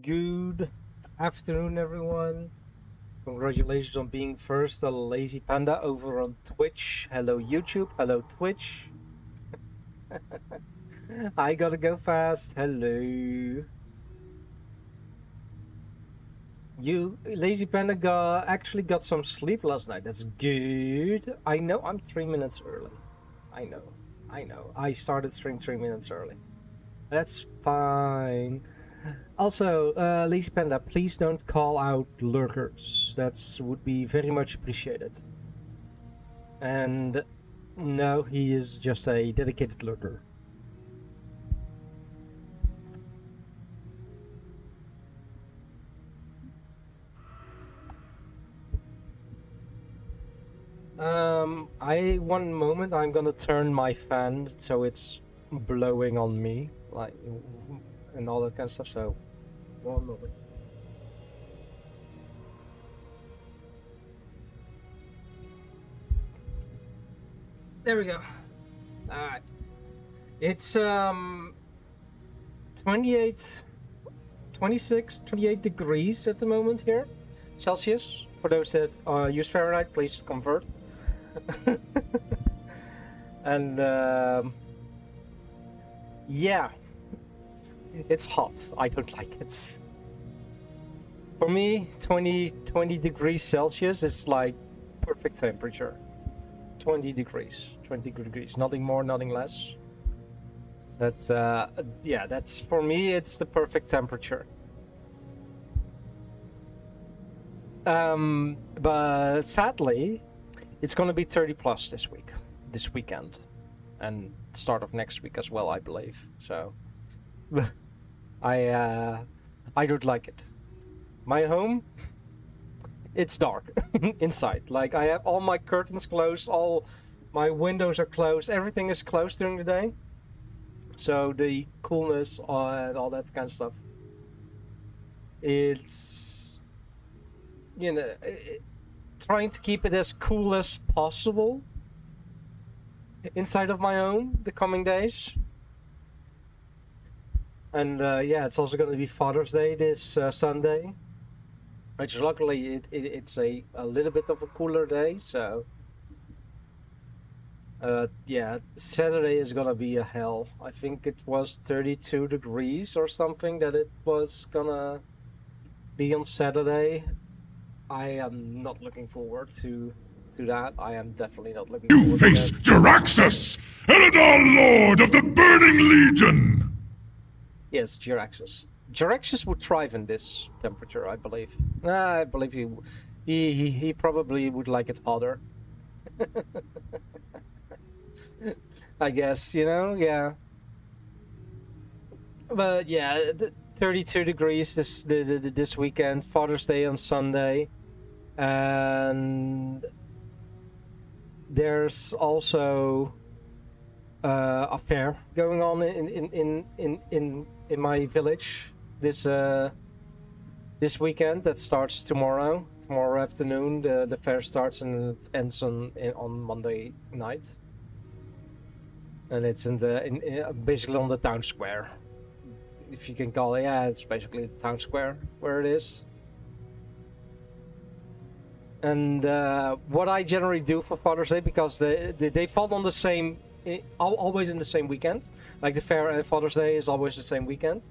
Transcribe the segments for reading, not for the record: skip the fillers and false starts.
Good afternoon, everyone. Congratulations on being first, a lazy panda over on Twitch. Hello, YouTube. Hello, Twitch. I gotta go fast. Hello. You, lazy panda, actually got some sleep last night. That's good. I know I'm 3 minutes early. I know. I started stream 3 minutes early. That's fine. Also, Lazy Panda, please don't call out lurkers. That would be very much appreciated. And no, he is just a dedicated lurker. One moment, I'm gonna turn my fan so it's blowing on me, like, and all that kind of stuff. So, one moment. There we go. All right. It's 28, 26, 28 degrees at the moment here, Celsius. For those that use Fahrenheit, please convert. And yeah, it's hot. I don't like it. For me, 20 degrees Celsius is like perfect temperature. 20 degrees, nothing more, nothing less. That yeah, that's, for me, it's the perfect temperature. But sadly, it's going to be 30 plus this weekend, and start of next week as well, I believe. So I don't like it. My home, it's dark inside. Like, I have all my curtains closed, all my windows are closed, everything is closed during the day. So the coolness and all that kind of stuff, it's, you know, trying to keep it as cool as possible inside of my home the coming days. And yeah, it's also going to be Father's Day this Sunday, which luckily it's a little bit of a cooler day. So yeah, Saturday is gonna be a hell. I think it was 32 degrees or something that it was gonna be on Saturday. I am not looking forward to that. I am definitely not looking forward to that. You face Jaraxxus, Eladar Lord of the Burning Legion! Yes, Jaraxxus. Jaraxxus would thrive in this temperature, I believe. I believe he probably would like it hotter. I guess, you know, yeah. But yeah, 32 degrees this weekend, Father's Day on Sunday, and there's also a fair going on in my village this weekend. That starts tomorrow afternoon. The fair starts and it ends on Monday night, and it's in basically on the town square, if you can call it. Yeah, it's basically the town square where it is. And what I generally do for Father's Day, because they fall on the same, always in the same weekend, like the fair and Father's Day is always the same weekend.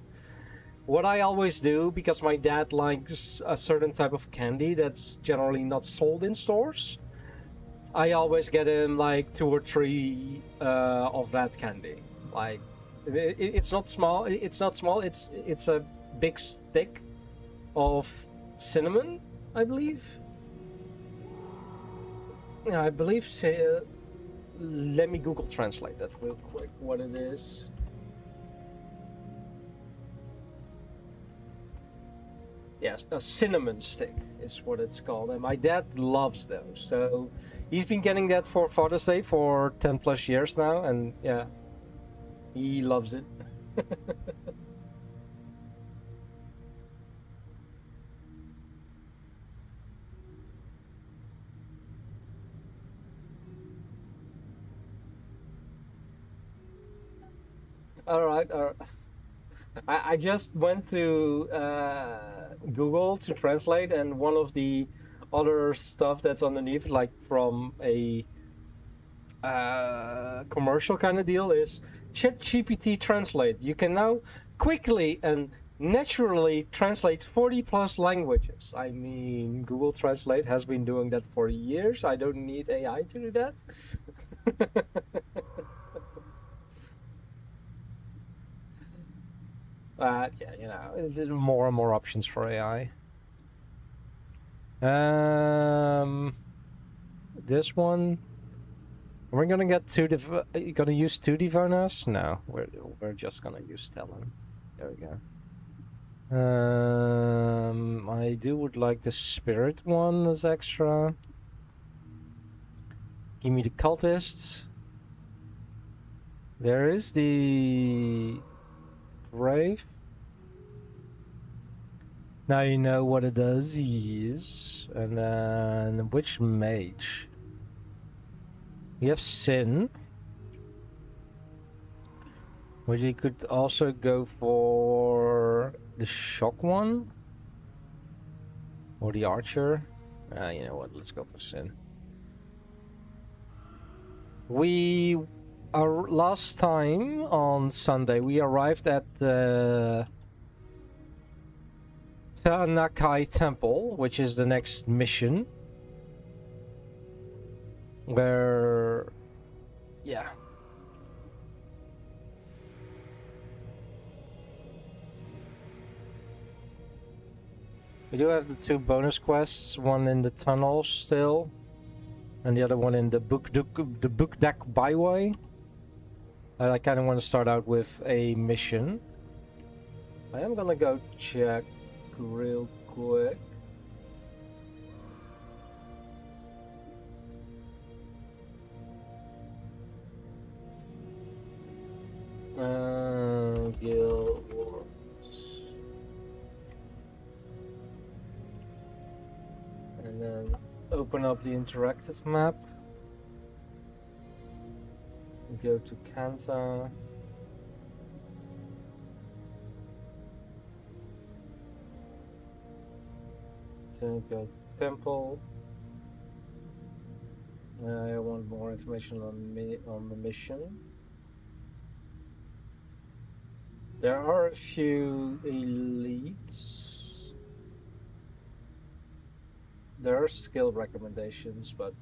What I always do, because my dad likes a certain type of candy that's generally not sold in stores, I always get him like 2 or 3 of that candy. Like, it's not small. It's not small. It's a big stick of cinnamon, I believe. Yeah, I believe. Let me Google Translate that real quick. What it is. Yes, a cinnamon stick is what it's called, and my dad loves those. So he's been getting that for Father's Day for 10 plus years now, and yeah, he loves it. All right. I just went to Google to translate, and one of the other stuff that's underneath, like from a commercial kind of deal, is ChatGPT Translate. You can now quickly and naturally translate 40 plus languages. I mean, Google Translate has been doing that for years. I don't need AI to do that. Yeah, you know, there's more and more options for AI. This one, we're gonna get gonna use two Divonas? No, we're just gonna use Talon. There we go. I would like the spirit one as extra. Give me the cultists. There is the grave. Now you know what it does is. And then which mage? We have Sin. We could also go for the shock one. Or the archer. You know what, let's go for Sin. Last time on Sunday, we arrived at the Nakai Temple, which is the next mission. Where, yeah. We do have the two bonus quests, one in the tunnels still, and the other one in the book deck byway. I kind of want to start out with a mission. I am gonna go check real quick. Guild Wars. And then open up the interactive map. Go to Kanta. Then go Temple. I want more information on the mission. There are a few elites. There are skill recommendations, but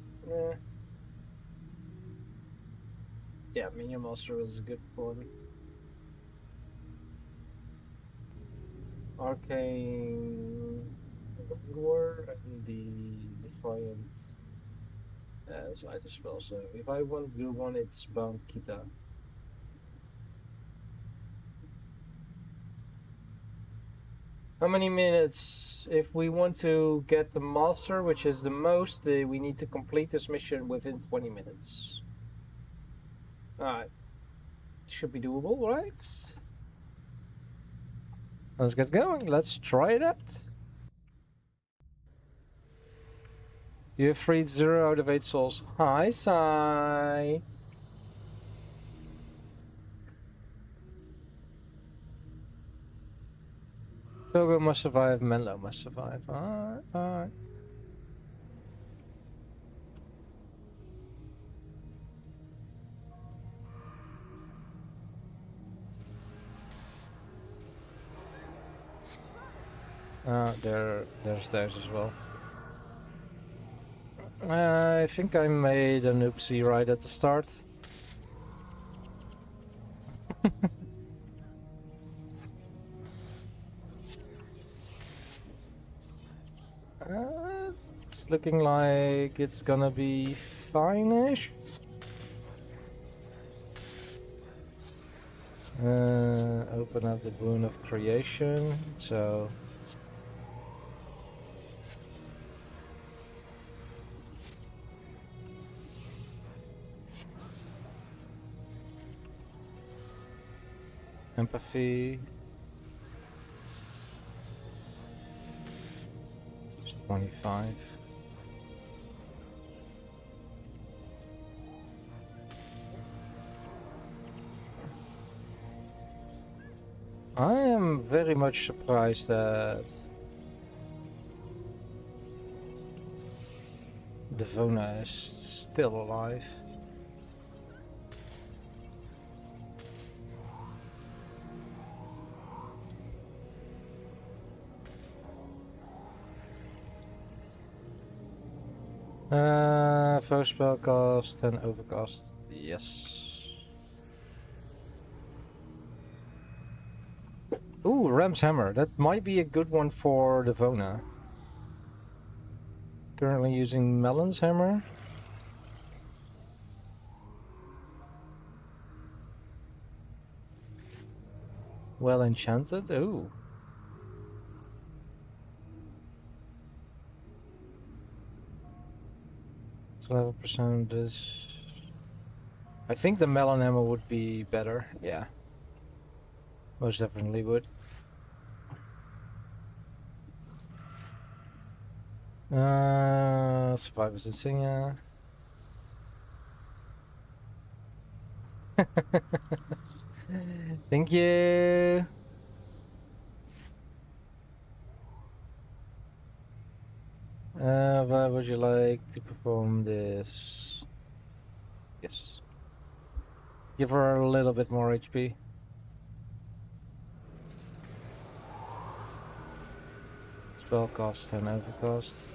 yeah, Minion Master is a good one. Arcane War and the Defiant. So I just spell. So if I want to do one, it's Bound Kita. How many minutes? If we want to get the master, which is the most, we need to complete this mission within 20 minutes. Alright. Should be doable, right? Let's get going. Let's try that. You have freed 0 out of 8 souls. Hi, Sai. Togo must survive, Menlo must survive. Alright, alright. There's theirs as well. I think I made an oopsie right at the start. It's looking like it's gonna be fine-ish. Open up the Boon of Creation, so... Empathy... It's 25. I am very much surprised that Devona is still alive. First spell cast and overcast. Yes. Ooh, Ram's Hammer. That might be a good one for Devona. Currently using Melon's Hammer. Well enchanted. Ooh. So 11% is. I think the Melon Hammer would be better. Yeah. Most definitely would. Survivors Insignia. Thank you. Where would you like to perform this? Yes. Give her a little bit more HP. Spell cost and overcast.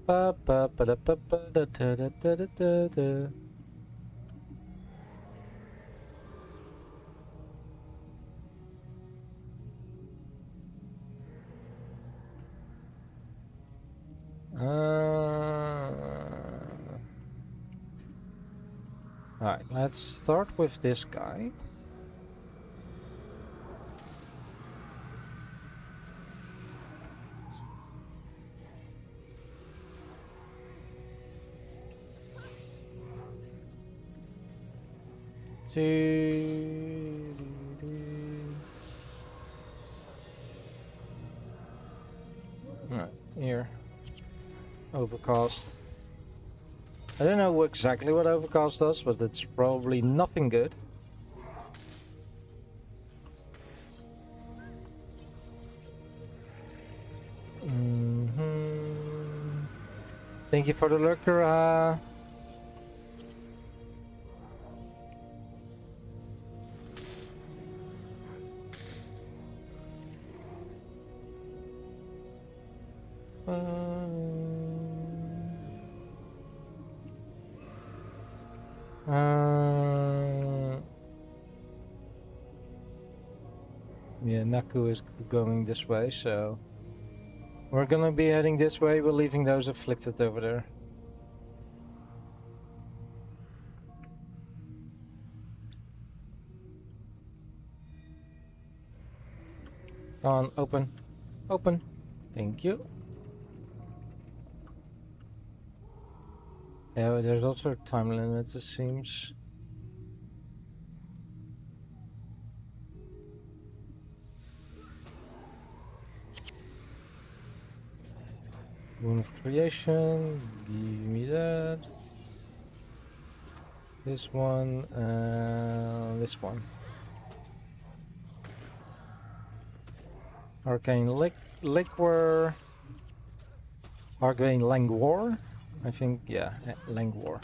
Ba ba ba da ba ba da da da da da da da. Alright, let's start with this guy. Alright, here. Overcast. I don't know exactly what Overcast does, but it's probably nothing good. Thank you for the lurker. Yeah, Naku is going this way, so we're gonna be heading this way. We're leaving those afflicted over there. Go on, open. Open. Thank you. Yeah, there's also a time limit, it seems. Wound of Creation, give me that. This one, this one. Arcane Liquor. Arcane Languor. I think, yeah, Languor.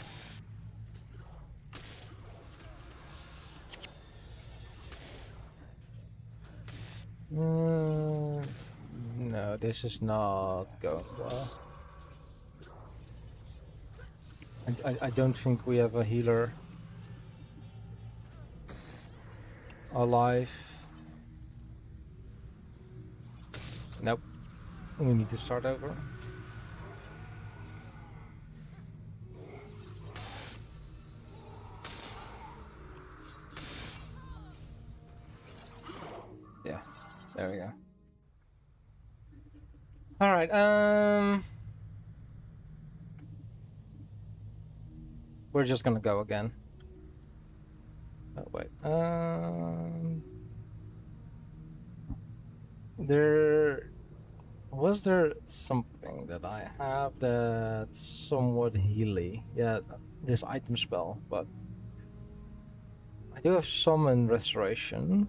No, this is not going well. I don't think we have a healer alive. Nope. We need to start over. Yeah, there we go. All right, we're just gonna go again. Oh wait, Was there something that I have that's somewhat healy? Yeah, this item spell, but I do have summon restoration.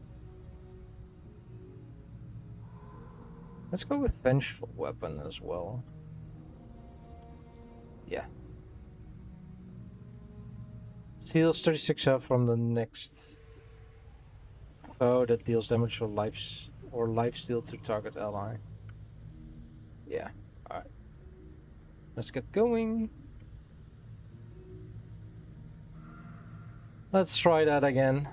Let's go with vengeful weapon as well. Yeah. Steals 36 health from the next foe that deals damage or life steal to target ally. Yeah. Alright. Let's get going. Let's try that again.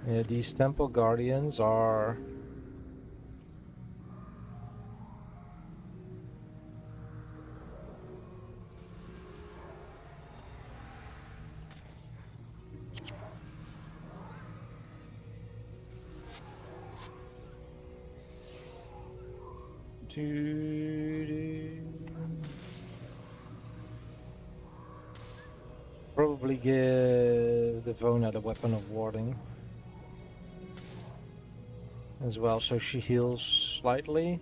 Yeah, these temple guardians are probably give Devona the weapon of warding as well, so she heals slightly.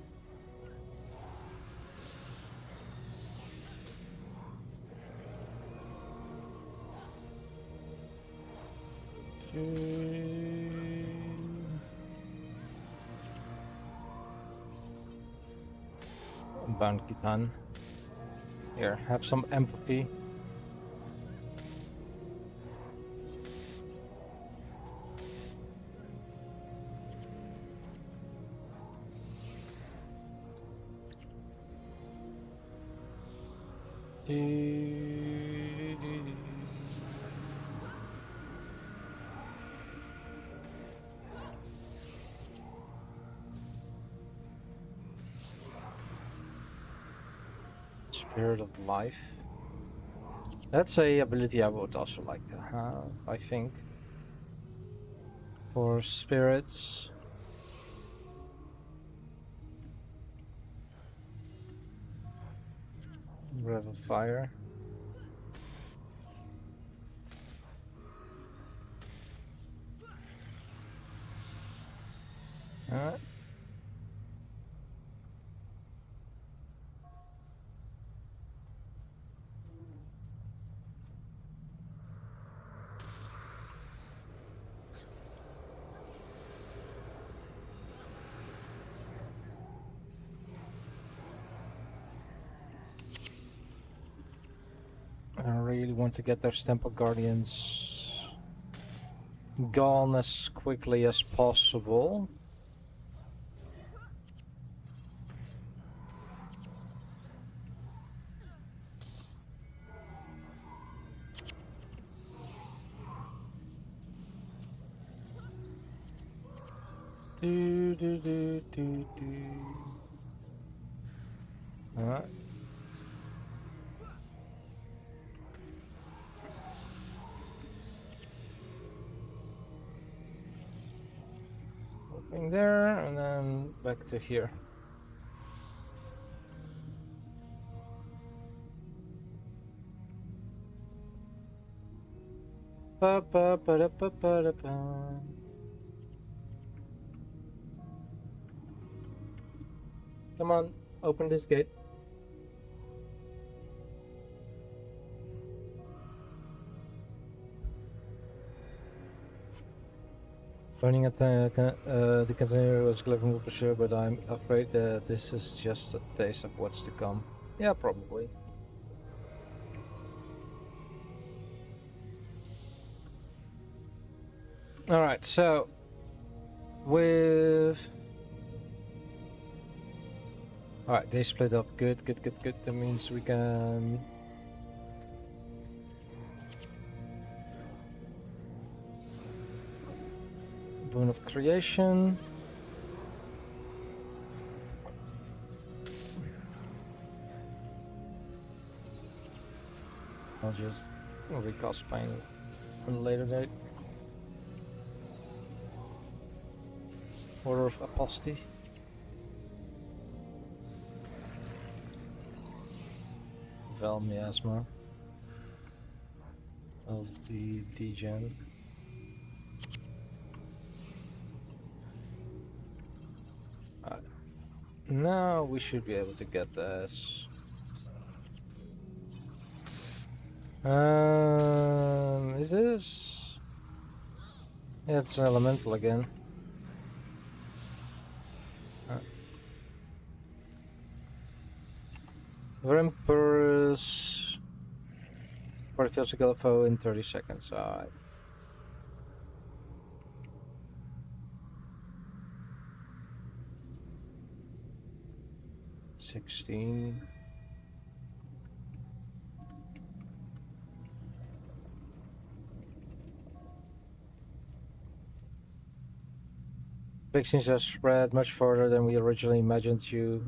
Bound Kitan. Here, have some empathy. Spirit of Life. That's a ability I would also like to have, I think. For spirits. Breath of Fire. Alright. I really want to get those Temple Guardians gone as quickly as possible. Alright. Moving there and then back to here. Ba ba ba da ba ba da ba. Come on, open this gate. Finding the container was clever for sure, but I'm afraid that this is just a taste of what's to come. Yeah, probably. Alright, so with alright, they split up. Good. That means we can Boon of Creation. I'll just recast Pain on a later date. Order of Aposty. Val miasma of the degen. Now we should be able to get this. Is this? Yeah, it's an elemental again. Vampirus. Party fails to kill a foe in 30 seconds. Alright. $16. Vaccines have spread much further than we originally imagined you.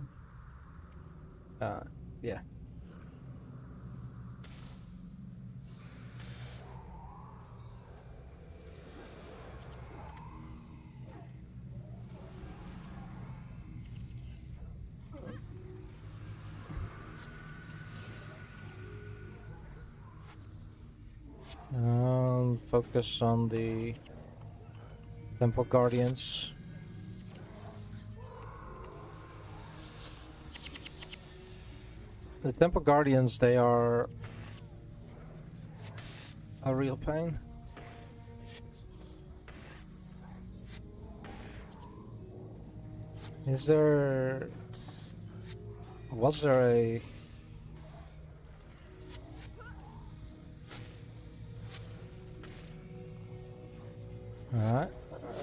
Yeah. Focus on the Temple Guardians. The Temple Guardians, they are a real pain. Was there a... Alright,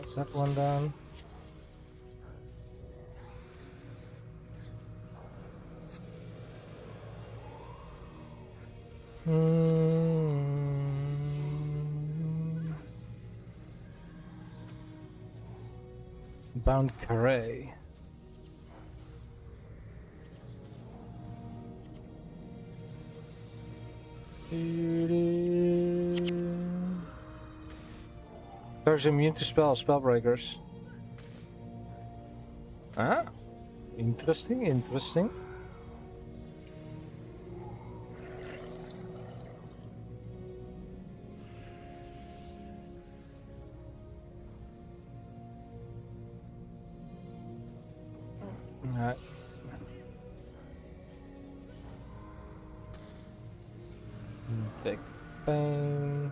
is that one down? Bound Carré. There's immune to spellbreakers. Ah, interesting, interesting. Alright. Take pain.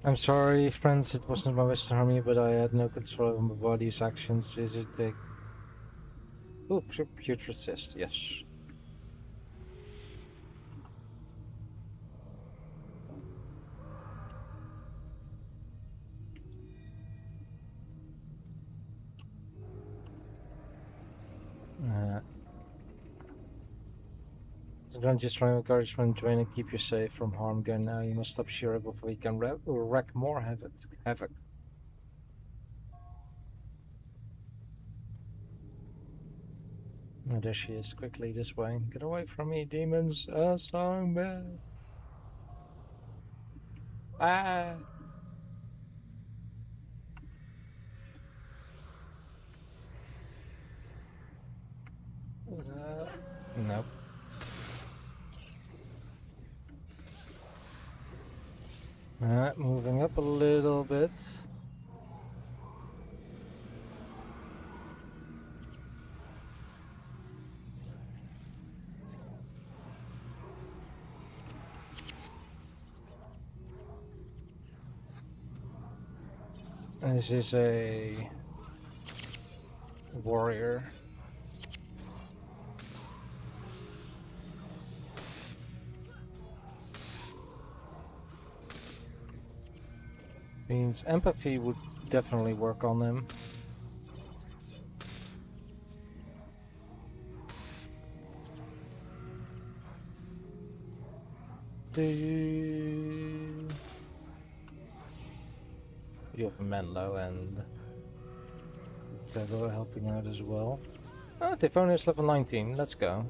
I'm sorry, friends, it wasn't my wish to harm you, but I had no control over my body's actions. Visit take. Oh, putrid resist, yes. Don't just try encouragement, trying to keep you safe from harm. Again, now you must stop Shira before he can wreak more havoc. Oh, there she is, quickly this way. Get away from me, demons! A songbird! Ah! Nope. Alright, moving up a little bit. This is a warrior. Means empathy would definitely work on them. You have Menlo and Zebo helping out as well. Oh, Typhon is level 19. Let's go.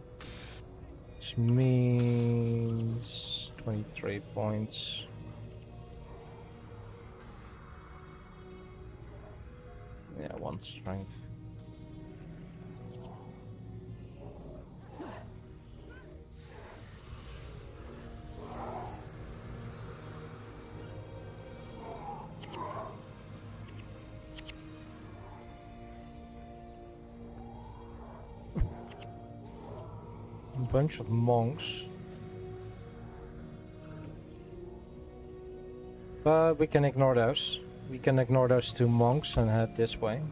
Which means 23 points. Yeah, 1 strength. bunch of monks. But we can ignore those. We can ignore those 2 monks and head this way.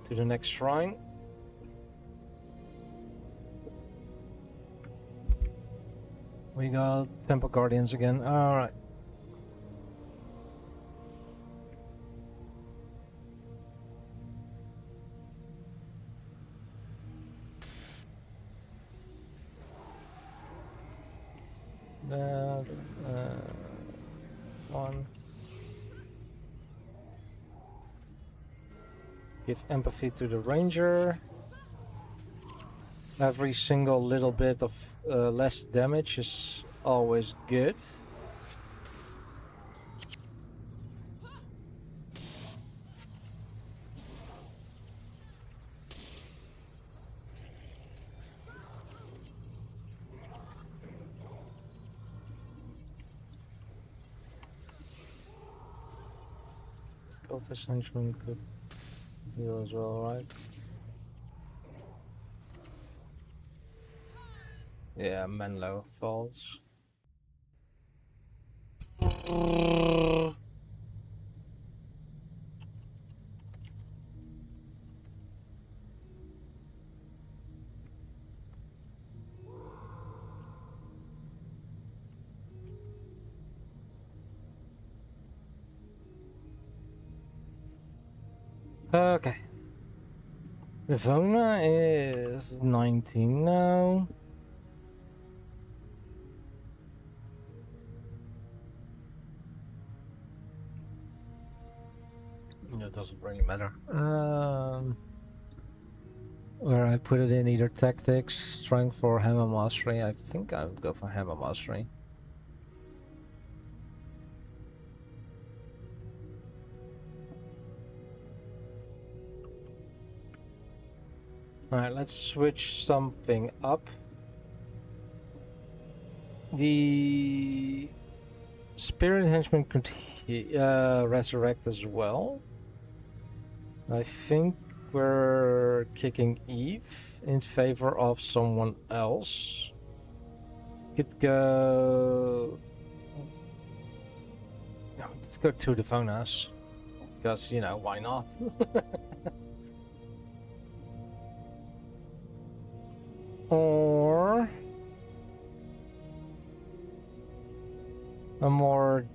To the next shrine. We got Temple Guardians again. Alright. That, one. Give empathy to the ranger. Every single little bit of less damage is always good. Cultist henchman could heal as well, right? Yeah, Menlo falls. Okay. Livona is 19 now. It doesn't really matter. Where I put it in either tactics, strength, or hammer mastery. I think I would go for hammer mastery. Alright, let's switch something up. The Spirit Henchman could resurrect as well. I think we're kicking Eve in favor of someone else. Could go... Yeah, let's go to the Devonas. Because, you know, why not? Or a more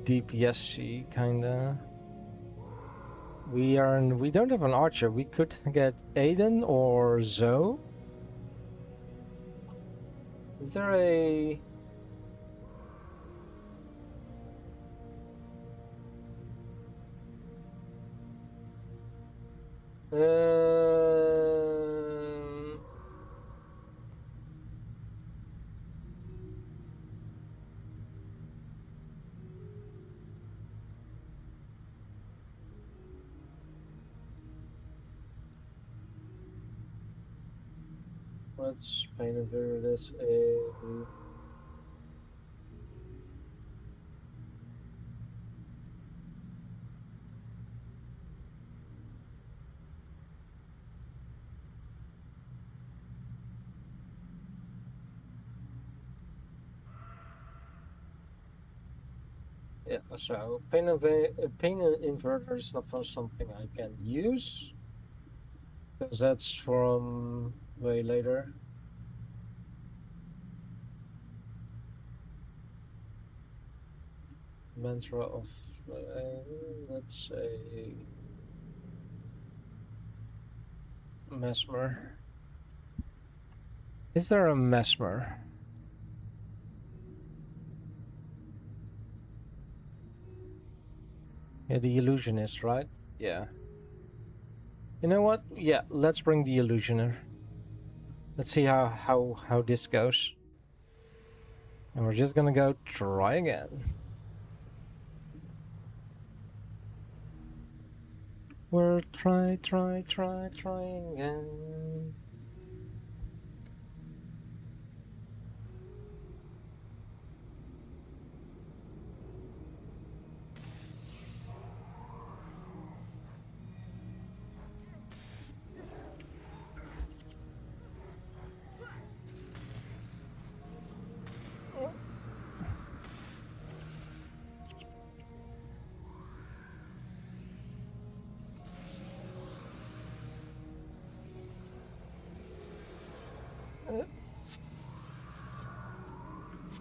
DPS-y kinda. We don't have an archer. We could get Aiden or Zoe. Is there a let's paint over this yeah, so paint inverter is not for something I can use, because that's from way later. Mantra of let's say Mesmer. Is there a Mesmer? Yeah, the illusionist, right? Yeah. You know what? Yeah, let's bring the illusioner. Let's see how this goes. And we're just gonna go try again. We're trying again.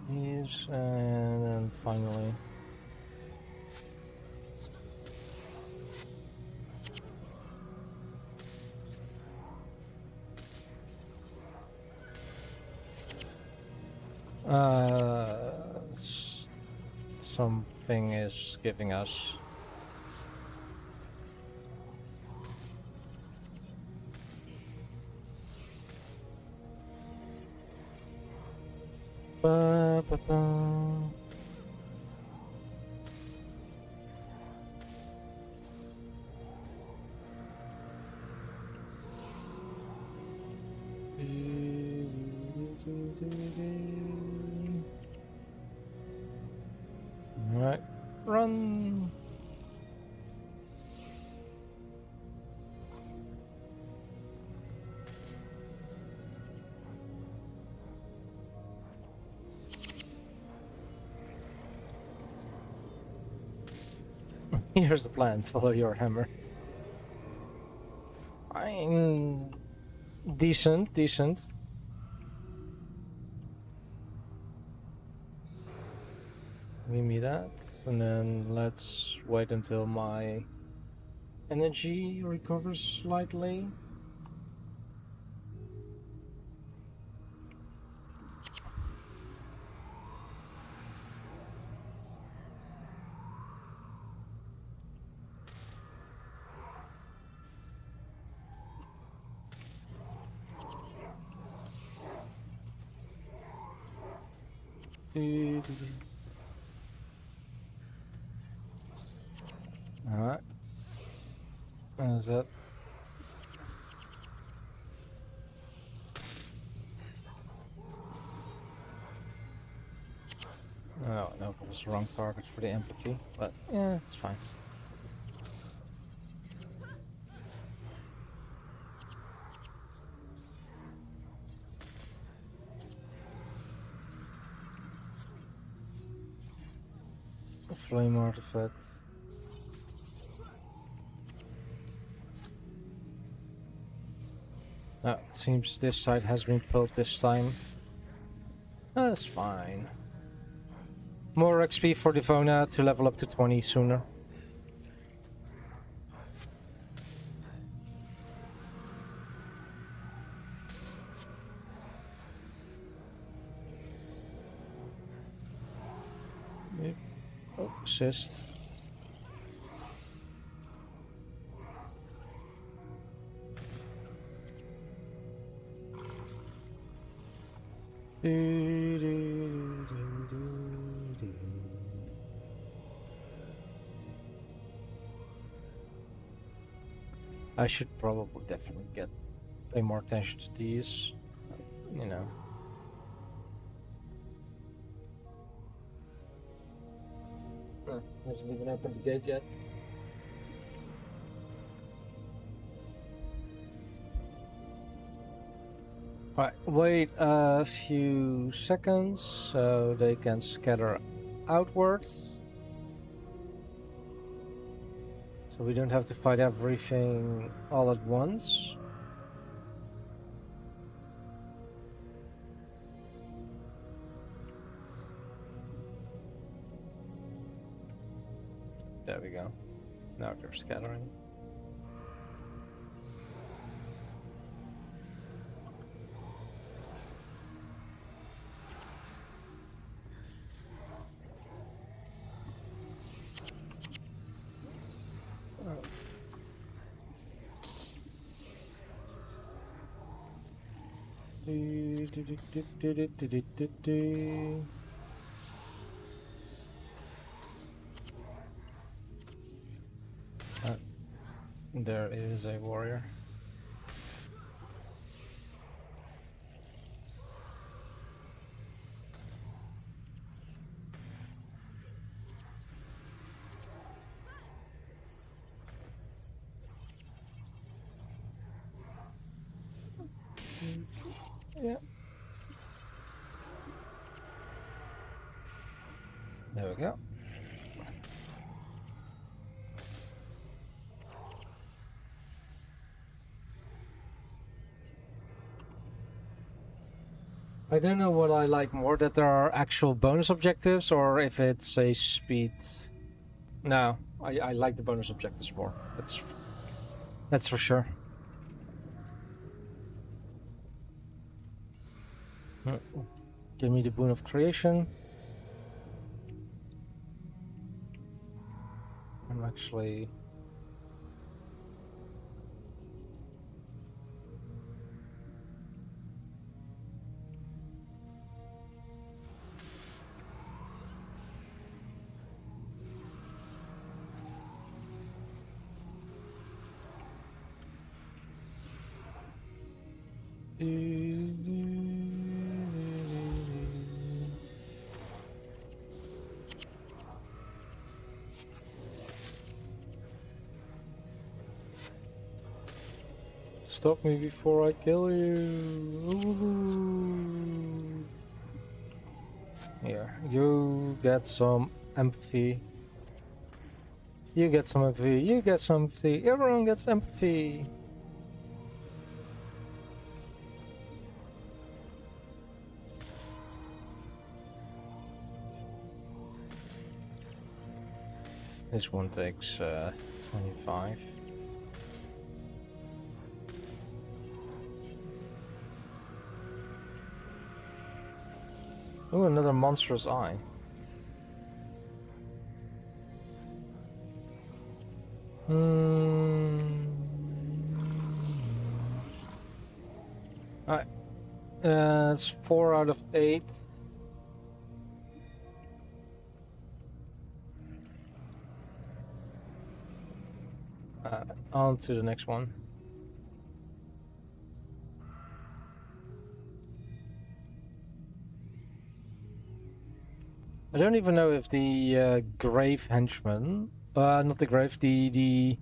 These, and then finally. Something is giving us. Ba, ba, ba. All right, run. Here's the plan. Follow your hammer. I'm decent. Give me that, and then let's wait until my energy recovers slightly. Alright. Is that? Oh, no, it was the wrong target for the empathy, but yeah, it's fine. A flame artifact. Oh, it seems this side has been pulled this time. That's fine. More XP for Devona to level up to 20 sooner. Yep. Oh, assist. I should probably definitely pay more attention to these, you know. Hasn't even opened the gate yet. Alright, wait a few seconds so they can scatter outwards. So we don't have to fight everything all at once. There we go. Now they're scattering. There is a warrior. Yeah. There we go. I don't know what I like more, that there are actual bonus objectives or if it's a speed. No, I like the bonus objectives more. That's for sure. Give me the boon of creation. I'm actually... Stop me before I kill you. Ooh. Here, you get some empathy. You get some empathy. You get some empathy. Everyone gets empathy. This one takes 25. Oh, another monstrous eye. Alright. It's 4 out of 8. On to the next one. I don't even know if the grave henchman, not the grave, the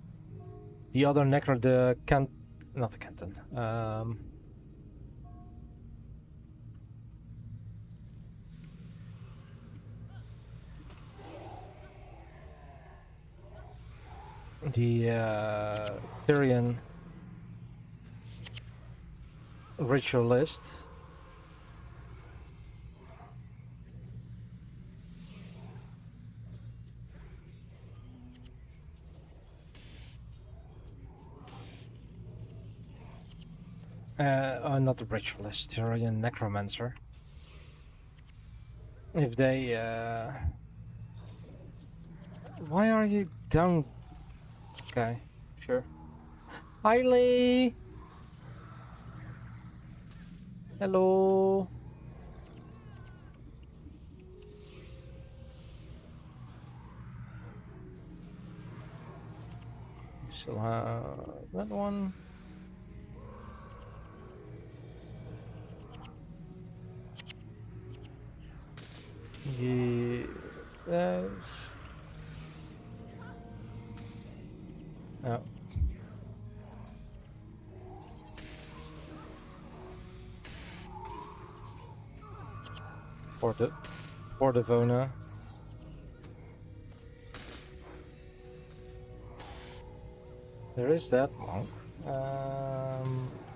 other necro, the not the Canton. The Tyrian ritualist. Not the ritualist, Tyrian necromancer. If they, why are you down? Okay, sure. Hi, Lee. Hello. Still have that one. Yes. Oh. For the Vona. There is that monk.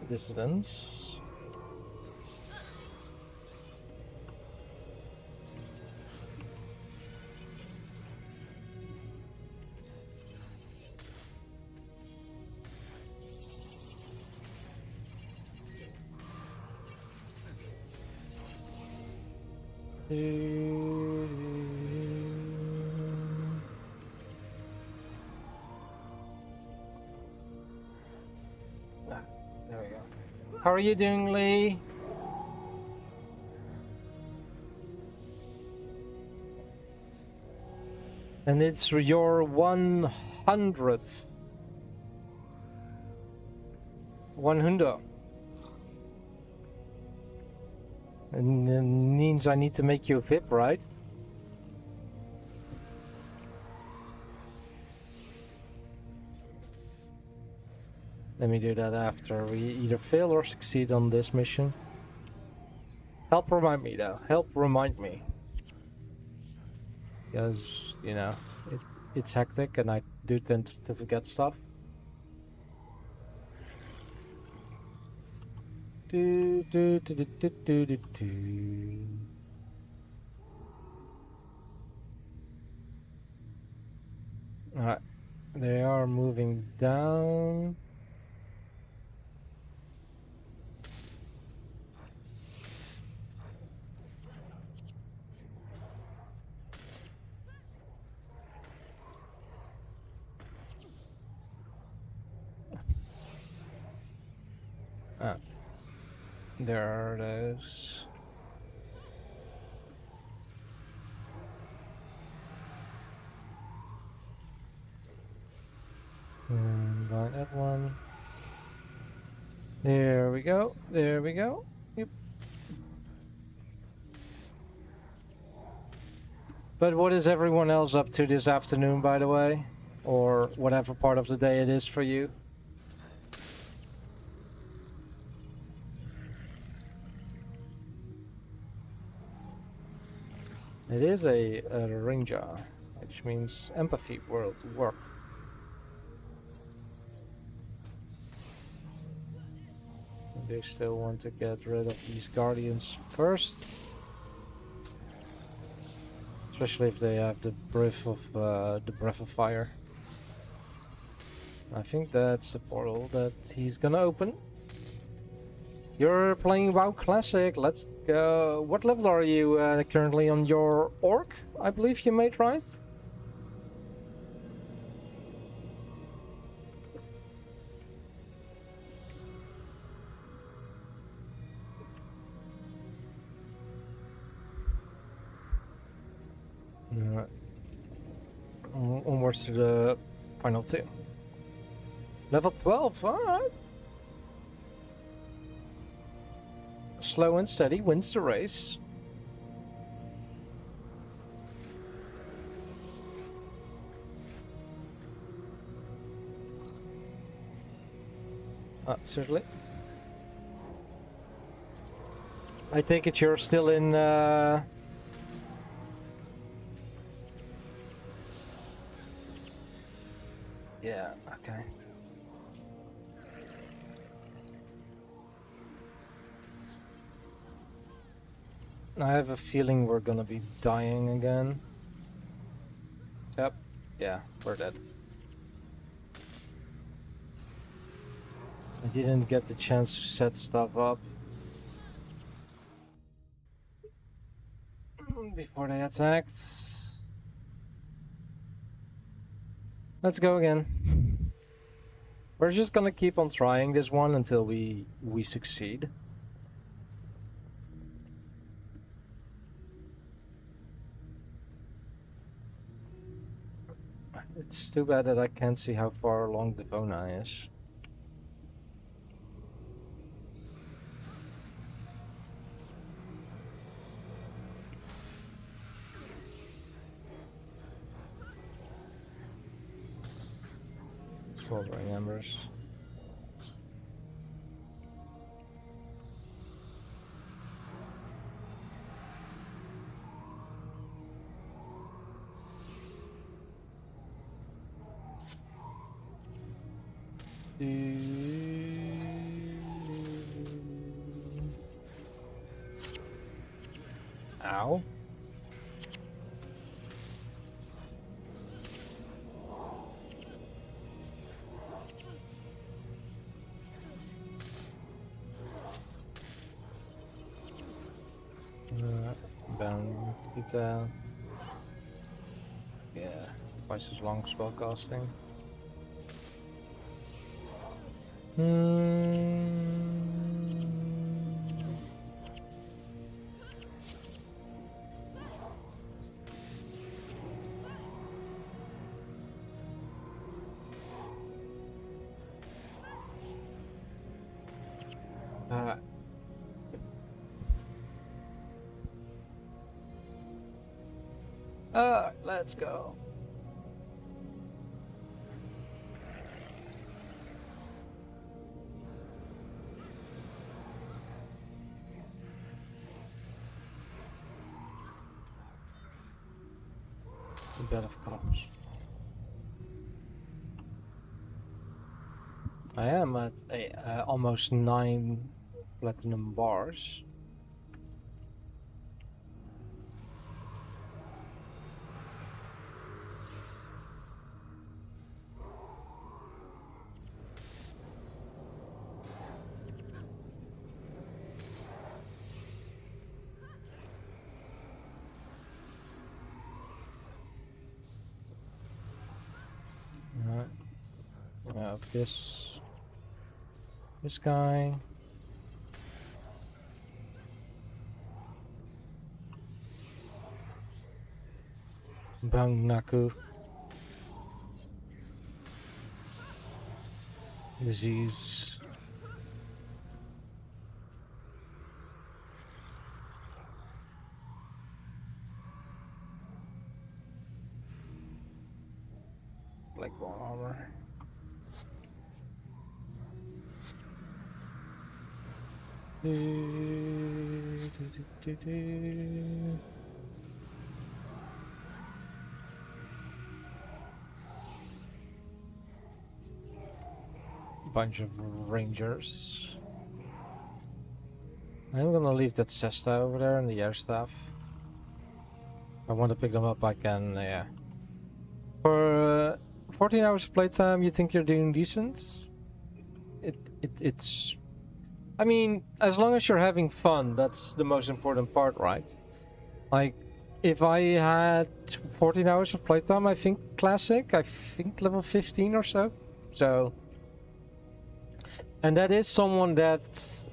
Dissidents. There we go. How are you doing, Lee? And it's your 100th. 100. And it means I need to make you a VIP, right? Let me do that after we either fail or succeed on this mission. Help remind me though. Help remind me. Because, you know, it's hectic and I do tend to forget stuff. Do, do, do, do, do, do, do, do. Alright, they are moving down. Ah, there are those. And buy that one. There we go. There we go. Yep. But what is everyone else up to this afternoon, by the way? Or whatever part of the day it is for you? It is a Rinja, which means empathy work. They still want to get rid of these guardians first. Especially if they have the breath of fire. I think that's the portal that he's gonna open. You're playing WoW Classic. Let's go. What level are you currently on your orc? I believe you made, right? Onwards to the final two. Level 12, alright. Slow and steady wins the race. Certainly. I take it you're still in yeah, okay. I have a feeling we're gonna be dying again. Yep. Yeah, we're dead. I didn't get the chance to set stuff up before they attacked. Let's go again. We're just gonna keep on trying this one until we succeed. It's too bad that I can't see how far along Devona is. Smoldering embers. Ow. Bound Vita. Yeah, twice as long spellcasting. Let's go. Bed of corpse. I am at almost 9 platinum bars. We have this guy. Bang Naku. Disease. Black bone armor. Bunch of rangers. I'm gonna leave that cesta over there and the air staff. If I want to pick them up, I can. Yeah. For 14 hours of playtime, you think you're doing decent? It's. I mean, as long as you're having fun, that's the most important part, right? Like, if I had 14 hours of playtime, I think classic, I think level 15 or so. So, and that is someone that,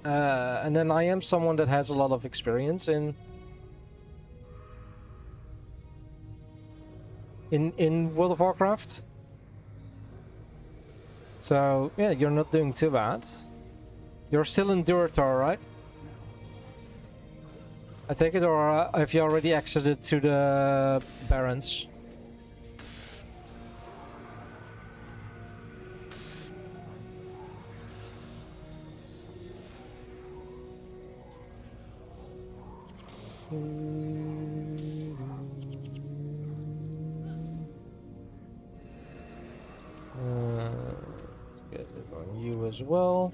and then I am someone that has a lot of experience in World of Warcraft. So yeah, you're not doing too bad. You're still in Duratar, right? I take it, or have you already exited to the Barrens? Get it on you as well.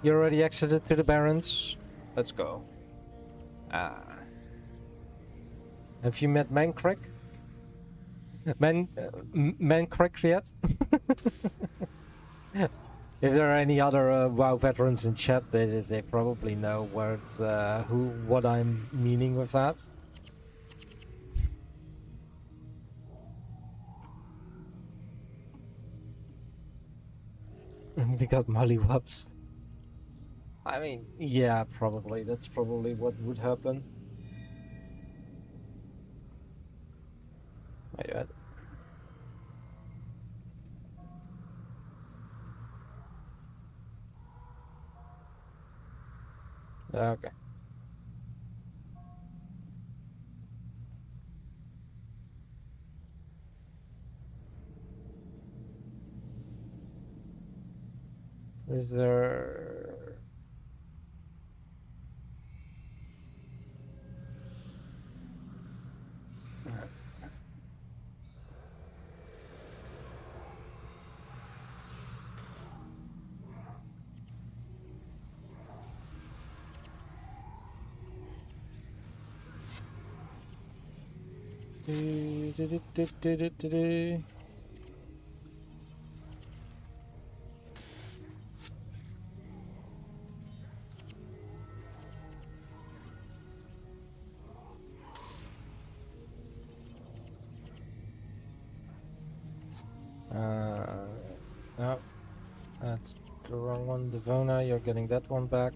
You already exited to the Barrens. Let's go. Have you met Mancrack? Mancrack yet? If there are any other WoW veterans in chat, they probably know what I'm meaning with that. They got mollywops. I mean, yeah, probably. That's probably what would happen. My bad. Okay. Is there... No, that's the wrong one. Devona, you're getting that one back.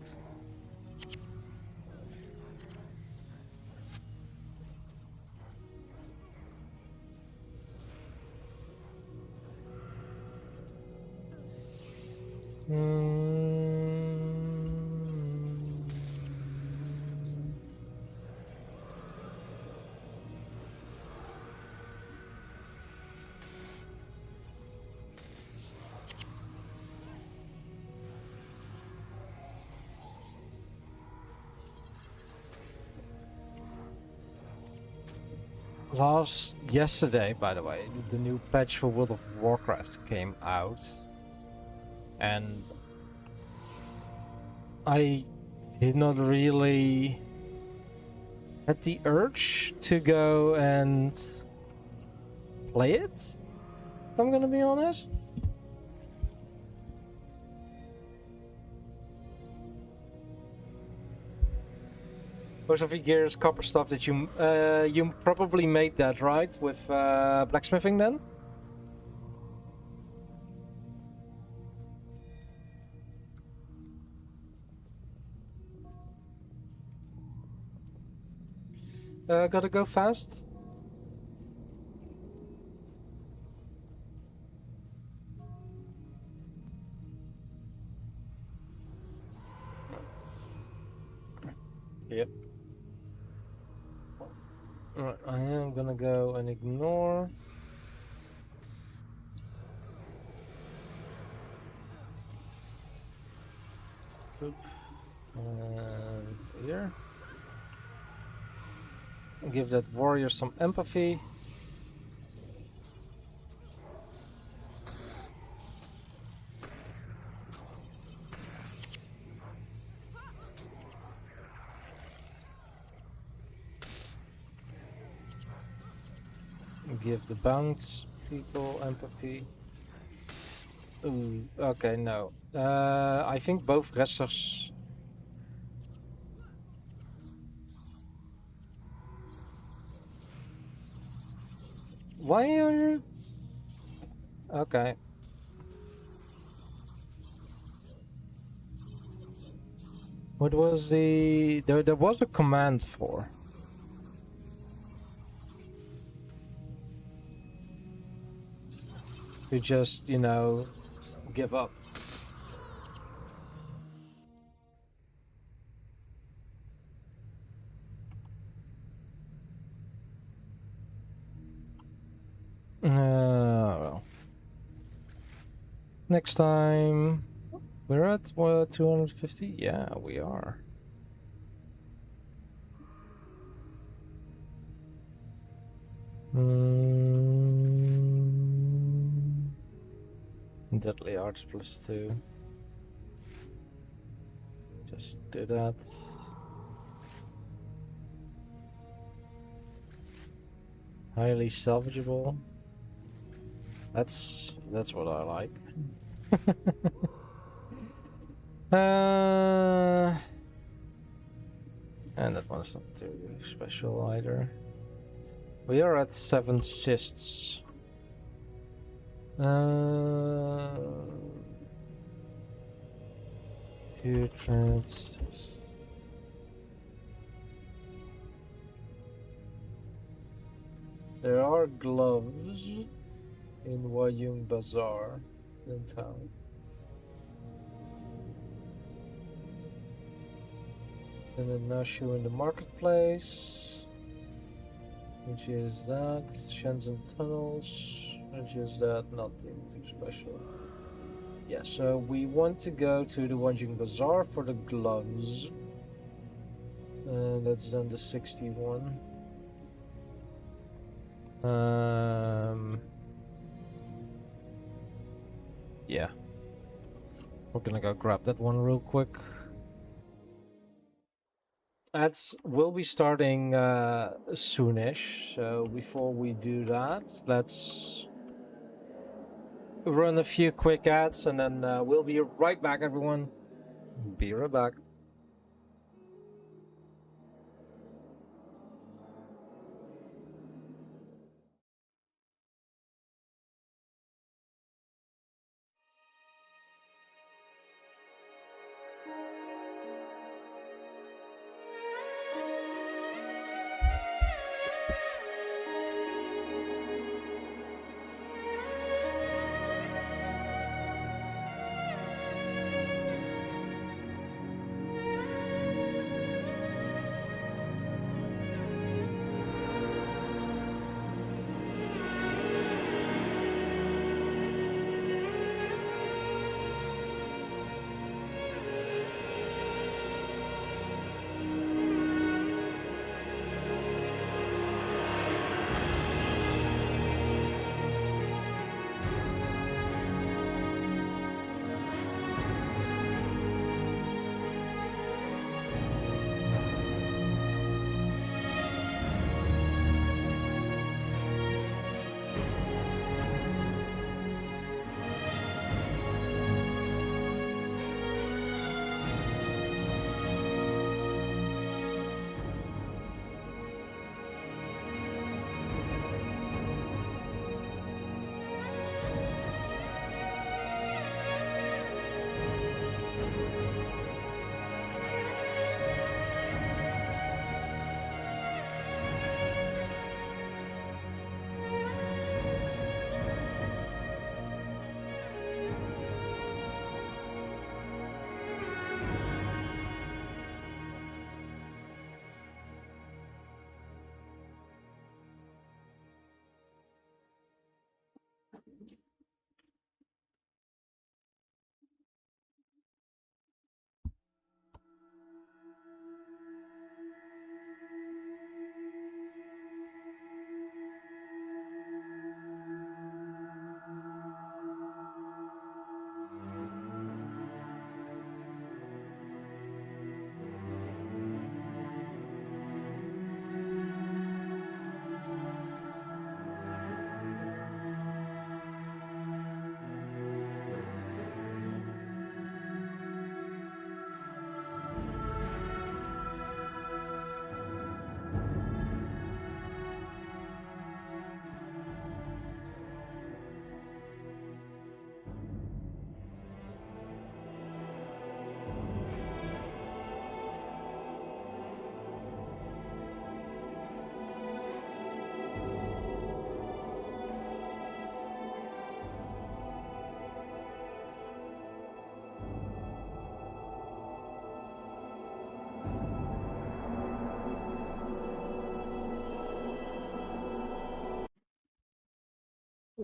Yesterday, by the way, the new patch for World of Warcraft came out, and I did not really had the urge to go and play it, if I'm gonna be honest. Most of your gear is copper stuff that you probably made that, right? With blacksmithing then? Gotta go fast. Yep. Alright, I am gonna go and ignore. Oop. And here. Give that warrior some empathy. Give the bounce people empathy. Ooh, okay, no. I think both wrestlers. Why are you? Okay. What was the? There was a command for. To just, you know, give up. Well. Next time, we're at what, 250? Yeah, we are. Deadly arts +2. Just do that. Highly salvageable. That's what I like. And that one's not too special either. We are at 7 cysts. Pure trance. There are gloves in Wayung Bazaar in town. And a Nashu in the marketplace, which is that. Shenzhen tunnels, which is that. Not anything special. Yeah, so we want to go to the Wanjing Bazaar for the gloves. And that's then the 61. Yeah. We're gonna go grab that one real quick. Ads will be starting soonish, so before we do that, let's run a few quick ads and then we'll be right back, everyone. Be right back.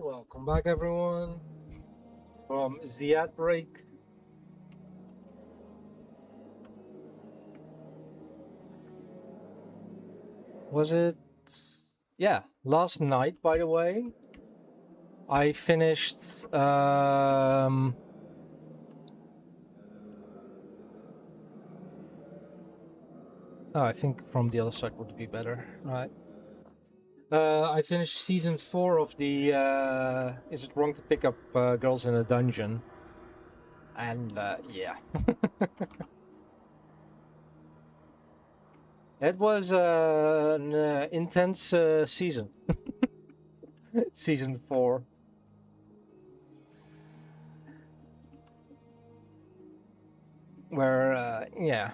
Welcome back, everyone, from the ad break. Was it? Yeah, last night, by the way, I finished. Oh, I think from the other side would be better, right? I finished season 4 of the Is It Wrong to Pick Up Girls in a Dungeon? And yeah. It was an intense season. Season 4. Where, yeah.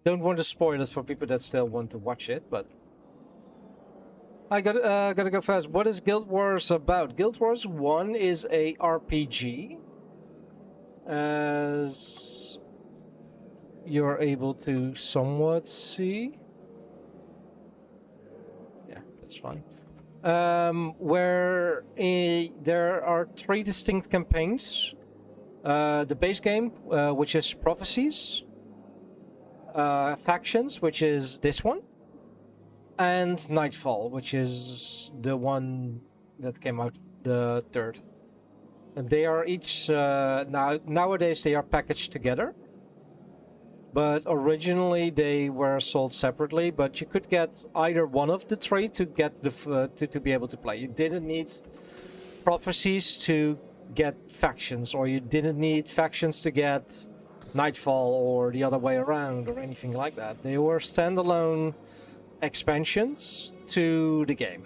Don't want to spoil it for people that still want to watch it, but I gotta go fast. What is Guild Wars about? Guild Wars 1 is a RPG, as you're able to somewhat see. Yeah, that's fine. Where there are 3 distinct campaigns. The base game, which is Prophecies. Factions, which is this one. And Nightfall, which is the one that came out the 3rd. And they are each nowadays they are packaged together. But originally they were sold separately. But you could get either one of the 3 to get the to be able to play. You didn't need Prophecies to get factions, or you didn't need factions to get Nightfall, or the other way around, or anything like that. They were standalone expansions to the game.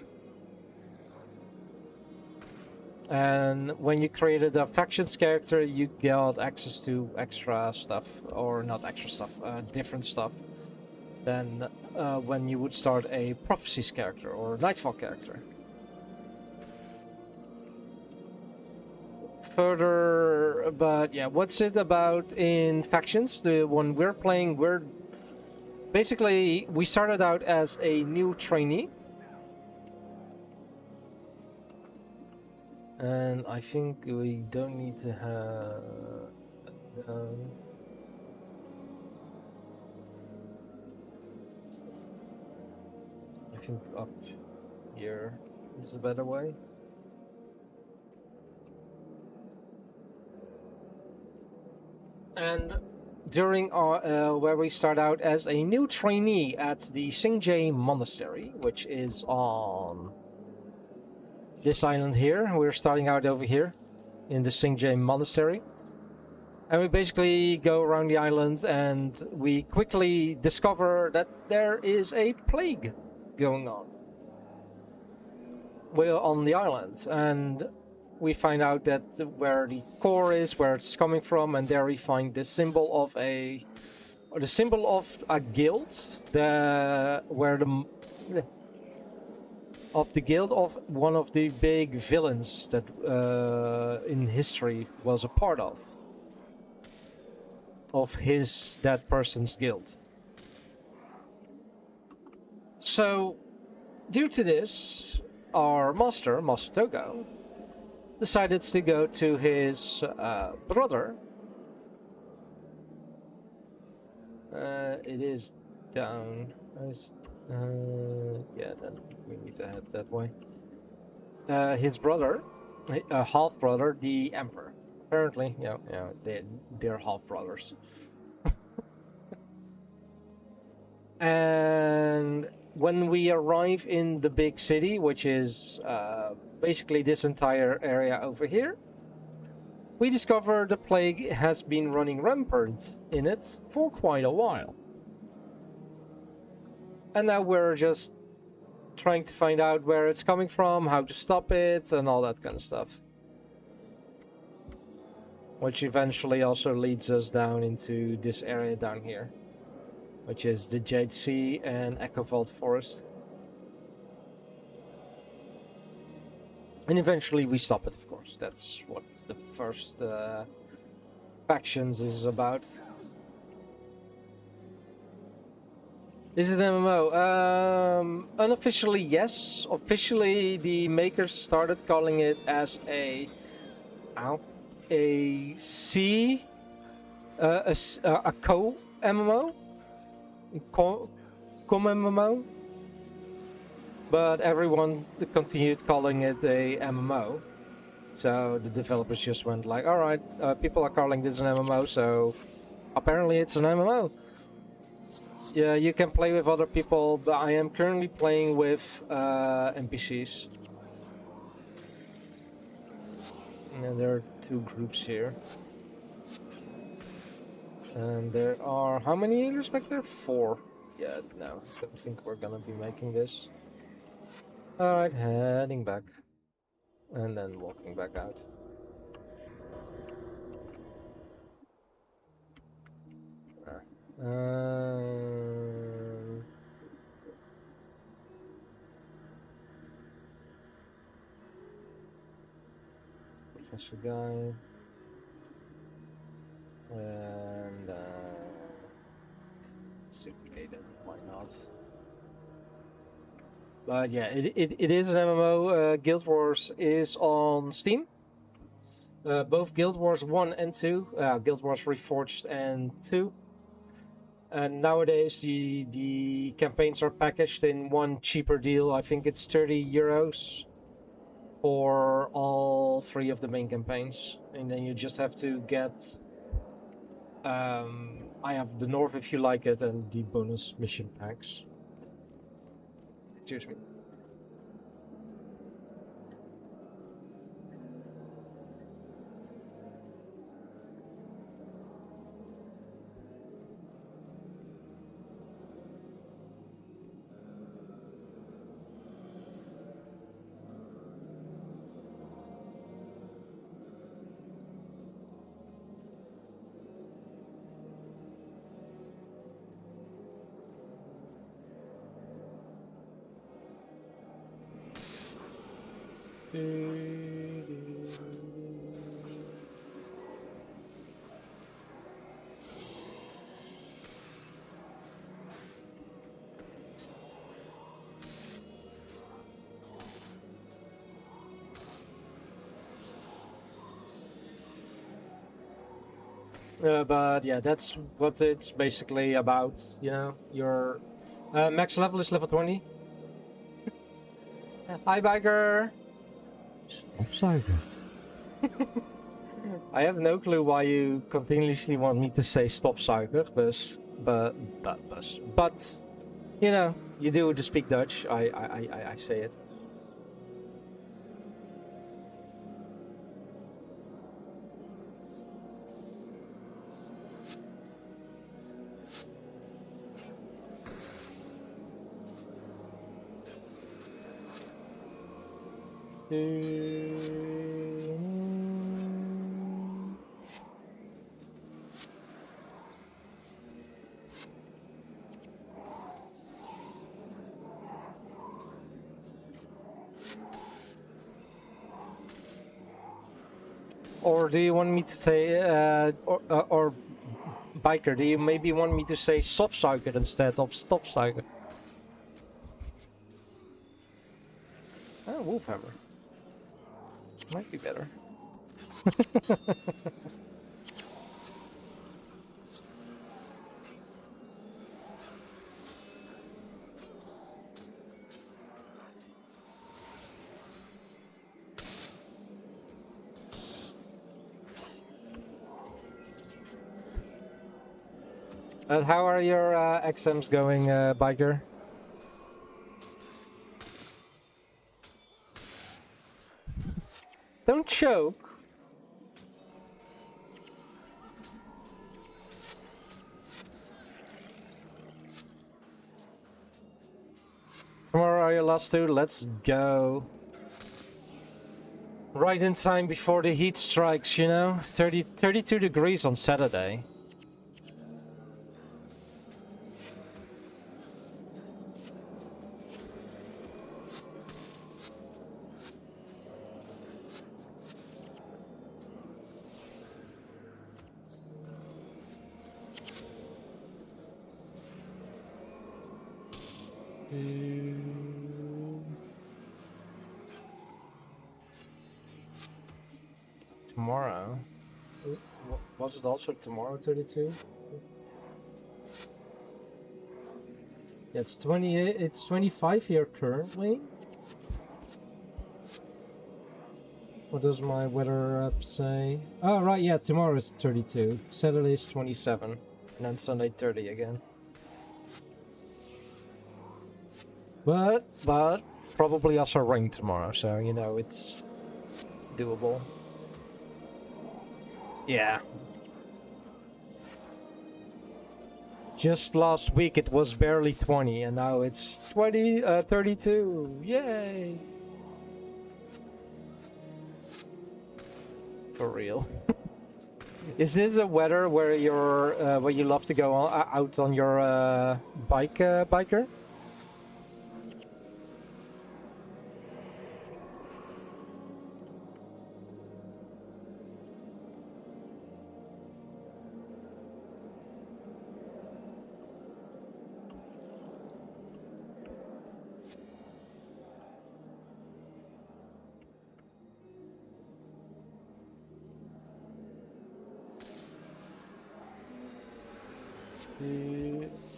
And when you created a factions character, you got access to extra stuff, or not extra stuff, different stuff than when you would start a Prophecies character or Nightfall character. Further, but yeah, what's it about in factions? The one we're playing, basically, we started out as a new trainee. And I think we don't need to have... I think up here is a better way. And during our where we start out as a new trainee at the Singjay Monastery, which is on this island here. We're starting out over here in the Singjay Monastery. And we basically go around the island and we quickly discover that there is a plague going on. We're on the island, and we find out that where the core is, where it's coming from, and there we find the symbol of a guild, of the guild of one of the big villains that in history was a part of that person's guild. So, due to this, our Master Togo, decided to go to his brother. It is down. Yeah, then we need to head that way. His brother, half brother, the Emperor. Apparently, they're half brothers. And when we arrive in the big city, which is basically this entire area over here, we discover the plague has been running rampant in it for quite a while. And now we're just trying to find out where it's coming from, how to stop it, and all that kind of stuff. Which eventually also leads us down into this area down here, which is the Jade Sea and Echo Vault Forest. And eventually we stop it, of course. That's what the first factions is about. Is it MMO? Unofficially, yes. Officially, the makers started calling it as ow, a C, a co MMO, co MMO. But everyone continued calling it a MMO. So the developers just went like, all right, people are calling this an MMO, so apparently it's an MMO. Yeah, you can play with other people, but I am currently playing with NPCs. And there are 2 groups here. And there are... How many leaders back there? 4. Yeah, no, I don't think we're gonna be making this. Alright, heading back. And then walking back out. Professor guy. And Stupid, why not? But yeah, it is an MMO. Guild Wars is on Steam. Both Guild Wars 1 and 2. Guild Wars Reforged and 2. And nowadays the campaigns are packaged in one cheaper deal. I think it's 30 euros for all 3 of the main campaigns. And then you just have to get... I have the North if you like it, and the bonus mission packs. Excuse me. But yeah, that's what it's basically about, you know. Your max level is level 20. Hi, biker! Stofzuiger. I have no clue why you continuously want me to say stofzuiger, but you know, you do to speak Dutch. I say it. Or do you want me to say, or biker, do you maybe want me to say stofzuiger instead of stofzuiger? Wolfhammer. Might be better. How are your exams going, biker? Don't choke. Tomorrow are your last 2? Let's go. Right in time before the heat strikes, you know? 32 degrees on Saturday. Tomorrow. Was it also tomorrow 32? Yeah, it's 28. It's 25 here currently. What does my weather app say? Oh, right, yeah, tomorrow is 32. Saturday is 27. And then Sunday 30 again. But probably also rain tomorrow, so you know it's doable. Yeah. Just last week it was barely 20 and now it's 32. Yay! For real. Is this a weather where where you love to go out on your biker?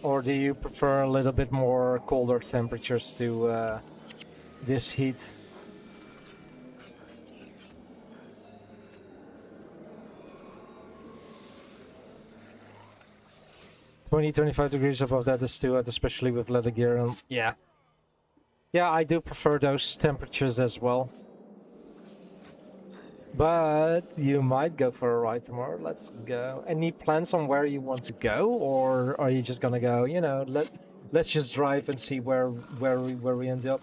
Or do you prefer a little bit more colder temperatures to this heat? Twenty 25 degrees above that is too hot, especially with leather gear. And yeah, I do prefer those temperatures as well. But you might go for a ride tomorrow. Let's go. Any plans on where you want to go, or are you just gonna go? You know, let's just drive and see where we end up.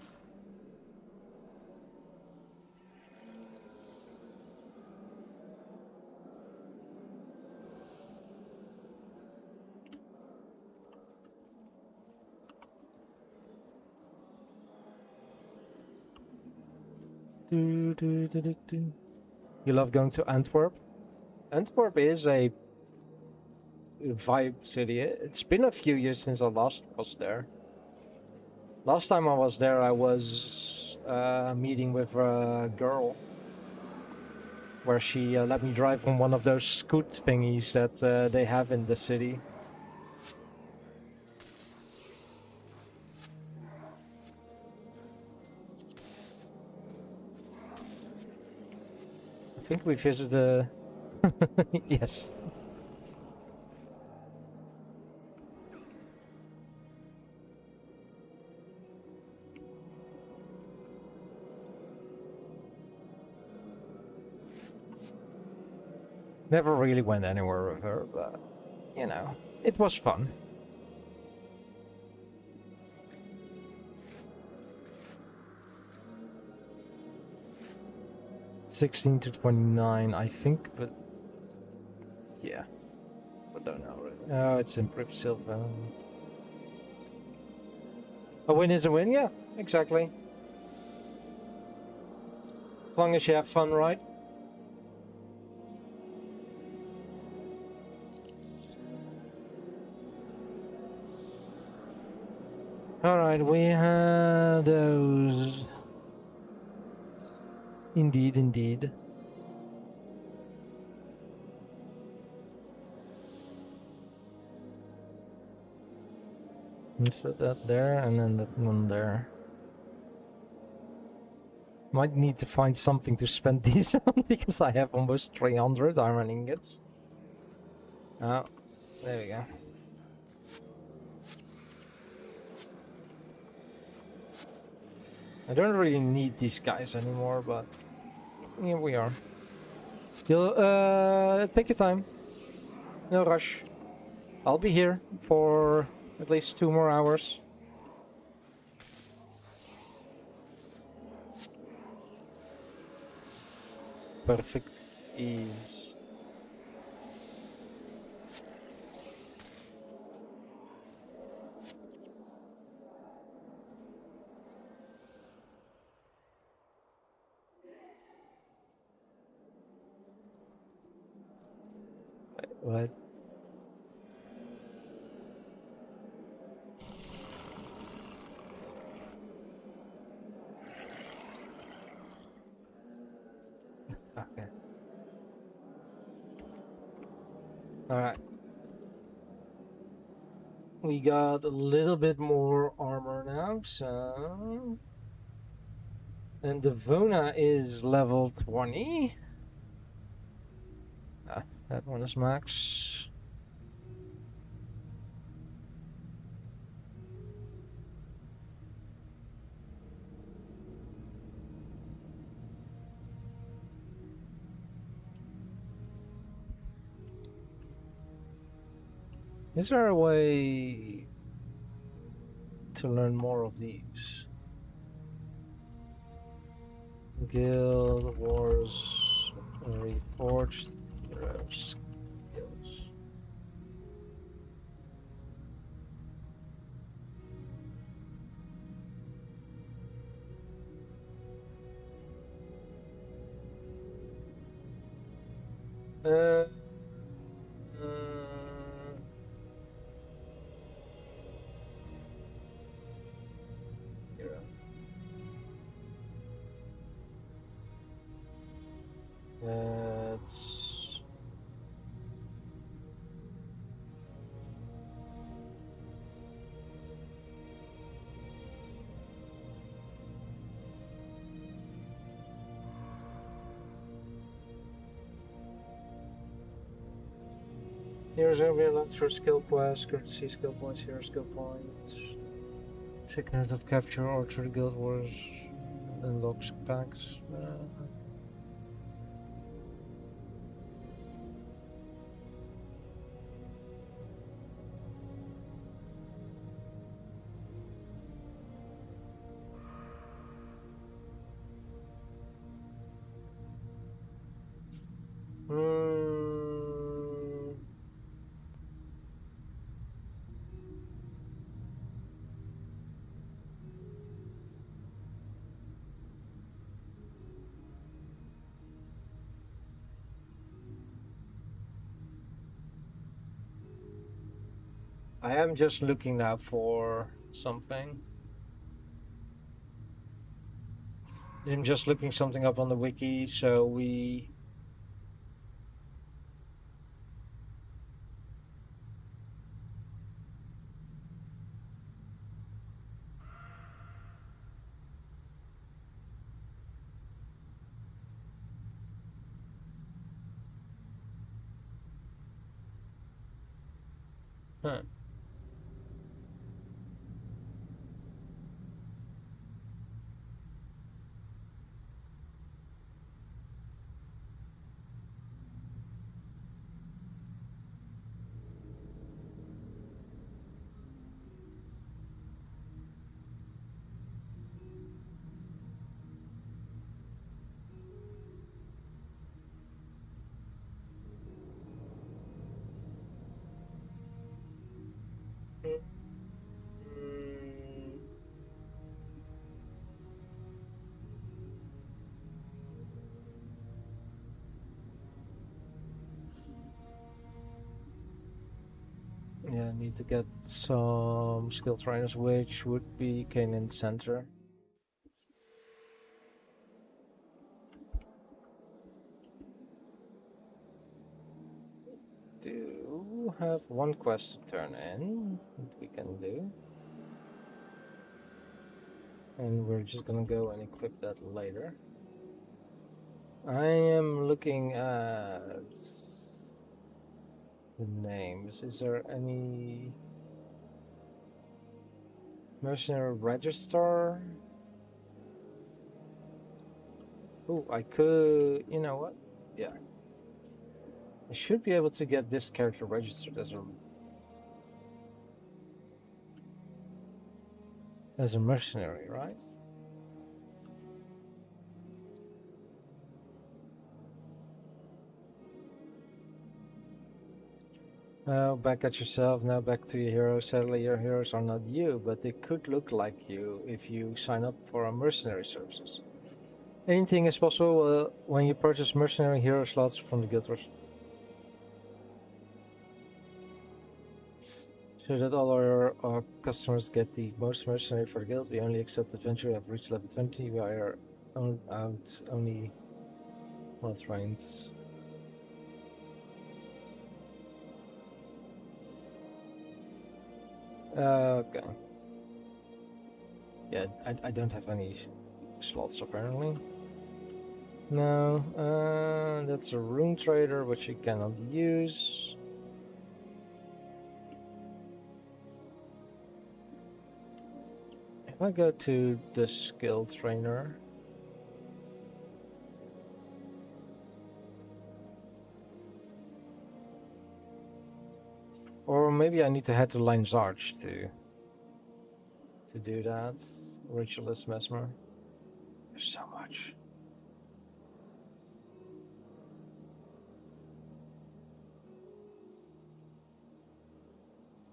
You love going to Antwerp? Antwerp is a vibe city. It's been a few years since I last was there. Last time I was there, I was meeting with a girl where she let me drive on one of those scoot thingies that they have in the city. I think we visited. Yes. Never really went anywhere with her, but you know, it was fun. (16 to 29), I think, but yeah, I don't know. Oh, it's improved silver. A win is a win, yeah, exactly. As long as you have fun, right? Alright, we had those. Indeed, indeed. Insert that there, and then that one there. Might need to find something to spend these on, because I have almost 300 iron ingots. Oh, there we go. I don't really need these guys anymore, but here we are. You'll take your time. No rush. I'll be here for at least 2 more hours. Perfect ease. What? Alright. We got a little bit more armor now, so... And the Vona is level 20. Ah, that one is max. Is there a way to learn more of these? Guild Wars Reforged Heroes skills. Uh, hero. That's here's gonna be a lecture skill quest, courtesy skill points, hero skill points. Sickness of capture or through the Guild Wars unlocks packs. I am just looking now for something. I'm just looking something up on the wiki, so we... Huh. Yeah, need to get some skill trainers, which would be Canaan Center. Do have one quest to turn in that we can do. And we're just gonna go and equip that later. I am looking at the names. Is there any mercenary register? Oh, I could, you know what? Yeah. I should be able to get this character registered as a mercenary, right? Back at yourself, now back to your heroes. Sadly, your heroes are not you, but they could look like you if you sign up for our mercenary services. Anything is possible when you purchase mercenary hero slots from the Guild Wars. So that all our customers get the most mercenary for the guild, we only accept adventure who have reached level 20. We are out only well trained. Okay. Yeah, I don't have any slots apparently. No, that's a rune trader which you cannot use. If I go to the skill trainer, or maybe I need to head to Lion's Arch to do that. Ritualist Mesmer. There's so much.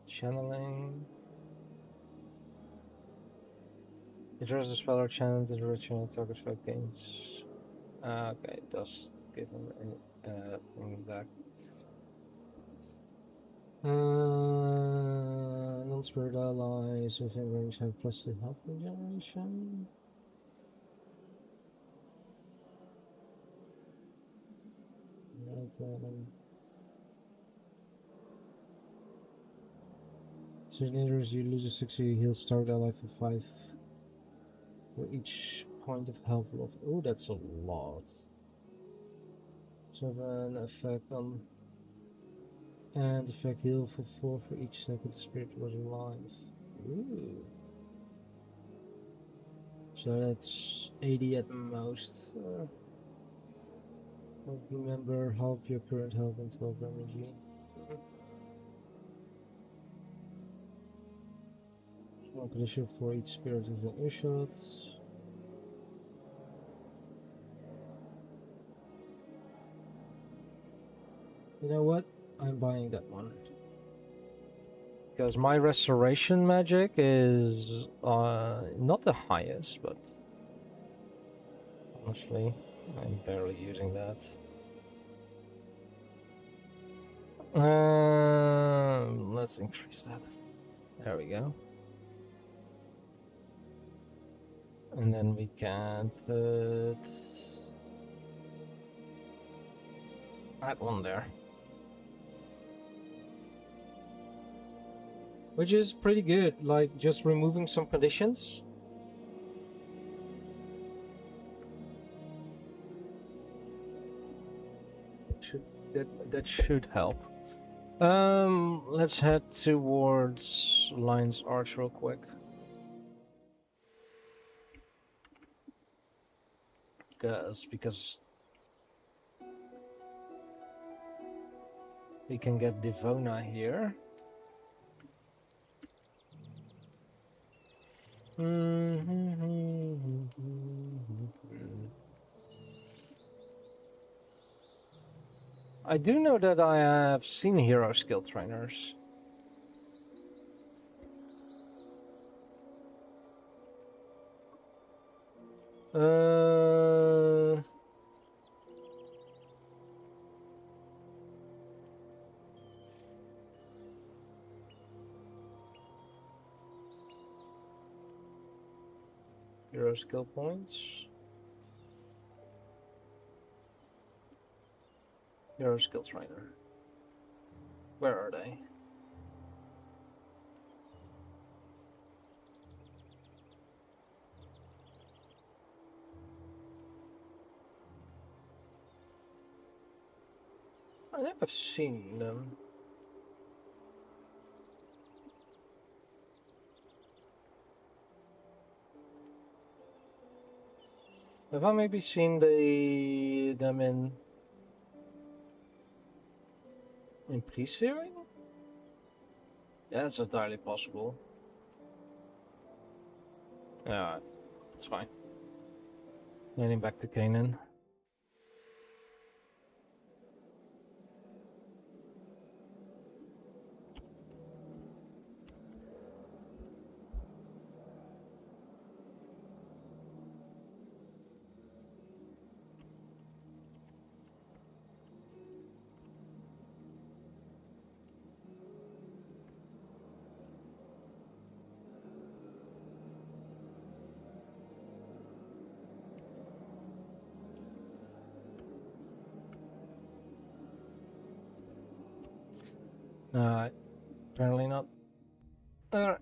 Channeling. It draws the spell or channel to the ritual target for gains. Okay, it does give him a thing back. Non-spirit allies within range have +2 health regeneration. Right, so leaders, you lose a 60 heal target ally for 5 for each point of health loss. Oh, that's a lot. So an effect on and effect heal for 4 for each second the spirit was alive. Ooh. So that's 80 at most. Remember half your current health and 12 energy. One condition for each spirit with an earshot. You know what? I'm buying that one. Because my restoration magic is not the highest, but honestly, I'm barely using that. Let's increase that. There we go. And then we can put that one there. Which is pretty good, like just removing some conditions. That should help. Let's head towards Lion's Arch real quick. Because we can get Devona here. I do know that I have seen hero skill trainers. Hero skill points. Hero skill trainer. Where are they? I think I've seen them. Have I maybe seen them in pre-searing? Yeah, that's entirely possible. Yeah, it's fine. Heading back to Canaan. Apparently not. Alright.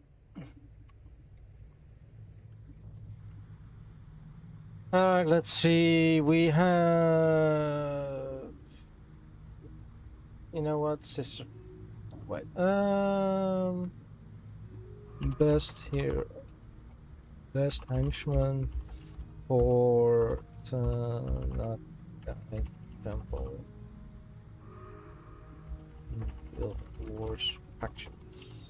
Alright, let's see. We have. You know what, sister? Wait. Best here. Best henchman for not example. Guild Wars factions.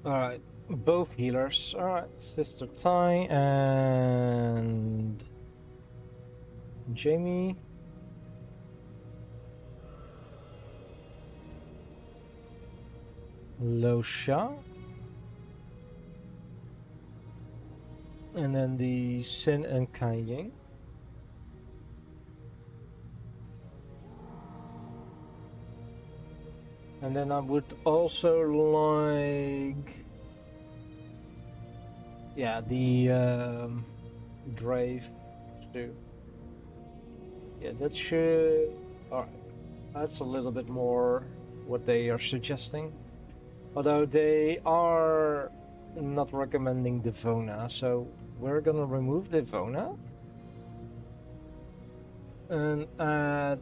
Alright, both healers. Alright, Sister Ty and Jamie. Losha. And then the Sin and Kaiying. And then I would also like, yeah, the grave too. Yeah, that should. All right, that's a little bit more what they are suggesting. Although they are not recommending Devona, so we're gonna remove Devona and add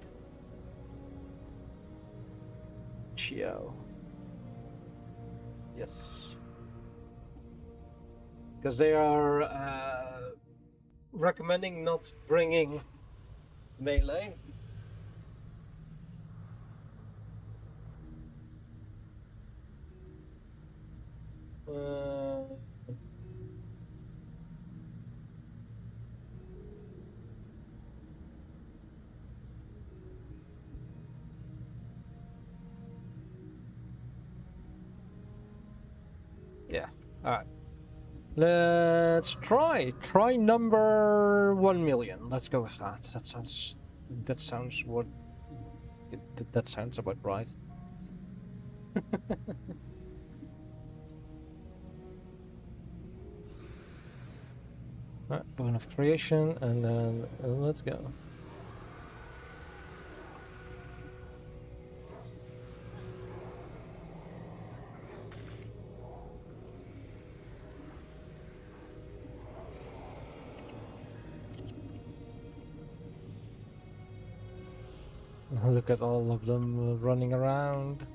Chio. Yes. Because they are recommending not bringing melee. Yeah. All right. Let's try number 1,000,000. Let's go with that. That sounds what that sounds about right. Alright, Boon of Creation, and then let's go. Look at all of them running around.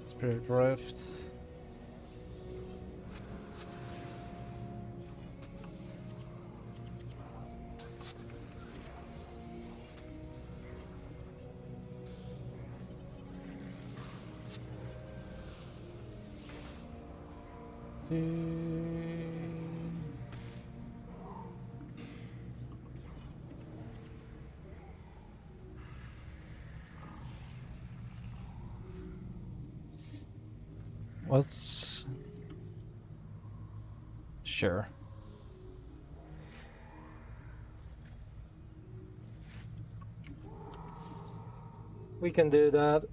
Spirit Rift. What's sure. We can do that.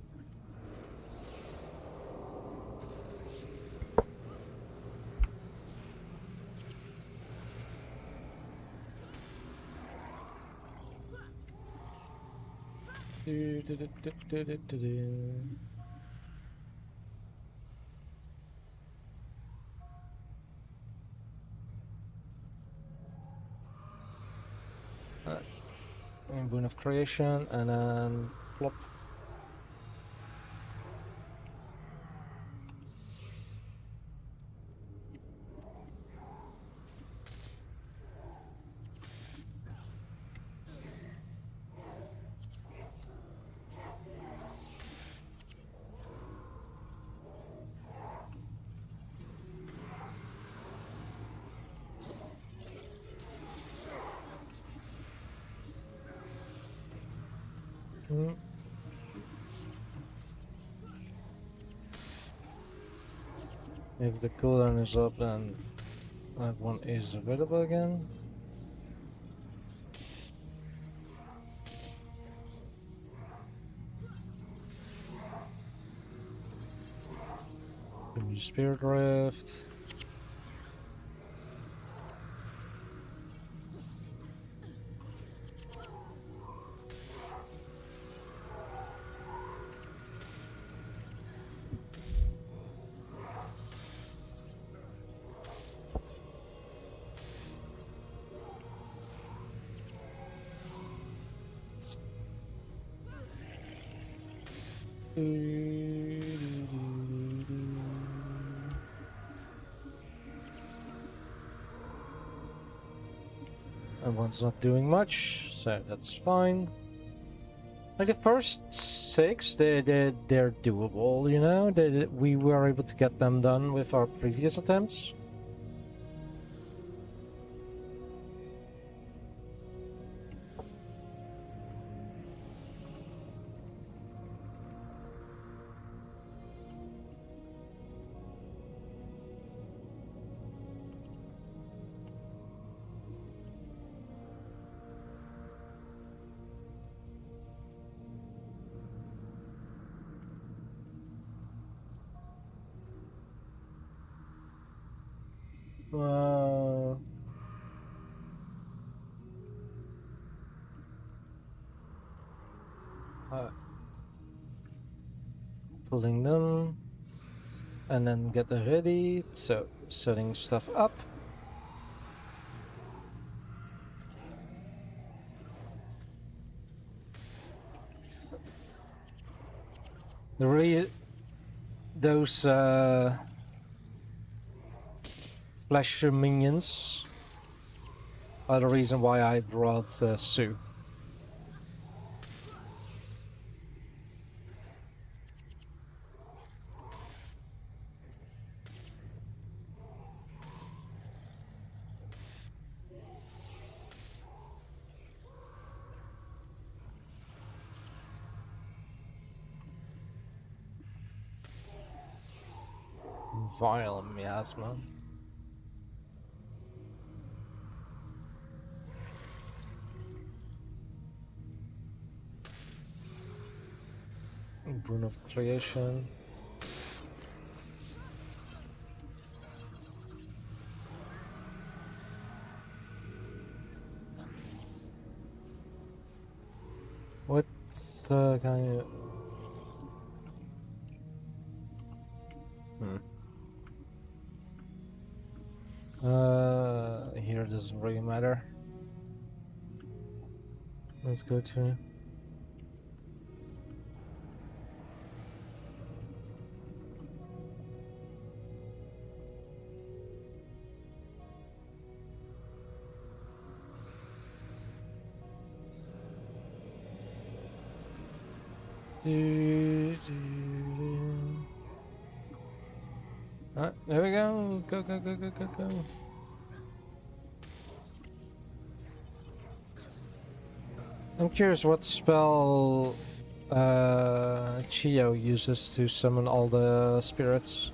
Boon of Creation, and then plop. If the cooldown is up, then that one is available again. Give me Spirit Rift. That one's not doing much, so that's fine. Like the first 6, they're doable, you know? We were able to get them done with our previous attempts. Pulling them and then get them ready. So setting stuff up. Those flesh minions are the reason why I brought Sue. Vile miasma. Boon of Creation. What's kind of... Here doesn't really matter. Let's go to... There we go. Go, go, go, go, go, go. I'm curious what spell Chio uses to summon all the spirits.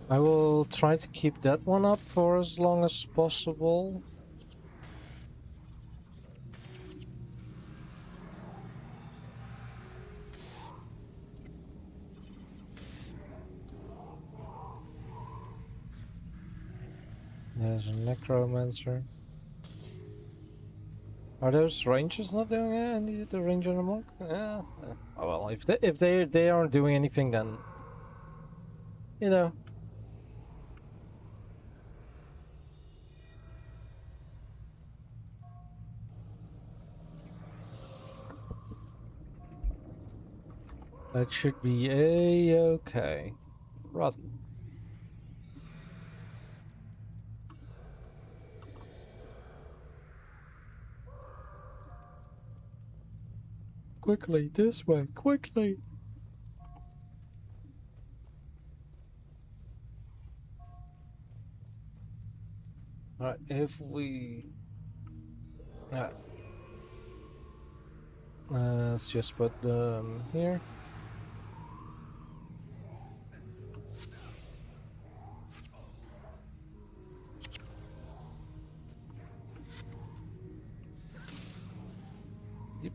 I will try to keep that one up for as long as possible. There's a necromancer. Are those rangers not doing any? The ranger and the monk? Yeah. Oh well, if they aren't doing anything, then you know. That should be a-okay. Rotten. Quickly, this way, quickly! Alright, if we... let's just put them here. Yep.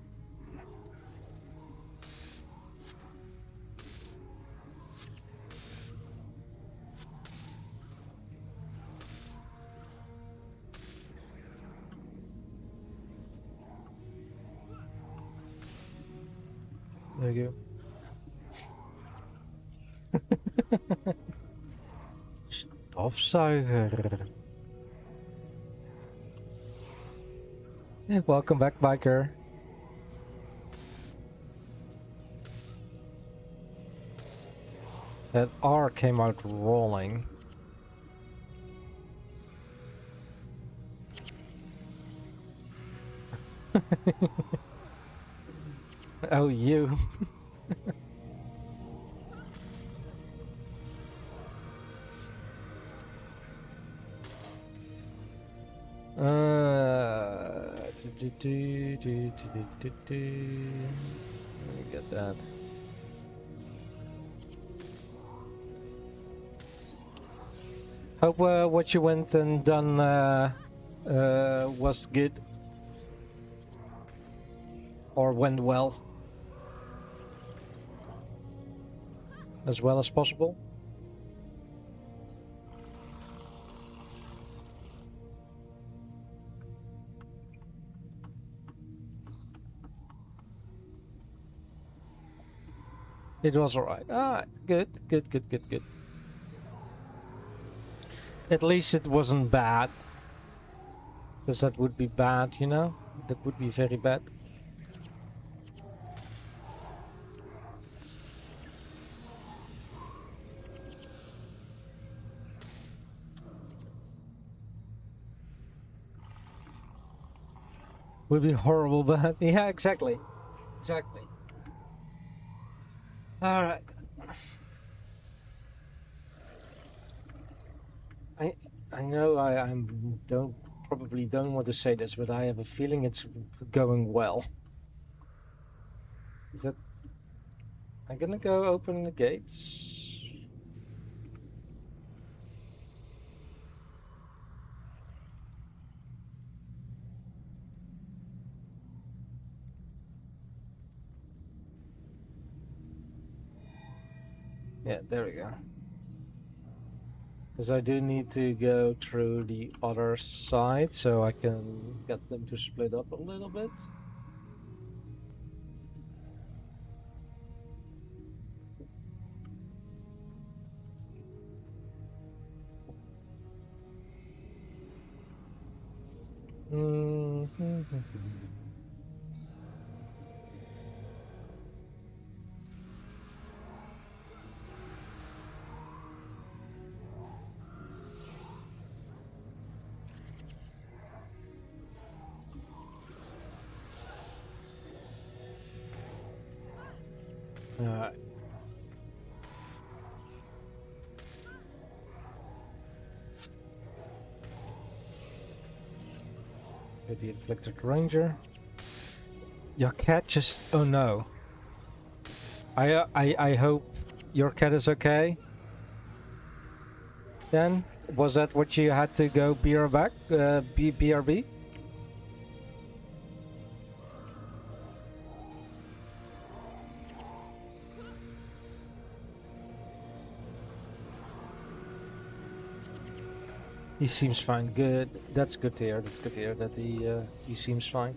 There you go. Stofzuiger. Yeah, welcome back, biker. That R came out rolling. Oh, you. Let me get that. Hope what you went and done was good. Or went well. As well as possible. It was alright. Ah, good. At least it wasn't bad. Because that would be bad, you know? That would be very bad. Would be horrible bad. Yeah, exactly. Exactly. Alright. I know I'm probably don't want to say this, but I have a feeling it's going well. Is that... I'm gonna go open the gates. Yeah, there we go. Because I do need to go through the other side, so I can get them to split up a little bit. Alright. Get the afflicted ranger. Your cat just... Oh no. I hope your cat is okay. Then was that what you had to go BR back? BRB? He seems fine. Good. That's good to hear. That's good to hear that he seems fine.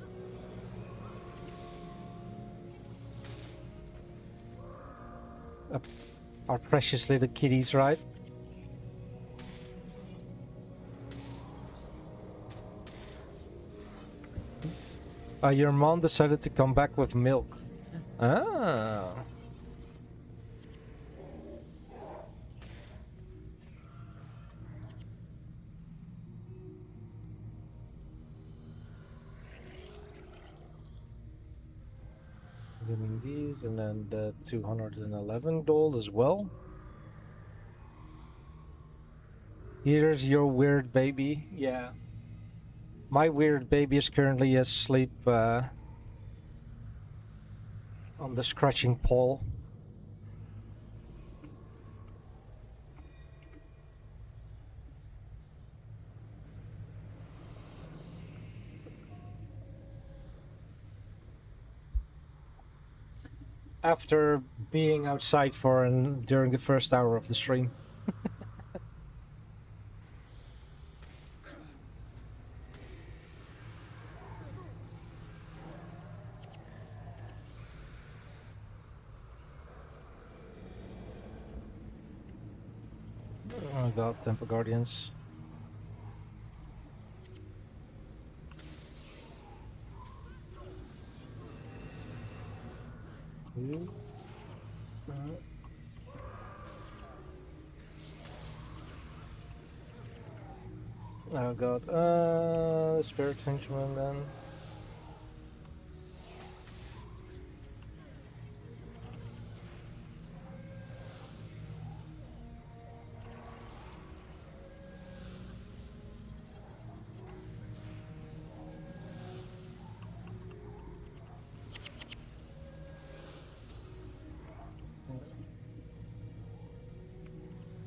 Our precious little kitties, right? Your mom decided to come back with milk. Ah. Getting these, and then the 211 gold as well. Here's your weird baby. Yeah. My weird baby is currently asleep on the scratching pole. After being outside during the first hour of the stream. Oh god, Temple Guardians. Oh god, Spirit Henchman then.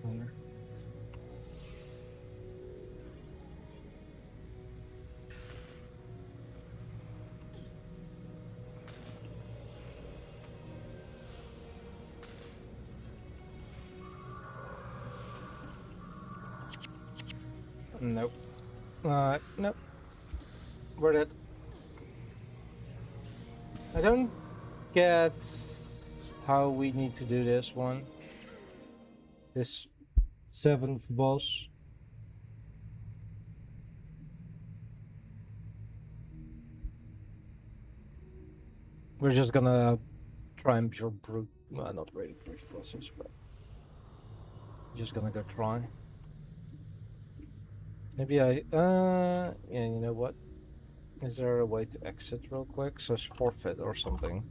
Here. Nope. Nope. We're dead. I don't get how we need to do this one. This 7th boss. We're just gonna try and pure brute. Well, not really brute forces, but just gonna go try. Maybe yeah, you know what? Is there a way to exit real quick? So it's forfeit or something.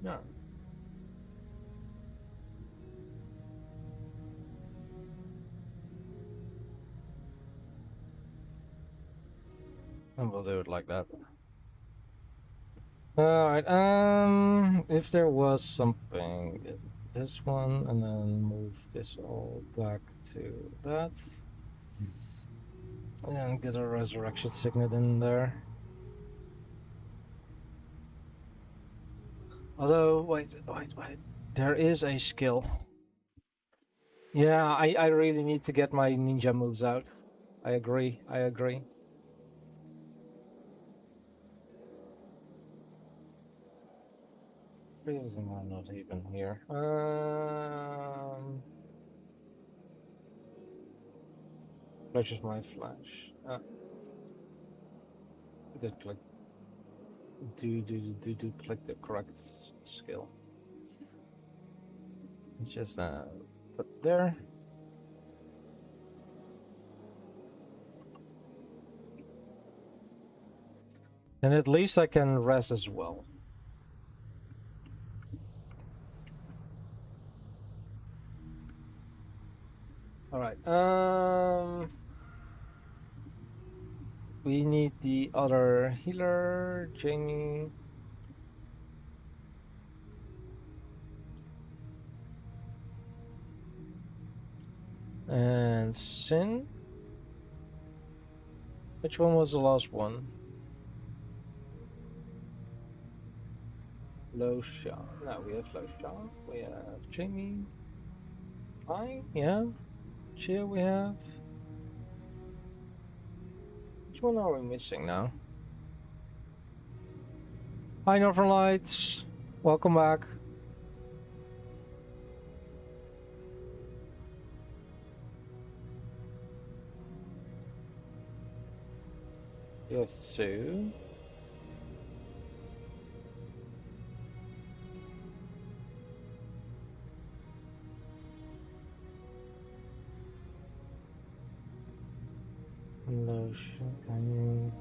No. And we'll do it like that. Alright, if there was something, this one, and then move this all back to that. And get a resurrection signet in there. Although, wait. There is a skill. Yeah, I really need to get my ninja moves out. I agree. Three of them are not even here. Flashes my flash. Did click. Do click the correct skill. Just put there. And at least I can rest as well. All right. We need the other healer, Jamie. And Sin. Which one was the last one? Lo Sha. No, we have Lo Sha. We have Jamie. Fine, yeah. Chia we have. Which one are we missing now? Hi, Northern Lights. Welcome back. You have Sue. Lotion, canyon.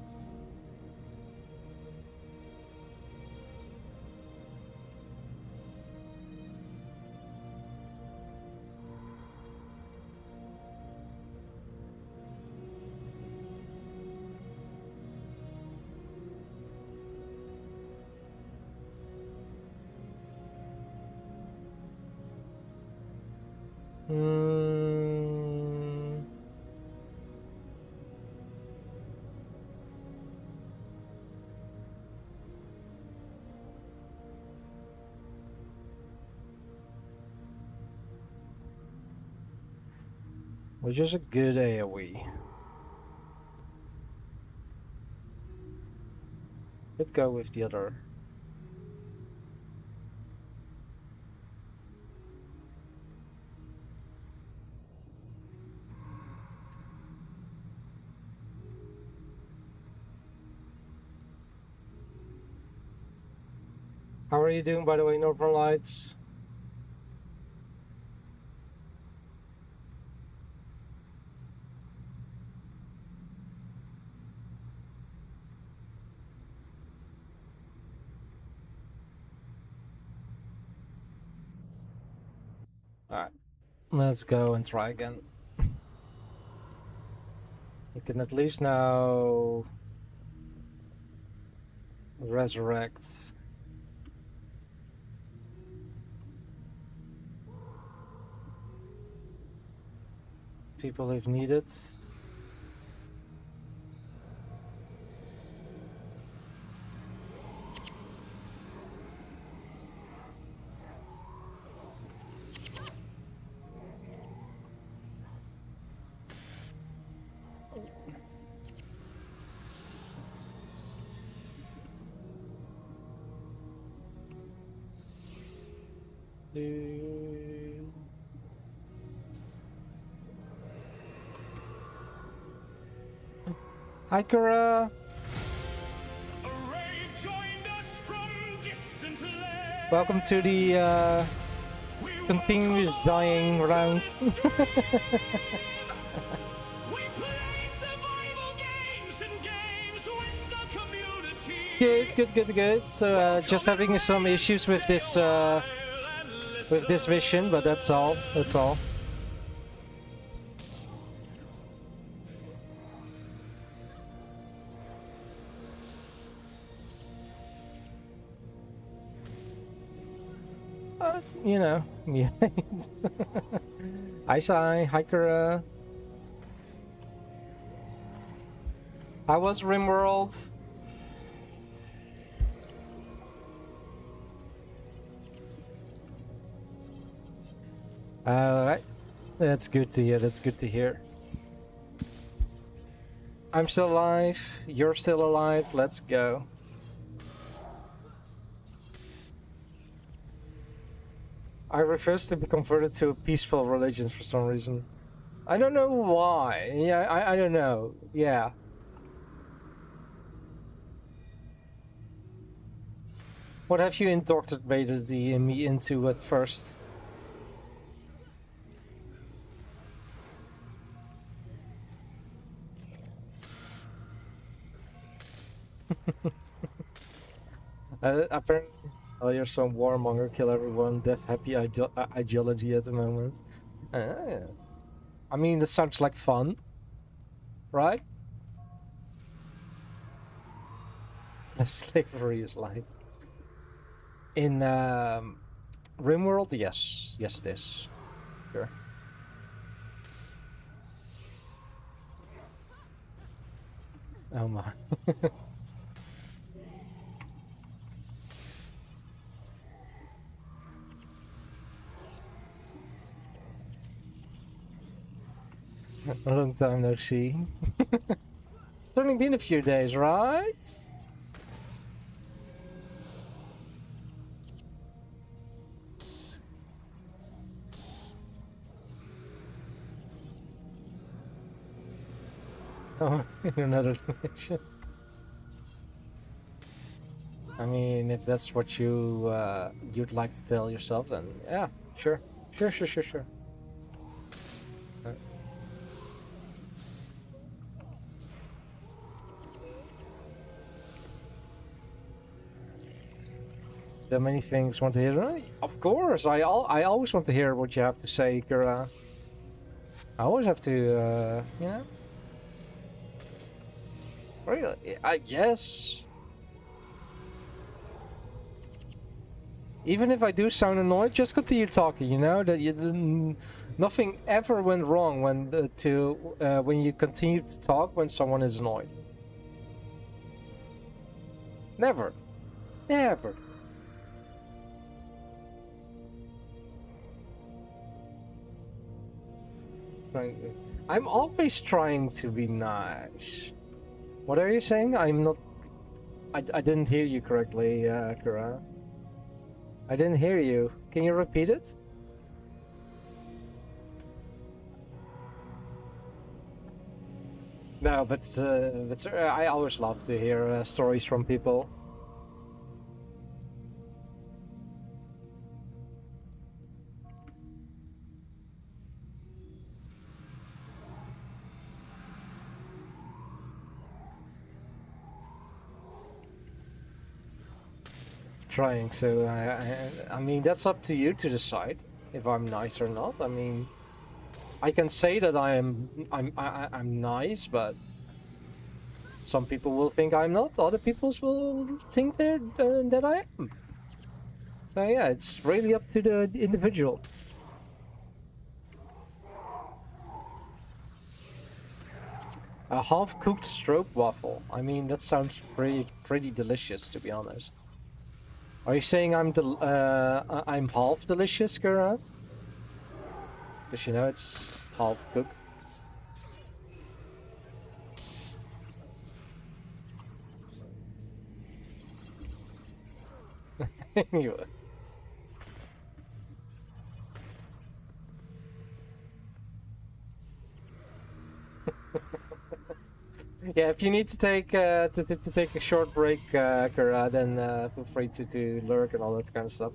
Which is a good AoE. Let's go with the other. How are you doing, by the way, Northern Lights? Alright, let's go and try again. You can at least now resurrect. People if needed. Hi, Kara. Welcome to the continuous dying round. Good. So just having some issues with this mission, but that's all. That's all. You know, yeah. Hi, Sai. Hi, Kara. How was RimWorld? Alright. That's good to hear. That's good to hear. I'm still alive. You're still alive. Let's go. I refuse to be converted to a peaceful religion for some reason. I don't know why. Yeah, I don't know. Yeah. What have you indoctrinated me into at first? Apparently, oh, you're some warmonger, kill everyone, death happy ideology at the moment. I mean, that sounds like fun, right? Slavery is life. In RimWorld, yes, it is. Sure. Oh my. A long time no see. It's only been a few days, right? Oh, in another dimension. I mean, if that's what you'd like to tell yourself, then yeah, sure. Sure. Uh, There are many things want to hear. Of course, I always want to hear what you have to say, Kira. I always have to, you know. Really, I guess. Even if I do sound annoyed, just continue talking. You know that nothing ever went wrong when you continue to talk when someone is annoyed. Never. I'm always trying to be nice. What are you saying? I'm not. I didn't hear you correctly, Kira. I didn't hear you. Can you repeat it? No, but I always love to hear stories from people. Trying, so I mean that's up to you to decide if I'm nice or not. I mean, I can say that I'm nice, but some people will think I'm not. Other people will think that I am. So yeah, it's really up to the individual. A half-cooked stroopwafel. I mean, that sounds pretty delicious, to be honest. Are you saying I'm half delicious, Kara? Because you know it's half cooked. Anyway. Yeah, if you need to take to take a short break, Kara, then feel free to lurk and all that kind of stuff.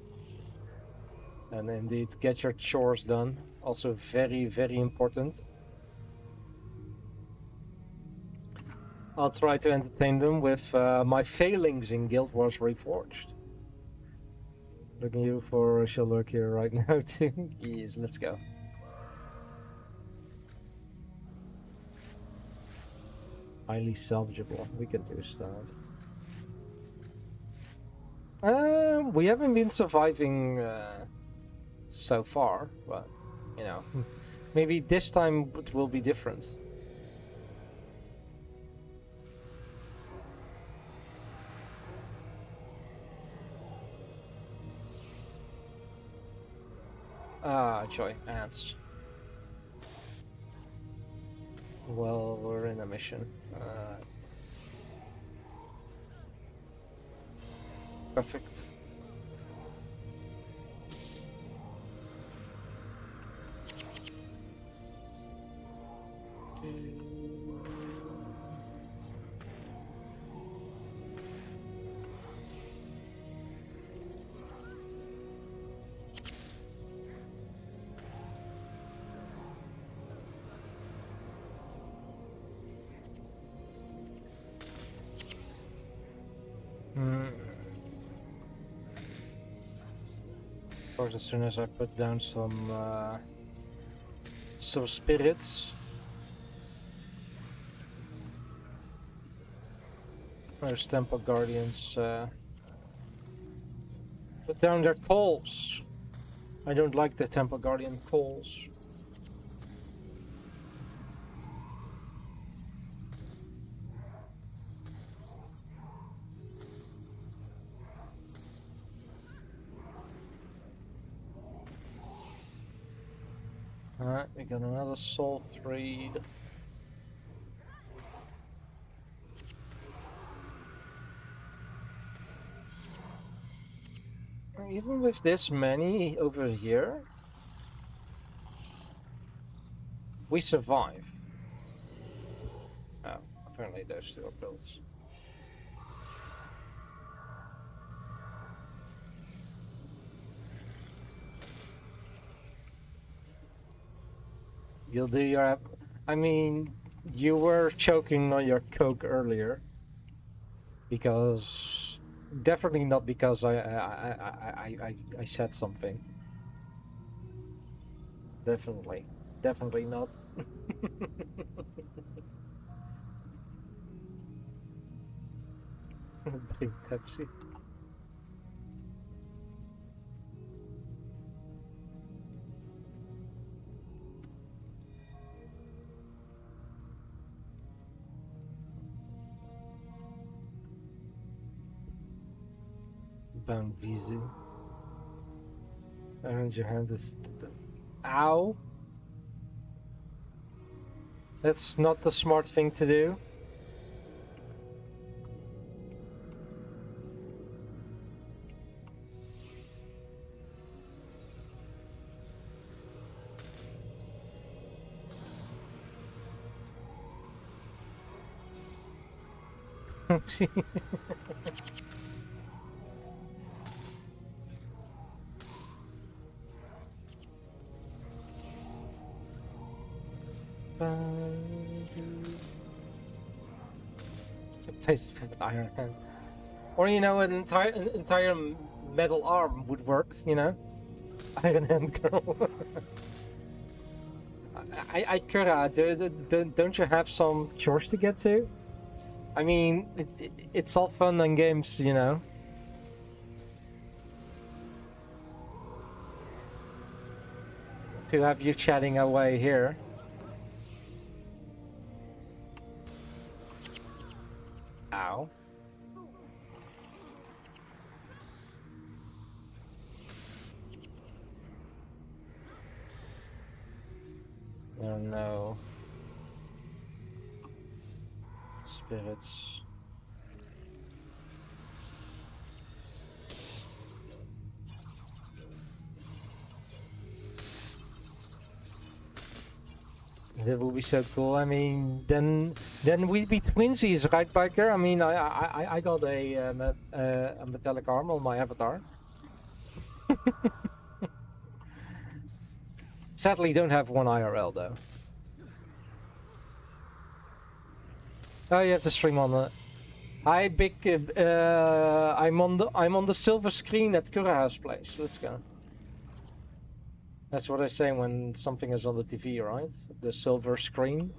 And indeed, get your chores done. Also very important. I'll try to entertain them with my failings in Guild Wars Reforged. Looking you for a shell lurk here right now too. Yes, let's go. Highly salvageable. We can do that. We haven't been surviving so far, but you know, maybe this time it will be different. Joy, ants. Well, we're in a mission. Perfect. Of course, as soon as I put down some spirits, those Temple Guardians put down their calls. I don't like the Temple Guardian calls. Alright, we got another soul trade. Even with this many over here, we survive. Oh, apparently those two are built. You'll do your. I mean, you were choking on your coke earlier. Because definitely not because I said something. Definitely not. Drink Pepsi. Bound Visu. Around your hand is. Ow! That's not the smart thing to do. Taste of iron hand. Or you know, an entire metal arm would work. You know, Iron Hand Girl. Kura, don't you have some chores to get to? I mean, it's all fun and games, you know. To have you chatting away here. Ow. Oh no. Spirits. That would be so cool. I mean, then we'd be twinsies, right, Biker? I mean, I got a metallic arm on my avatar. Sadly, don't have one IRL though. Oh, you have to stream on the. Hi, big. I'm on the silver screen at Kura's place. Let's go. That's what I say when something is on the TV, right? The silver screen.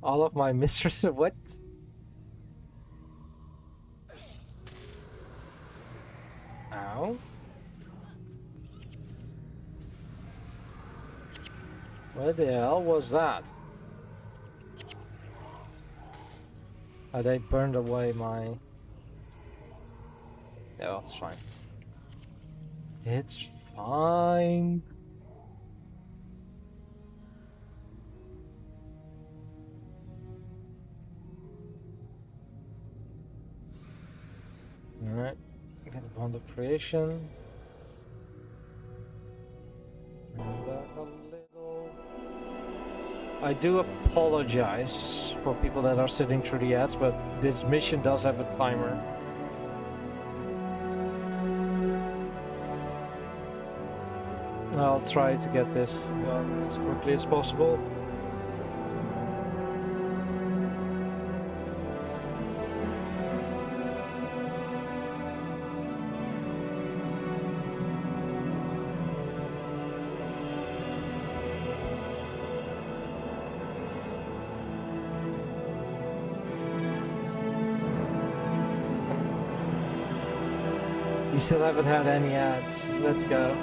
All of my mistresses. What? Ow. What the hell was that? Oh, they burned away my... Yeah, that's fine. It's fine. Alright. Get a bond of creation. And back a little. I do apologize for people that are sitting through the ads, but this mission does have a timer. I'll try to get this done as quickly as possible. You still haven't had any ads. Let's go.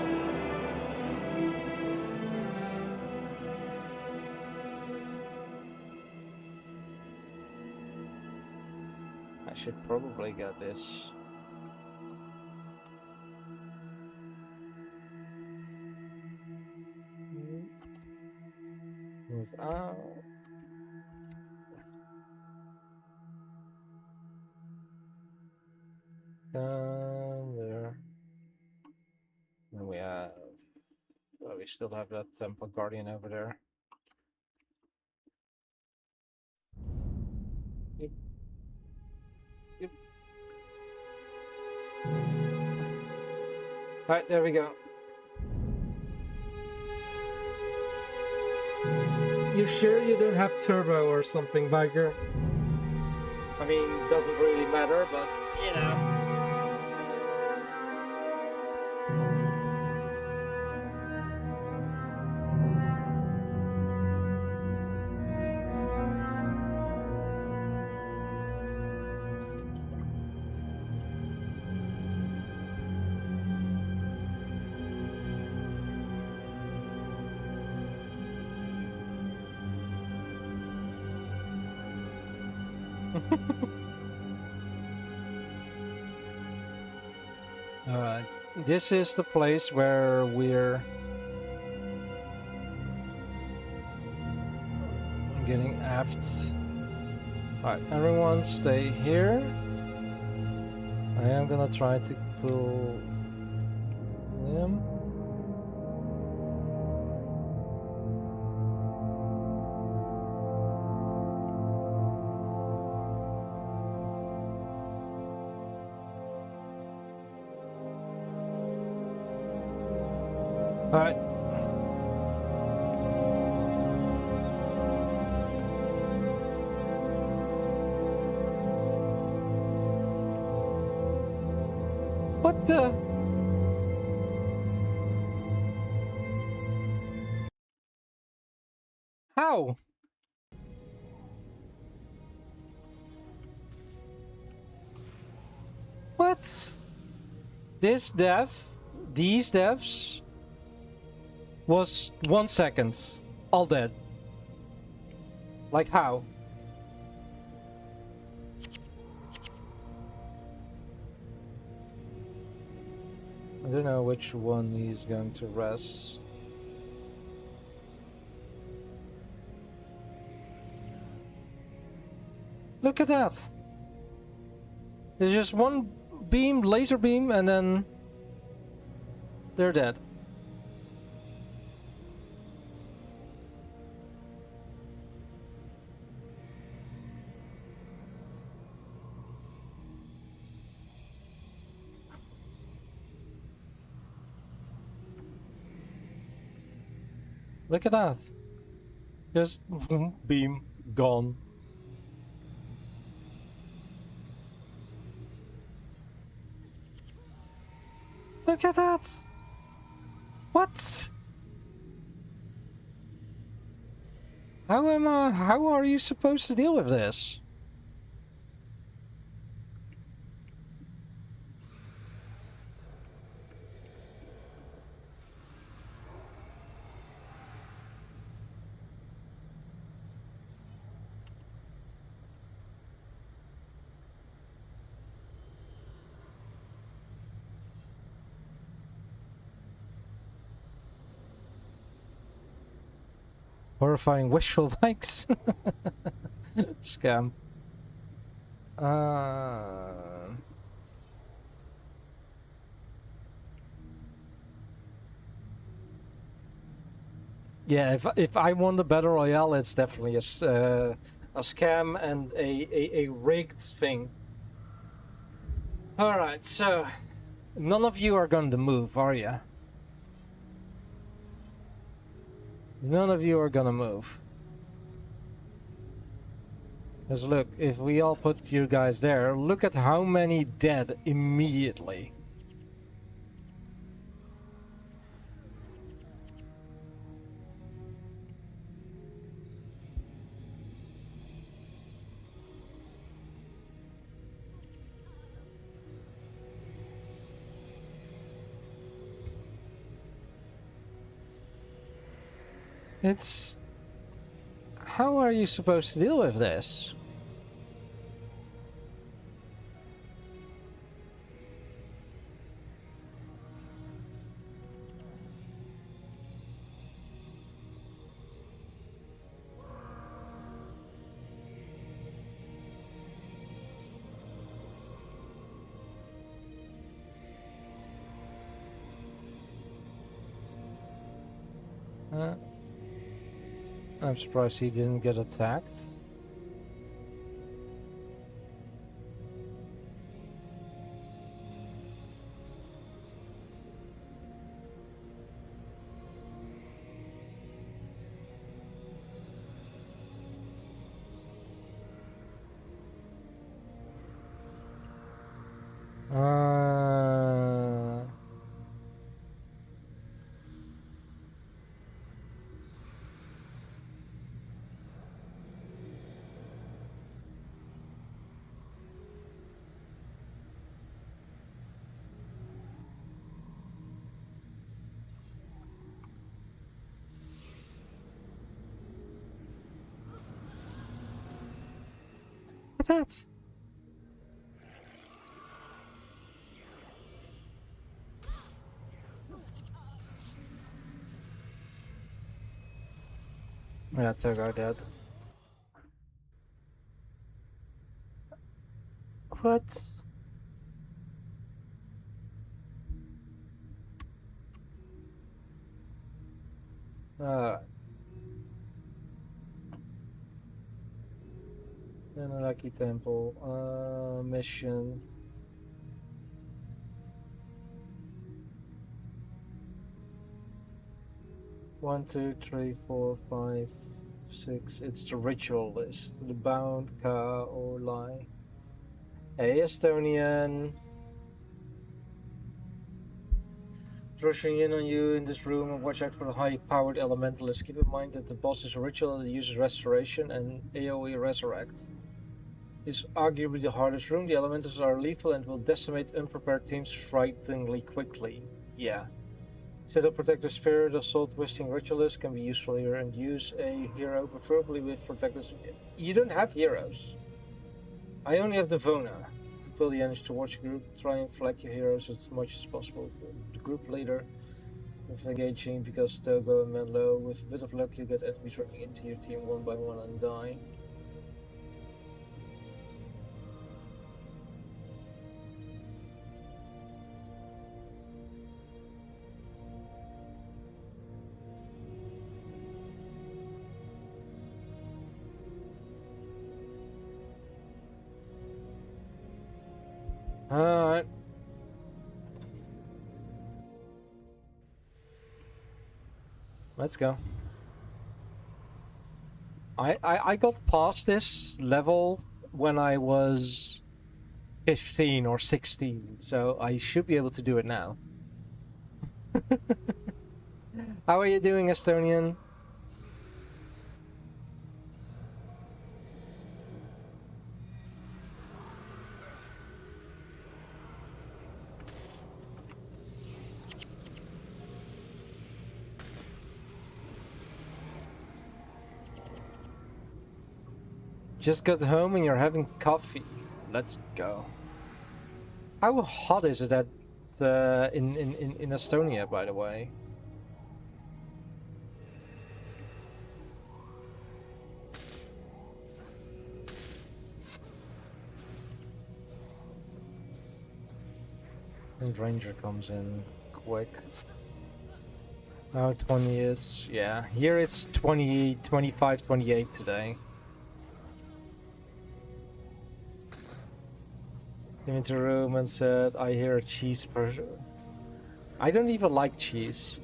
I should probably get this. Move out. There. And we have... Oh, we still have that Temple Guardian over there. Alright, there we go. You sure you don't have turbo or something, biker? I mean, doesn't really matter, but you know. Alright, this is the place where we're getting aft. Alright, everyone stay here. I am gonna try to pull him. Alright. What the? How? What? This death, these deaths, was 1 second. All dead. Like how? I don't know which one he's going to rest. Look at that! There's just one beam, laser beam, and then they're dead. Look at that. Just beam gone. Look at that. What? How are you supposed to deal with this? Horrifying wishful bikes. Scam. Yeah, if I won the battle royale, it's definitely a scam and a rigged thing. All right, so none of you are going to move, are you? None of you are gonna move. Because look, if we all put you guys there, look at how many dead immediately. It's... How are you supposed to deal with this? I'm surprised he didn't get attacked. that? Yeah, Togar dead. What? Lucky Temple. Mission. One, two, three, four, five, six. It's the ritual list. The bound, Ka, or lie. Hey, Estonian. Rushing in on you in this room and watch out for the high-powered elementalists. Keep in mind that the boss is a ritual that uses restoration and AoE resurrect. It's arguably the hardest room. The elementals are lethal and will decimate unprepared teams frighteningly quickly. Yeah. Set up Protective Spirit, Assault Twisting Ritualist can be useful here, and use a hero, preferably with Protective Spirit. You don't have heroes. I only have Devona. To pull the energy towards your group, try and flank your heroes as much as possible. The group leader with engaging because Togo and Menlo. With a bit of luck, you get enemies running into your team one by one and die. Alright. Let's go. I got past this level when I was 15 or 16, so I should be able to do it now. How are you doing, Estonian? Just got home and you're having coffee. Let's go. How hot is it at in Estonia, by the way? And Ranger comes in quick. Oh, 20 is, yeah. Here it's 20, 25, 28 today. Came into the room and said, I hear a cheese person. I don't even like cheese.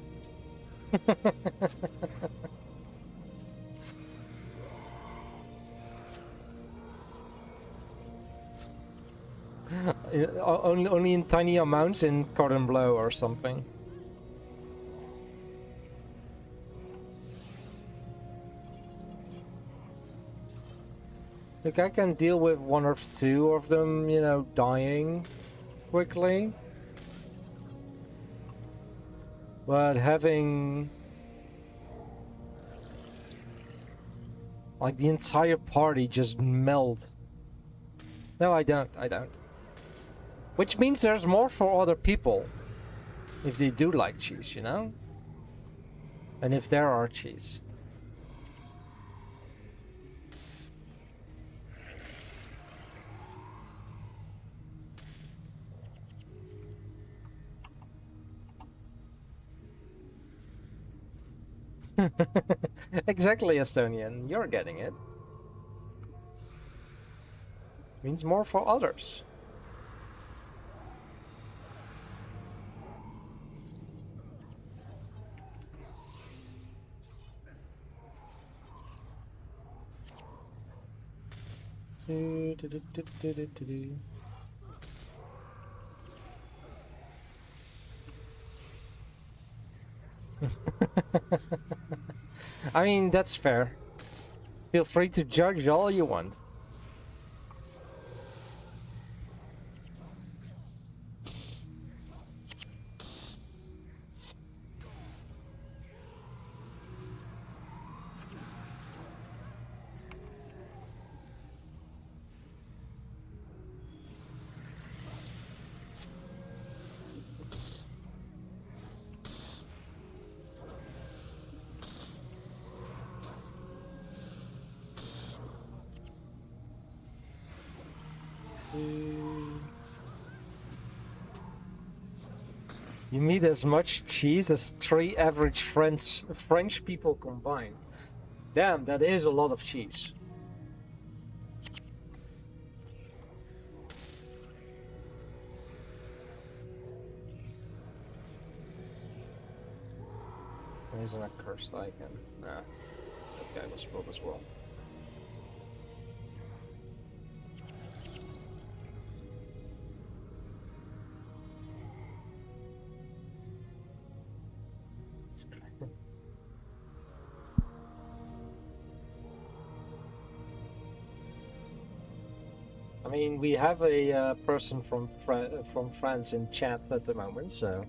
only in tiny amounts in cordon bleu or something. Like, I can deal with one or two of them, you know, dying quickly. But having like the entire party just melt. No, I don't. Which means there's more for other people. If they do like cheese, you know? And if there are cheese. Exactly, Estonian. You're getting it. Means more for others. I mean, that's fair. Feel free to judge all you want. You need as much cheese as 3 average French people combined. Damn, that is a lot of cheese. Isn't a cursed icon? Nah, that guy was spilled as well. It's crazy. I mean, we have a person from France in chat at the moment, so.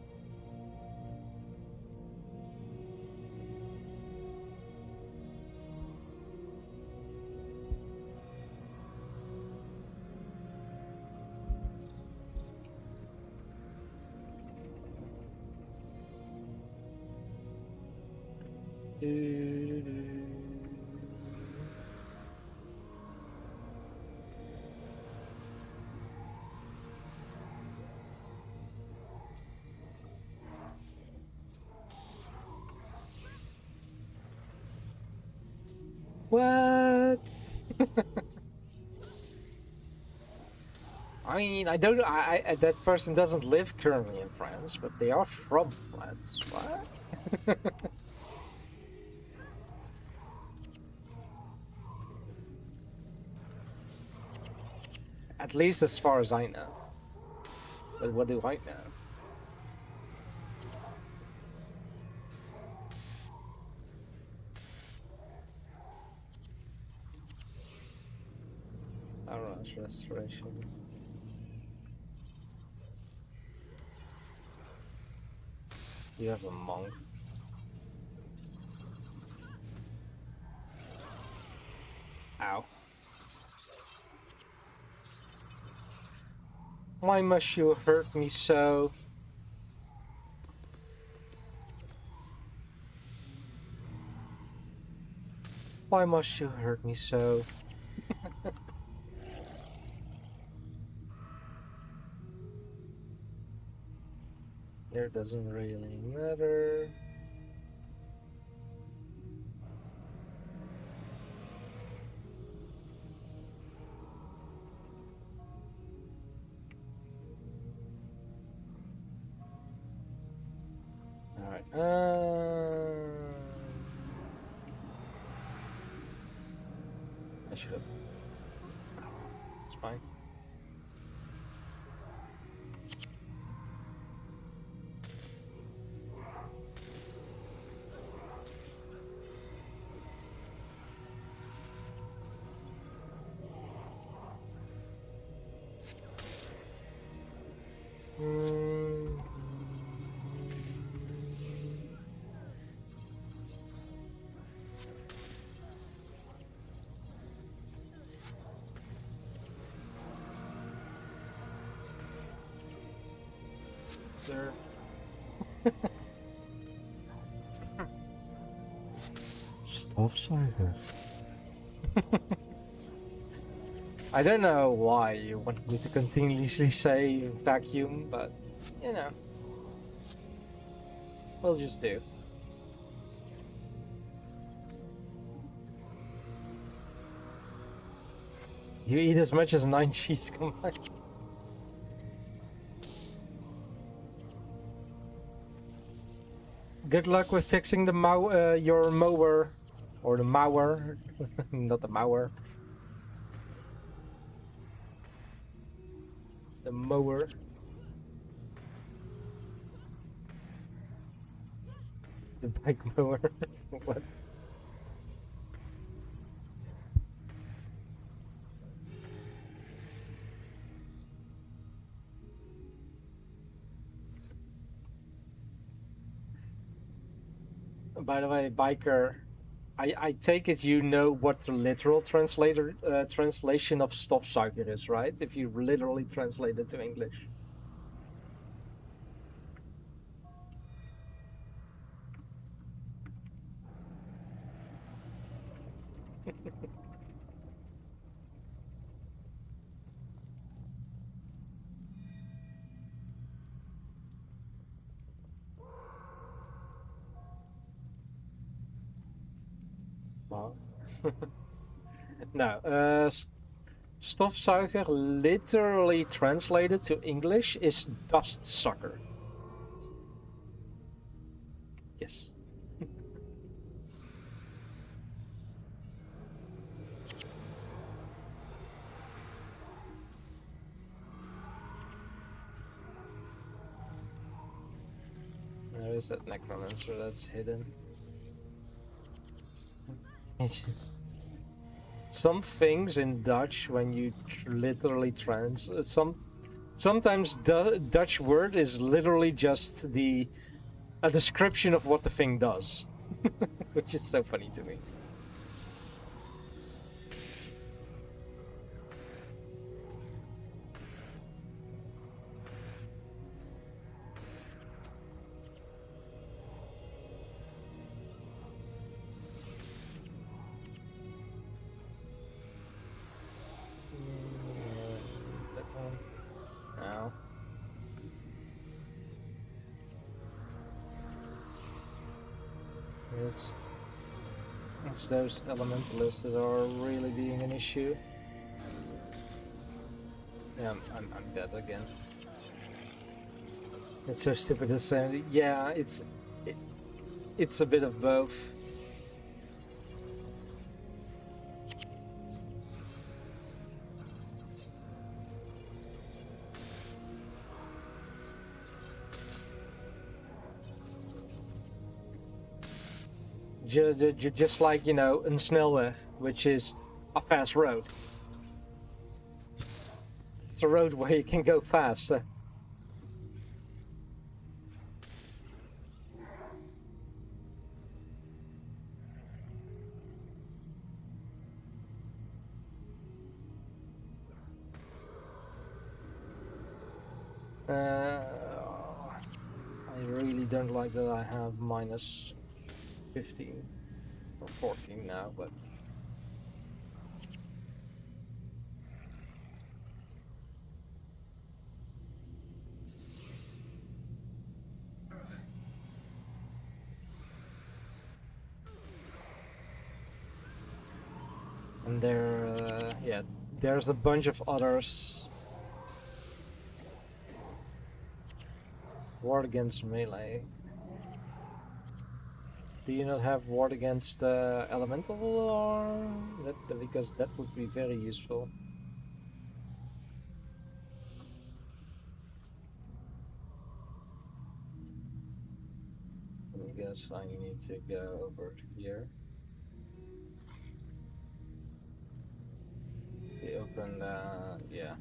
What? I mean, I don't. That person doesn't live currently in France, but they are from France. What? At least as far as I know. But what do I know? Orange restoration. You have a monk. Ow. Why must you hurt me so? Why must you hurt me so? It doesn't really matter. Alright, I should have. It's fine. Sir. Stuff cycles. I don't know why you want me to continuously say vacuum, but you know, we'll just do. You eat as much as 9 cheese combined. Good luck with fixing the your mower, or the mower, not the mower. The mower. The bike mower. What? By the way, biker, I take it you know what the literal translation of stop socket is, right? If you literally translate it to English. Well. No, stofzuiger literally translated to English is dust sucker. Yes. There is that necromancer that's hidden. Some things in Dutch, when you literally sometimes Dutch word is literally just a description of what the thing does, which is so funny to me. That one. No. It's those elementalists that are really being an issue. Yeah, I'm dead again. It's so stupid to say. Yeah, it's a bit of both. Just like, you know, een snelweg, which is a fast road. It's a road where you can go fast. I really don't like that I have minus 15 or 14 now, but and yeah, there's a bunch of others. Ward against melee. Do you not have ward against elemental, or because that would be very useful. I guess I need to go over here. We open, yeah.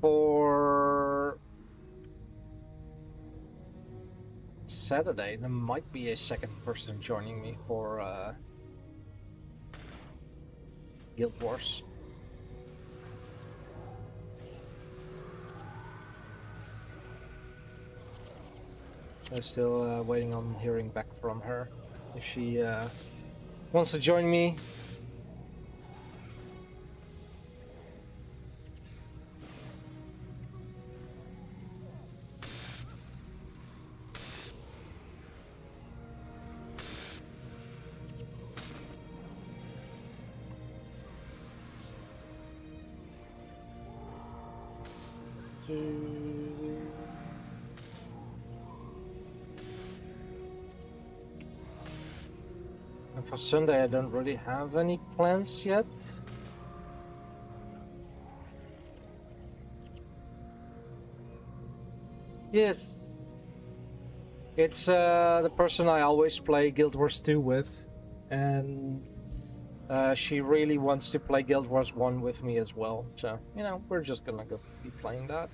For Saturday, there might be a second person joining me for Guild Wars. I'm still waiting on hearing back from her if she wants to join me. And for Sunday, I don't really have any plans yet. Yes, it's the person I always play Guild Wars 2 with, and she really wants to play Guild Wars 1 with me as well. So, you know, we're just gonna go be playing that.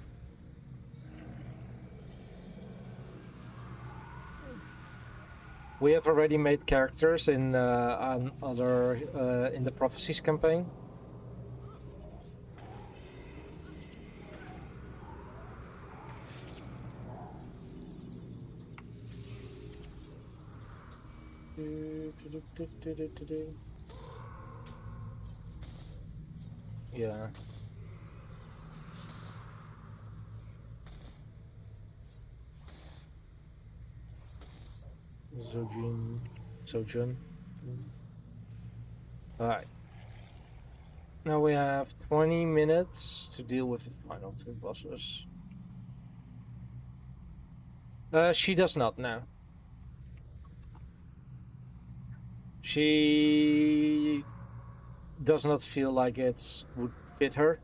We have already made characters in in the Prophecies campaign. Yeah. Zojin. Sojun. Alright. Now we have 20 minutes to deal with the final two bosses. She does not now. She does not feel like it would fit her.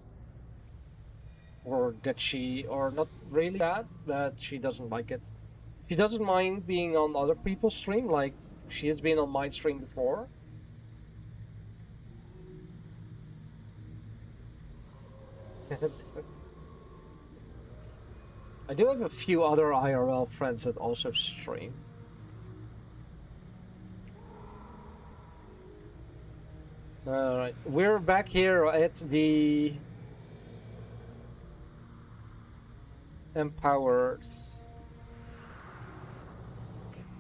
Or that she, or not really that, but she doesn't like it. She doesn't mind being on other people's stream, like she has been on my stream before. I do have a few other IRL friends that also stream. Alright, we're back here at the Empowered.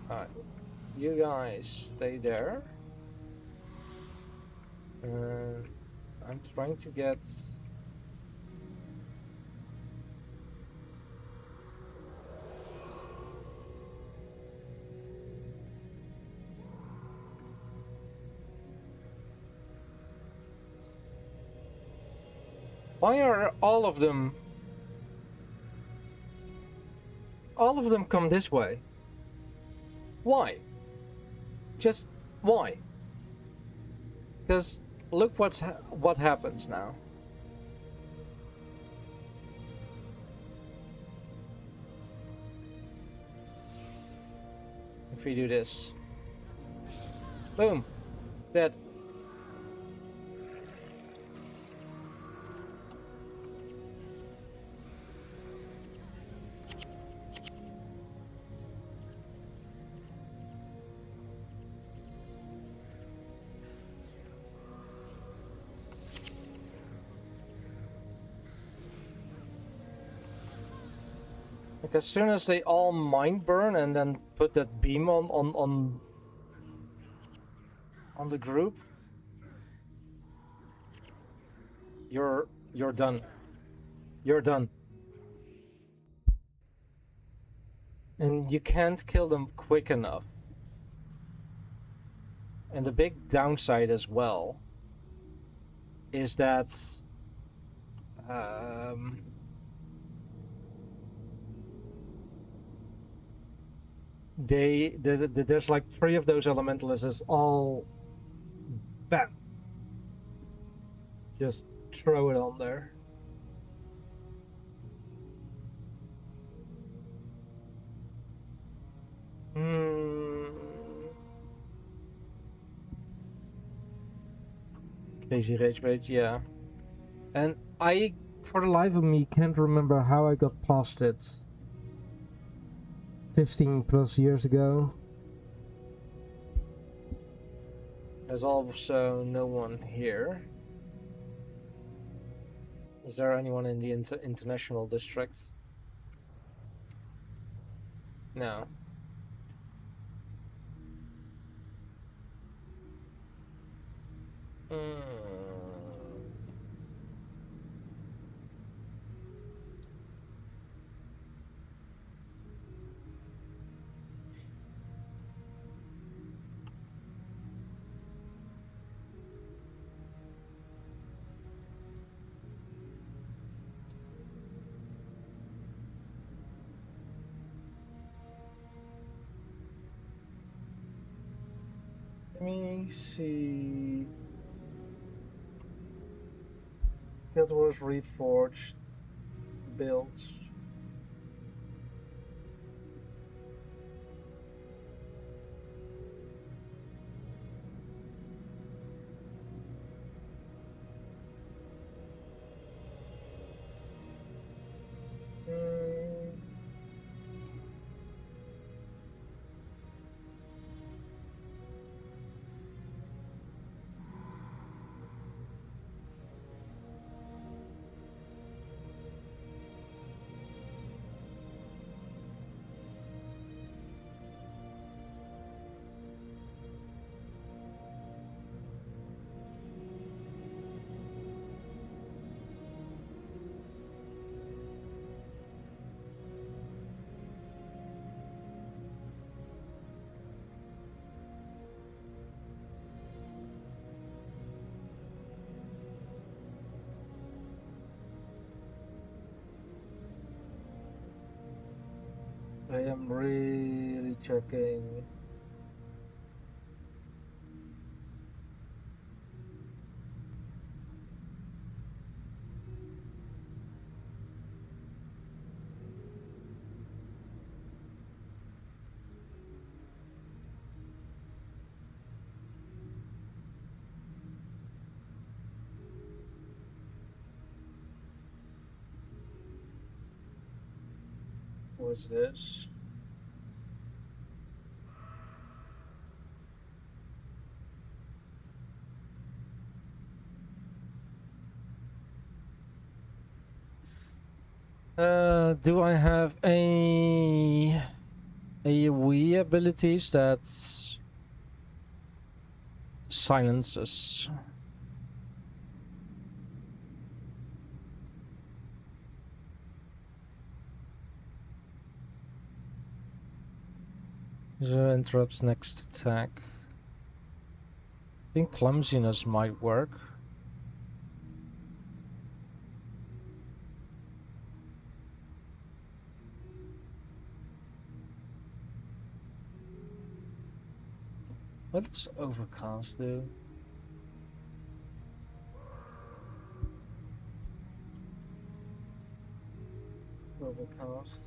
Alright, you guys stay there. I'm trying to get... Why are all of them come this way? Why? Just why? Because look what happens now. If we do this, boom, dead. Like as soon as they all mind burn and then put that beam on the group, you're done. You're done. And you can't kill them quick enough. And the big downside as well is that there's like 3 of those elementalists all bam, just throw it on there. Crazy Rage Rage, yeah. And I, for the life of me, can't remember how I got past it 15 plus years ago. There's also no one here. Is there anyone in the international district? No. Let me see. Guild Wars Reforged builds. I am really checking. What's this? Do I have any AoE abilities that silences? Zero interrupts next attack. I think clumsiness might work. What does overcast do? Overcast.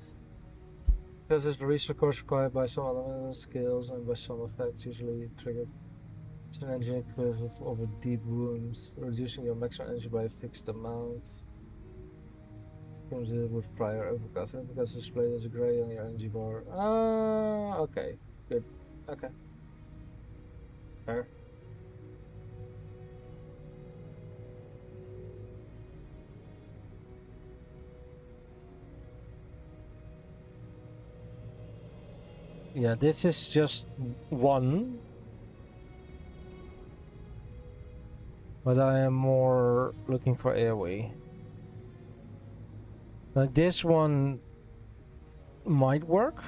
Because it's a resource required by some element skills and by some effects, usually triggered. It's an energy equivalent of a deep wound, reducing your maximum energy by a fixed amount. Comes in with prior overcast. Overcast is displayed as a gray on your energy bar. Ah, okay, good. Okay. Fair. Yeah, this is just one. But I am more looking for AoE. Now this one might work.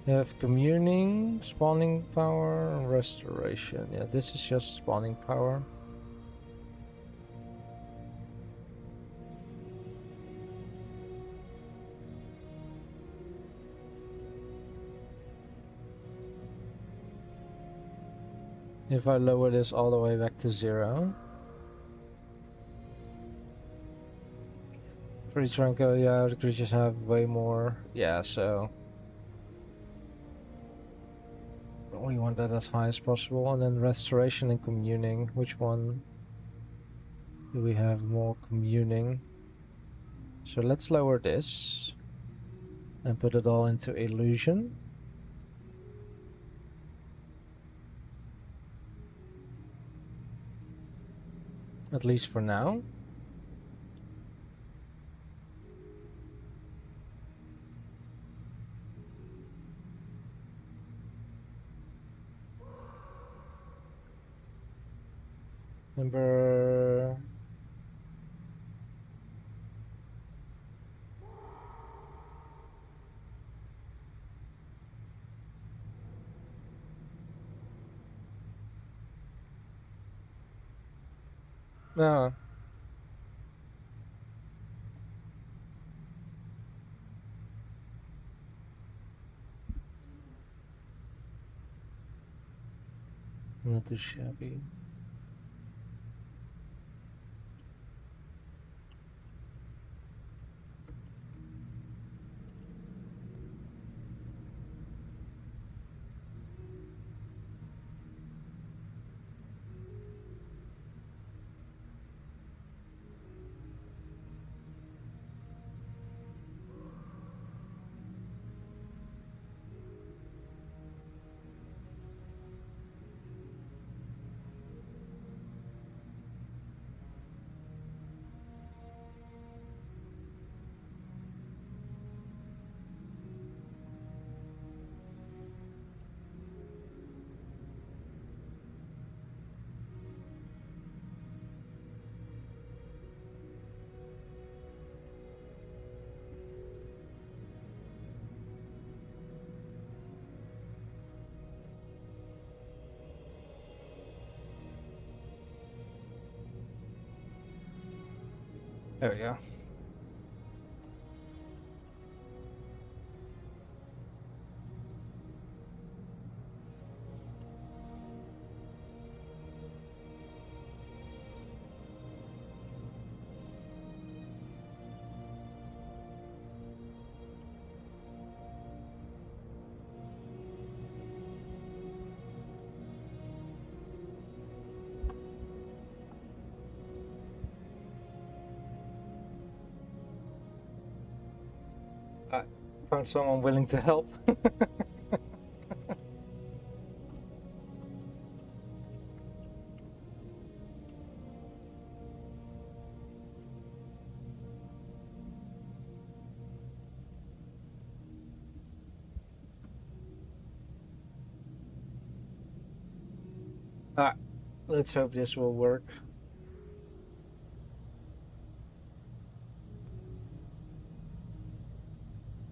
You have communing, spawning power, and restoration. Yeah, this is just spawning power. If I lower this all the way back to 0. For each rank, yeah, the creatures have way more. Yeah, so we want that as high as possible. And then restoration and communing. Which one do we have more communing? So let's lower this and put it all into illusion. At least for now. Number... No. Not too shabby. There we go. I found someone willing to help. Alright, let's hope this will work.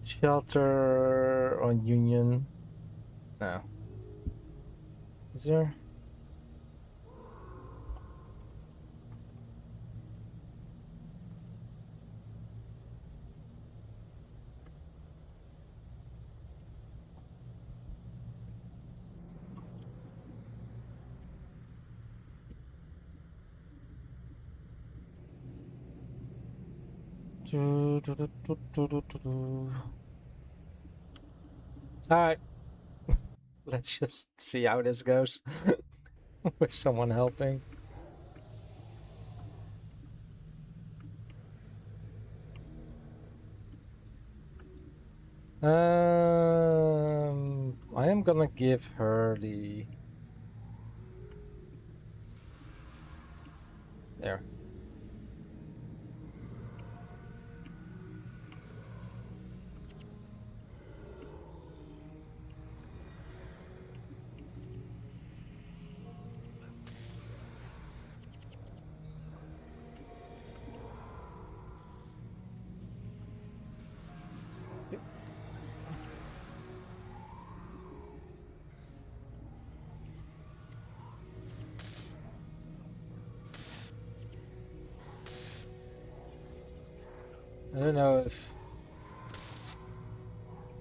Shelter on Union. No. Is there? Alright. Let's just see how this goes with someone helping. I am gonna give her the... There. I don't know if...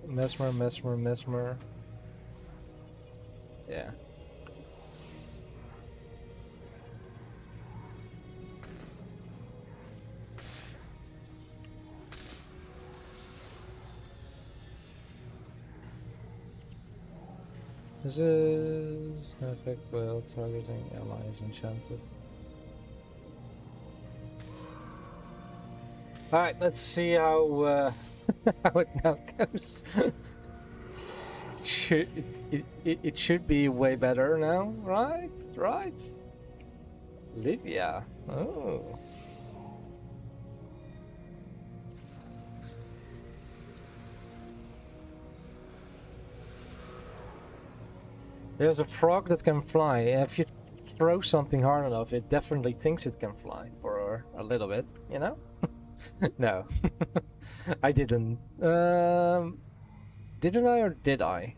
Mesmer. Yeah. This is no effect while targeting allies enchanted. Alright, let's see how how it now goes. It should be way better now, right? Right? Livia. Oh. There's a frog that can fly. If you throw something hard enough, it definitely thinks it can fly for a little bit, you know? No. I didn't. Didn't I or did I?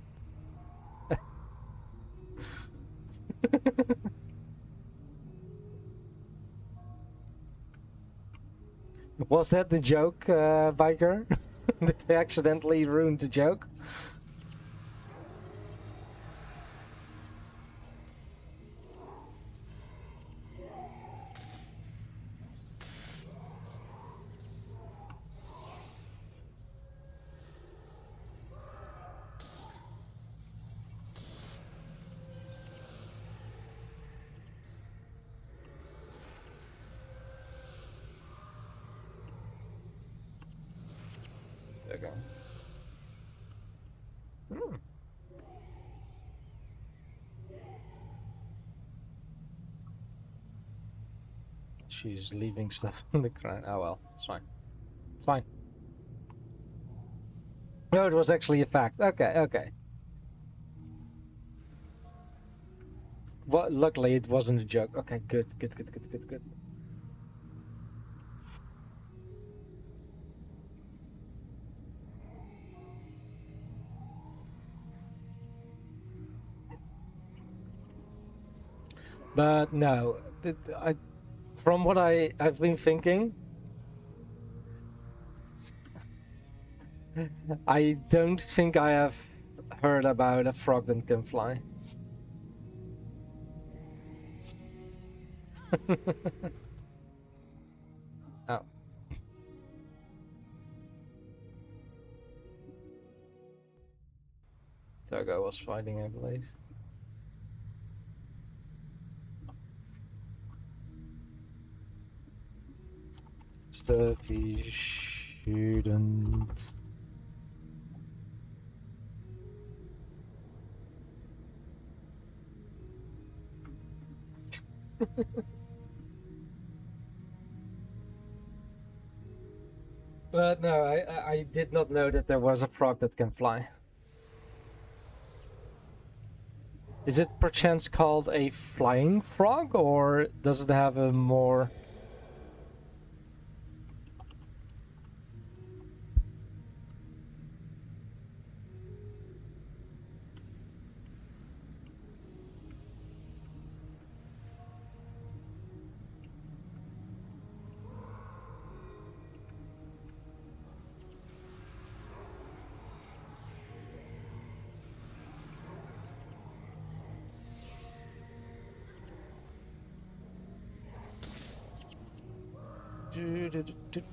Was that the joke, biker? Did I accidentally ruin the joke? Okay. Hmm. She's leaving stuff on the ground. Oh well, it's fine. It's fine. No, it was actually a fact. Okay, okay. Well, luckily it wasn't a joke. Okay, good. But no, from what I've been thinking, I don't think I have heard about a frog that can fly. Oh. Togo was fighting, I believe. Stuff he shouldn't. But no, I did not know that there was a frog that can fly. Is it perchance called a flying frog, or does it have a more...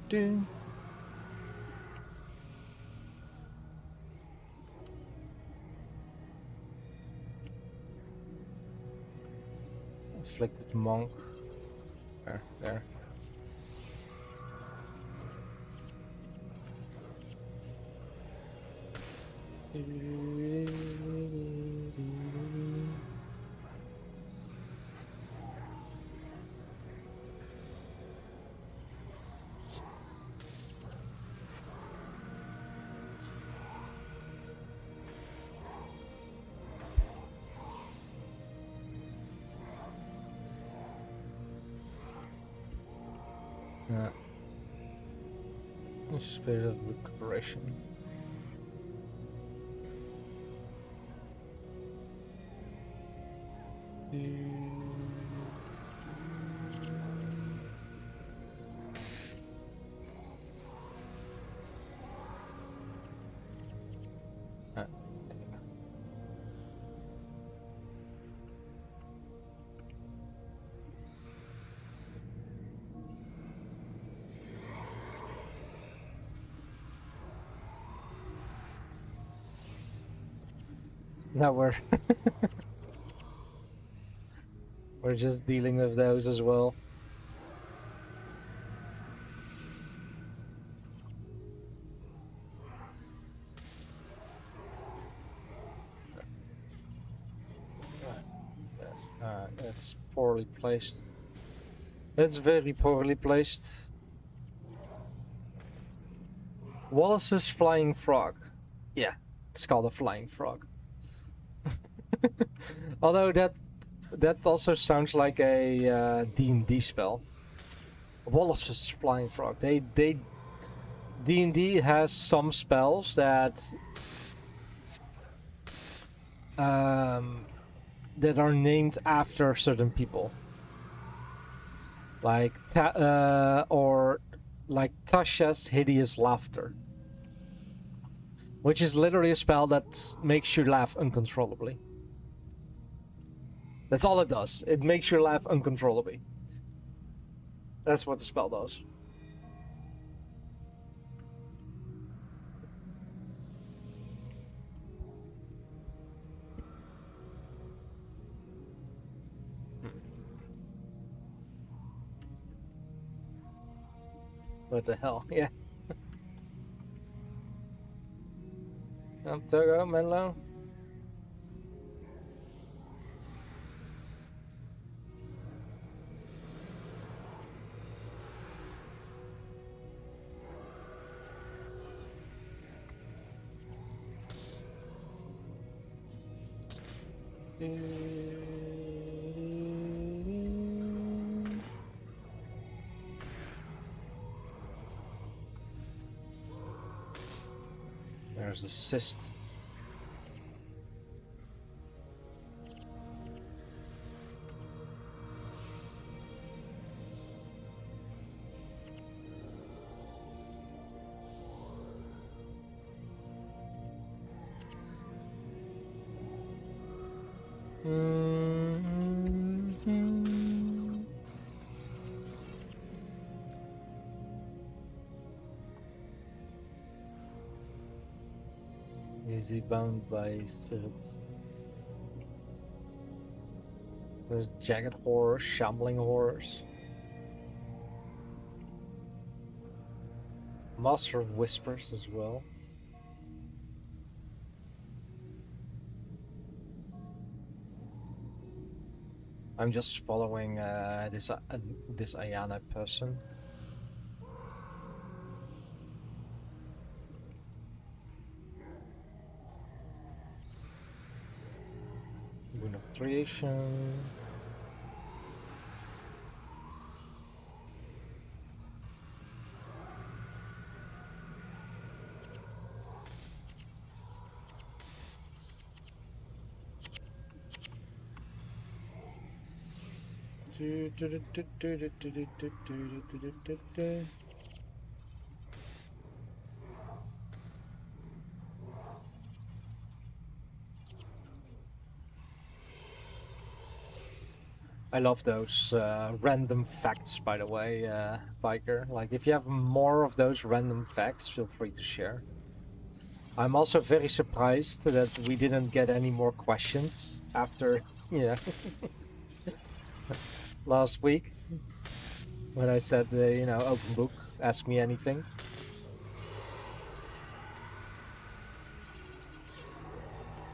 Do. Afflicted monk. There. Spirit of recuperation. Now we're we're just dealing with those as well. It's poorly placed. It's very poorly placed. Wallace's flying frog. Yeah, it's called a flying frog. Although that also sounds like a D&D spell. Wallace's flying frog. D&D has some spells that that are named after certain people, like Tasha's hideous laughter, which is literally a spell that makes you laugh uncontrollably. That's all it does. It makes you laugh uncontrollably. That's what the spell does. What the hell? Yeah. Up there go, Menlo. There's a cyst. Is he bound by spirits? There's jagged horrors, shambling horrors. Master of Whispers as well. I'm just following this Ayana person. Boon of Creation. I love those random facts, by the way, Biker. Like, if you have more of those random facts, feel free to share. I'm also very surprised that we didn't get any more questions after, last week when I said, open book, ask me anything.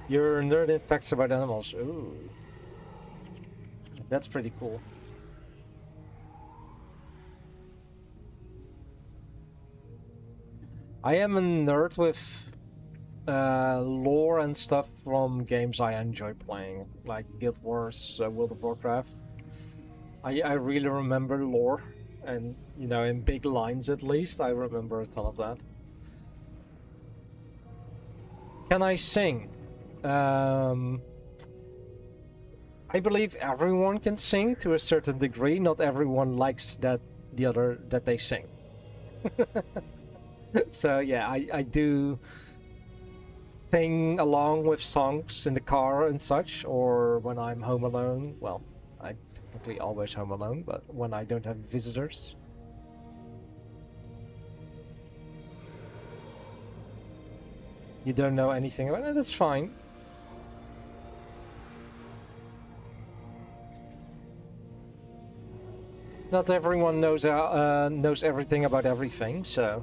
You're nerd in facts about animals. Ooh. That's pretty cool. I am a nerd with lore and stuff from games I enjoy playing, like Guild Wars, World of Warcraft. I really remember lore, and in big lines at least, I remember a ton of that. Can I sing? I believe everyone can sing to a certain degree. Not everyone likes that they sing. So yeah, I do sing along with songs in the car and such, or when I'm home alone. Well, I'm technically always home alone, but when I don't have visitors. You don't know anything about it? That's fine. Not everyone knows everything about everything, so...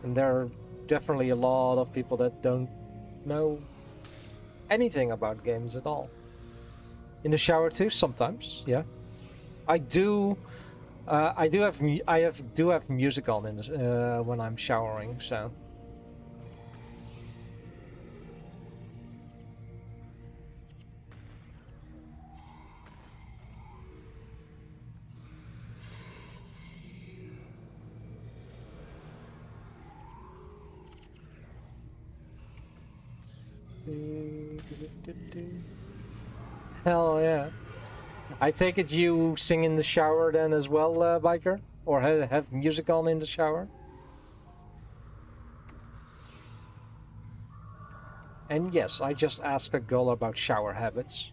And there are definitely a lot of people that don't know anything about games at all. In the shower too, sometimes, yeah. I do have music on in the, when I'm showering, so... Hell yeah. I take it you sing in the shower then as well, Biker? Or have music on in the shower? And yes, I just asked a girl about shower habits.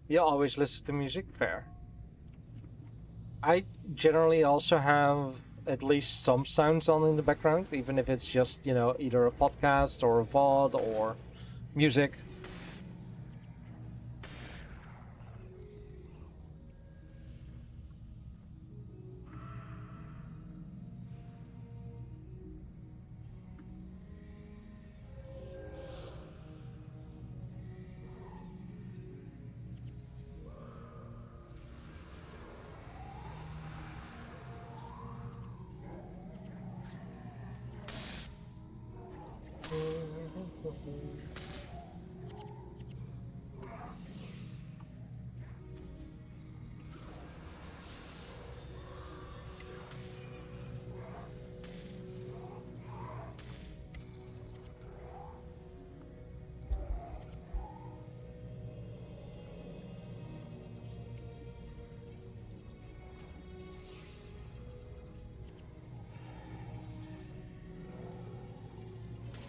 You always listen to music? Fair. I generally also have at least some sounds on in the background, even if it's just, either a podcast or a VOD or music.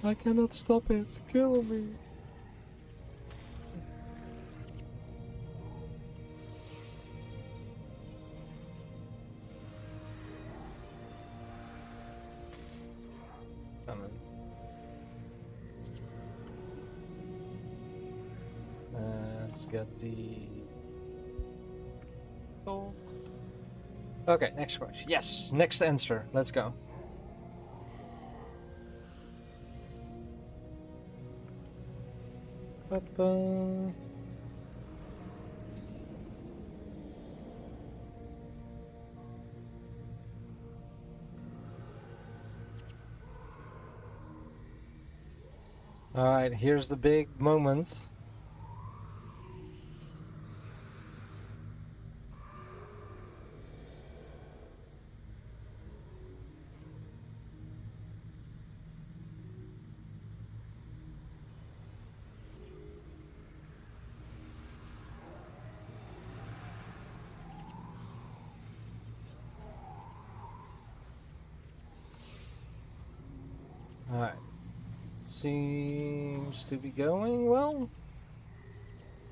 I cannot stop it. Kill me. Let's get the gold. Okay, next question. Yes, next answer. Let's go. Ba-ba. All right, here's the big moment. All right. Seems to be going well.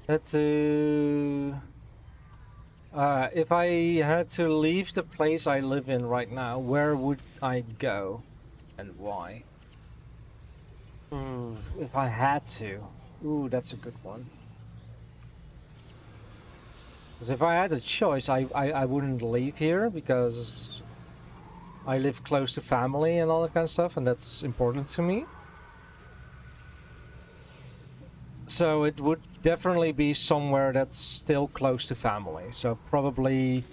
Let's if I had to leave the place I live in right now, where would I go and why? If I had to. Ooh, that's a good one. Because if I had a choice, I wouldn't leave here because I live close to family and all that kind of stuff, and that's important to me. So it would definitely be somewhere that's still close to family. So probably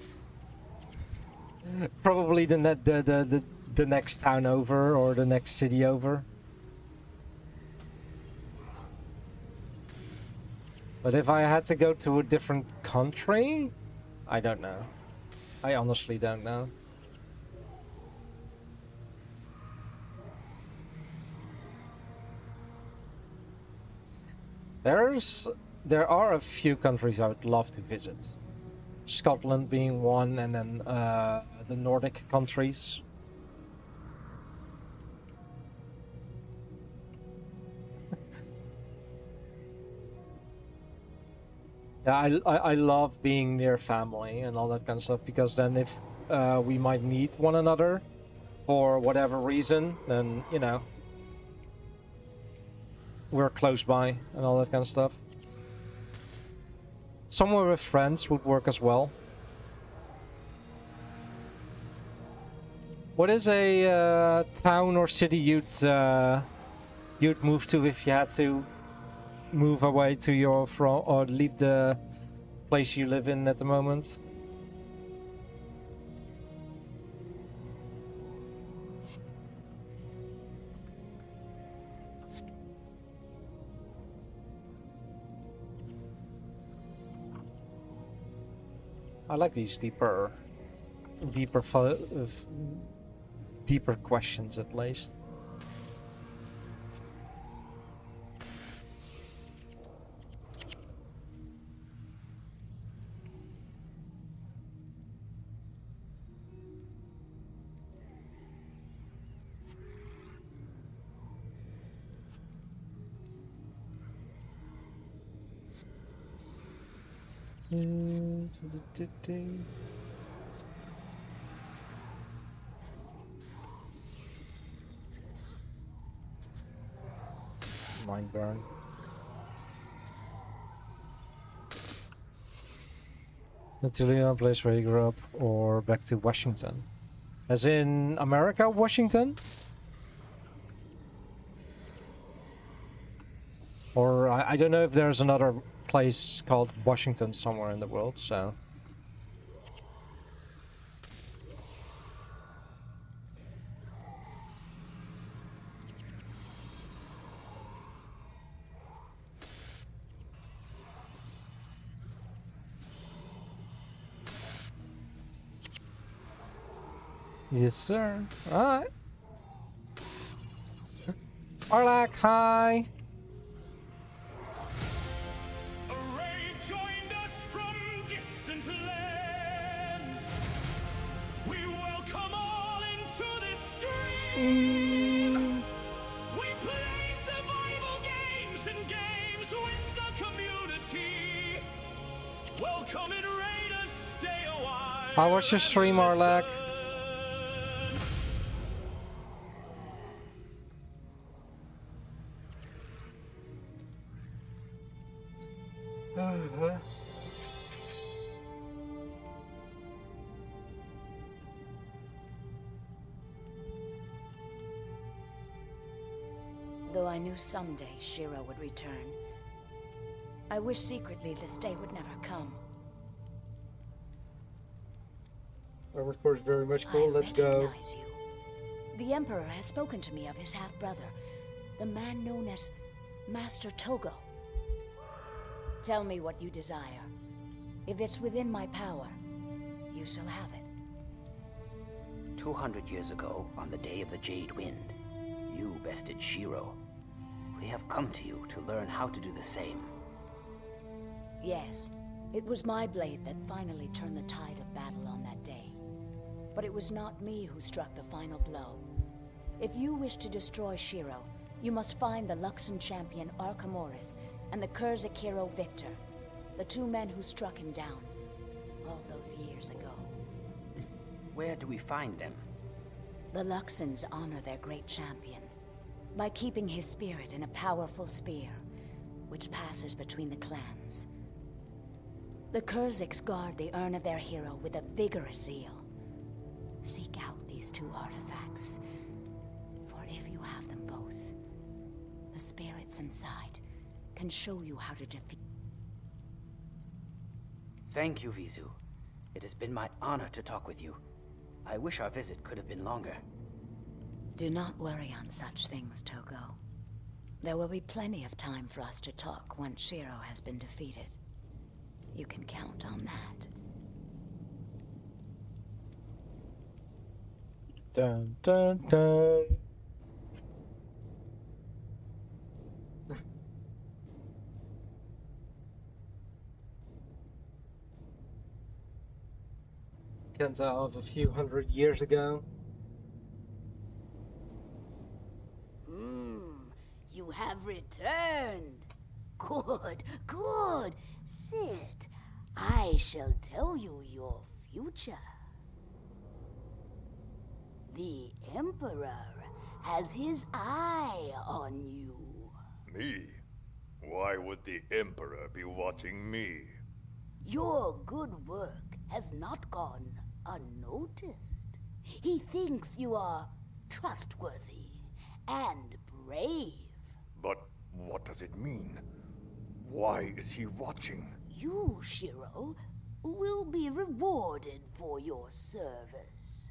the next town over or the next city over. But if I had to go to a different country, I don't know. I honestly don't know. There are a few countries I would love to visit. Scotland being one, and then the Nordic countries. Yeah, I love being near family and all that kind of stuff, because then if we might need one another for whatever reason, then, you know, we're close by and all that kind of stuff. Somewhere with friends would work as well. What is a town or city you'd move to if you had to move away to your or leave the place you live in at the moment? I like these deeper questions at least. Mind burn. Natalia, place where you grew up, or back to Washington? As in America, Washington? Or I don't know if there's another place called Washington somewhere in the world, so... Yes, sir. Alright. Arlak, hi! Joined us from distant lands. We welcome all into this stream. We play survival games and games with the community. Welcome in Raiders, stay a while. How was your stream, Arlak? Though I knew someday Shiro would return, I wish secretly this day would never come. Armored Core is very much cool. I Let's go. recognize you. The Emperor has spoken to me of his half-brother, the man known as Master Togo. Tell me what you desire. If it's within my power, you shall have it. 200 years ago, on the day of the Jade Wind, you bested Shiro. We have come to you to learn how to do the same. Yes, it was my blade that finally turned the tide of battle on that day. But it was not me who struck the final blow. If you wish to destroy Shiro, you must find the Luxon champion Archimedes and the Cursed hero Victor, the two men who struck him down all those years ago. Where do we find them? The Luxons honor their great champion by keeping his spirit in a powerful spear, which passes between the clans. The Kurziks guard the urn of their hero with a vigorous zeal. Seek out these two artifacts, for if you have them both, the spirits inside can show you how to defeat. Thank you, Vizu. It has been my honor to talk with you. I wish our visit could have been longer. Do not worry on such things, Togo. There will be plenty of time for us to talk once Shiro has been defeated. You can count on that. Dun dun dun. Kenta of a few hundred years ago. You have returned. Good, good. Sit. I shall tell you your future. The Emperor has his eye on you. Me? Why would the Emperor be watching me? Your good work has not gone unnoticed. He thinks you are trustworthy and brave. But what does it mean? Why is he watching? You, Shiro, will be rewarded for your service.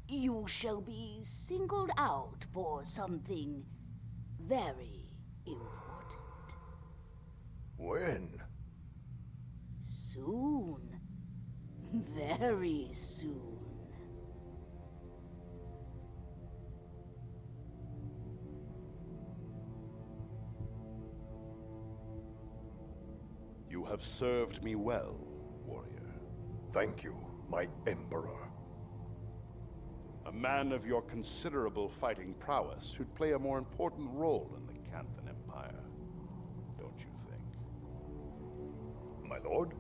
You shall be singled out for something very important. When? Soon. Very soon. You have served me well, warrior. Thank you, my Emperor. A man of your considerable fighting prowess should play a more important role in the Canthan Empire, don't you think? My lord?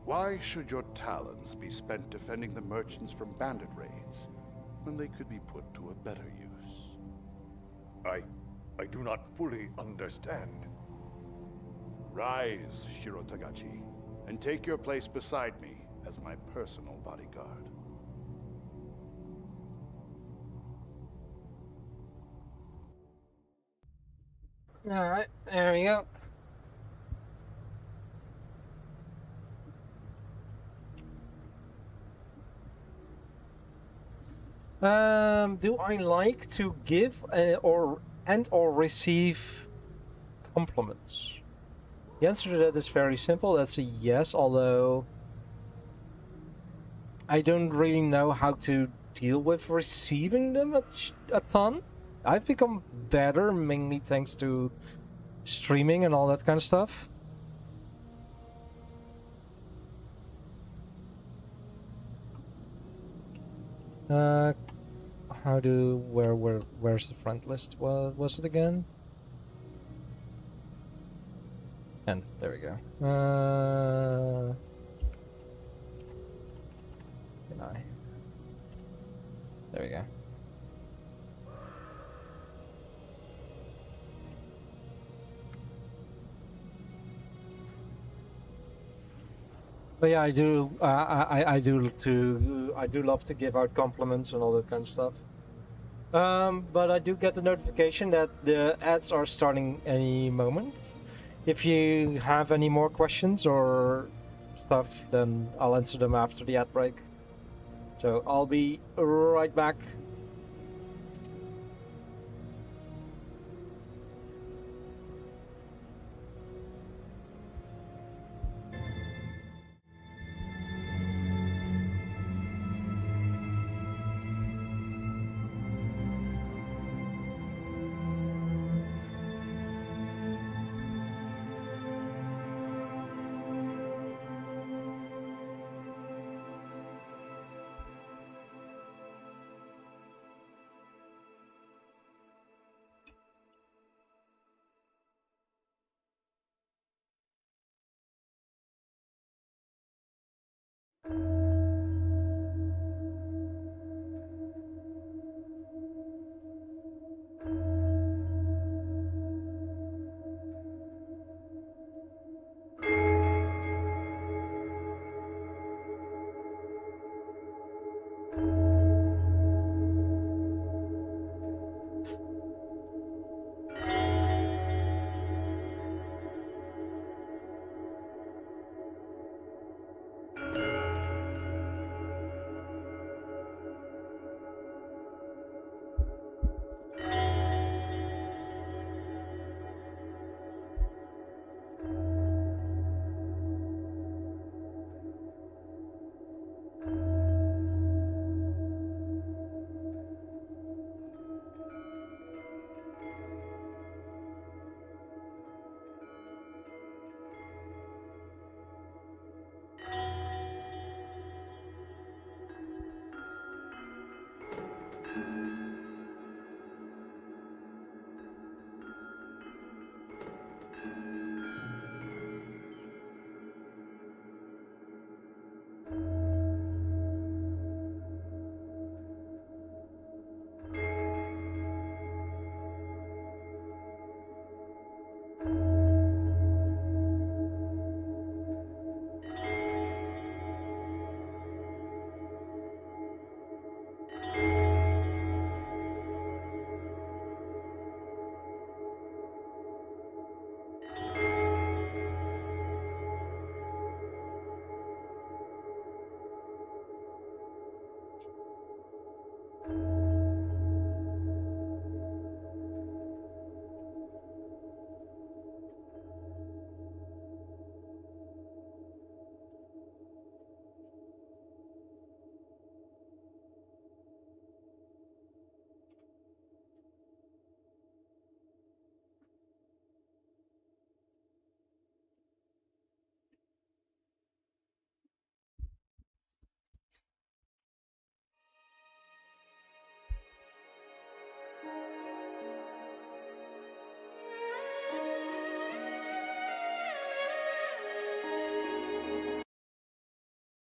Why should your talents be spent defending the merchants from bandit raids, when they could be put to a better use? I do not fully understand. Rise, Shiro Tagachi, and take your place beside me as my personal bodyguard. Alright, there we go. Do I like to give or receive compliments? The answer to that is very simple. That's a yes, although I don't really know how to deal with receiving them a ton. I've become better mainly thanks to streaming and all that kind of stuff. Where's the friend list? What was it again? And there we go. Can I? There we go. But yeah, I do. I do love to give out compliments and all that kind of stuff. But I do get the notification that the ads are starting any moment. If you have any more questions or stuff, then I'll answer them after the ad break. So I'll be right back.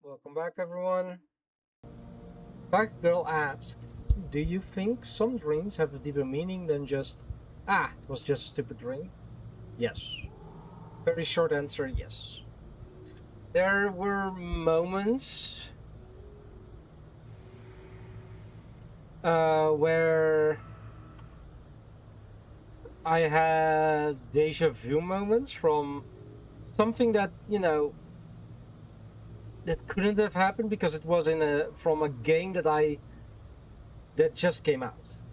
Welcome back, everyone. Back Girl asked, "Do you think some dreams have a deeper meaning than just it was just a stupid dream?" Yes. Very short answer, yes. There were moments where I had deja vu moments from something that, that couldn't have happened because it was from a game that just came out.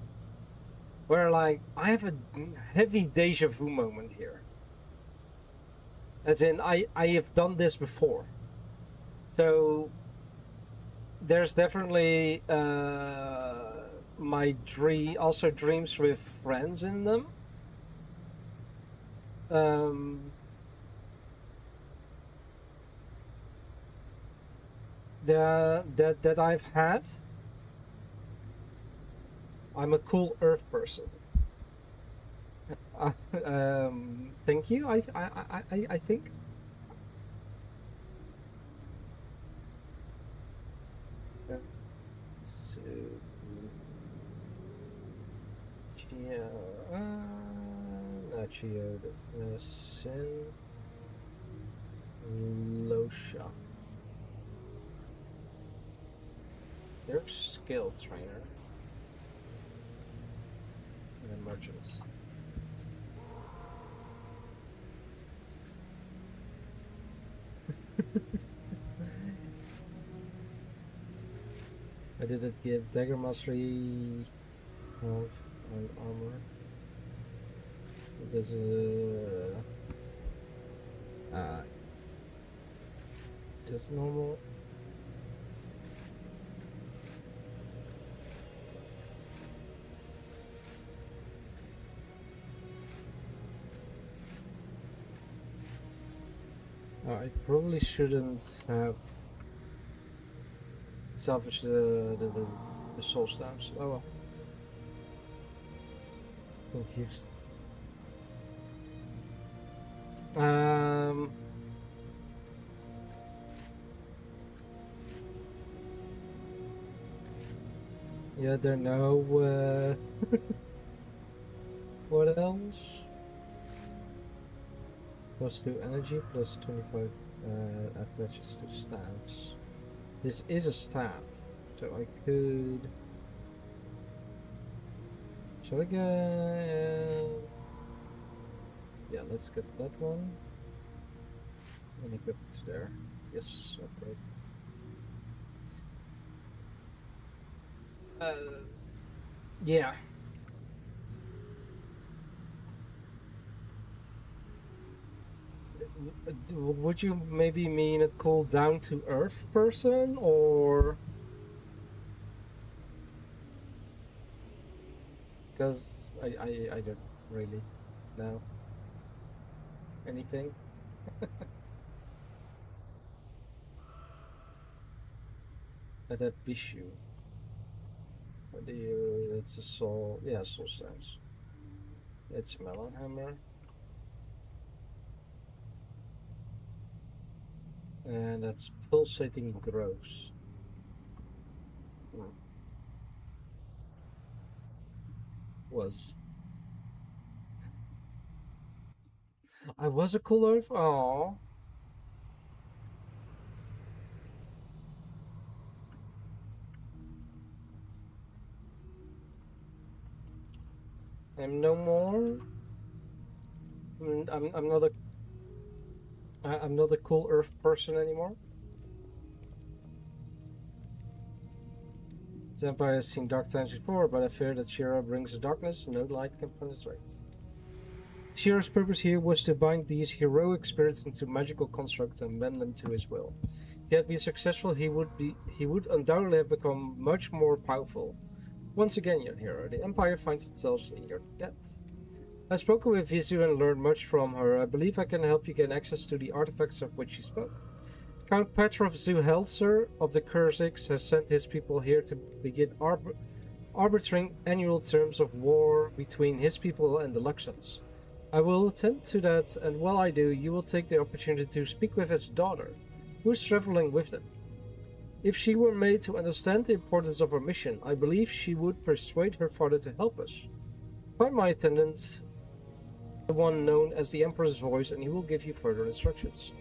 Where like I have a heavy deja vu moment here. As in I have done this before. So there's definitely my dreams with friends in them. That I've had. I'm a cool Earth person. Thank you. I think. So, not Geo, Sin, Losha. You're a skill trainer. And a merchant. I did it give dagger mastery health and armor. This is just normal. I probably shouldn't have salvaged the soul stamps. Oh well. Confused. Yeah, there no what else? +2 energy, +25 attaches to staffs. This is a staff, so I could. Shall I get? Yeah, let's get that one and equip it to there. Yes, upgrade. Yeah. Would you maybe mean a cool down to earth person, or because I don't really know anything. At that Bishu. What do you? It's a soul. Yeah, soul stamps. It's a melon hammer. And that's pulsating groves. Was. I was a cool earth? Aww. I'm no more. I'm not a. I'm not a cool earth person anymore. The Empire has seen dark times before, but I fear that Shira brings the darkness no light can penetrate. Shira's purpose here was to bind these heroic spirits into magical constructs and bend them to his will. If he had been successful, he would undoubtedly have become much more powerful. Once again, young hero, the Empire finds itself in your debt. I've spoken with Vizu and learned much from her. I believe I can help you gain access to the artifacts of which she spoke. Count Petrov Zuhelzer of the Kurzix has sent his people here to begin arbitrating annual terms of war between his people and the Luxons. I will attend to that, and while I do, you will take the opportunity to speak with his daughter, who is traveling with them. If she were made to understand the importance of our mission, I believe she would persuade her father to help us. Find my attendant, the one known as the Emperor's Voice, and he will give you further instructions.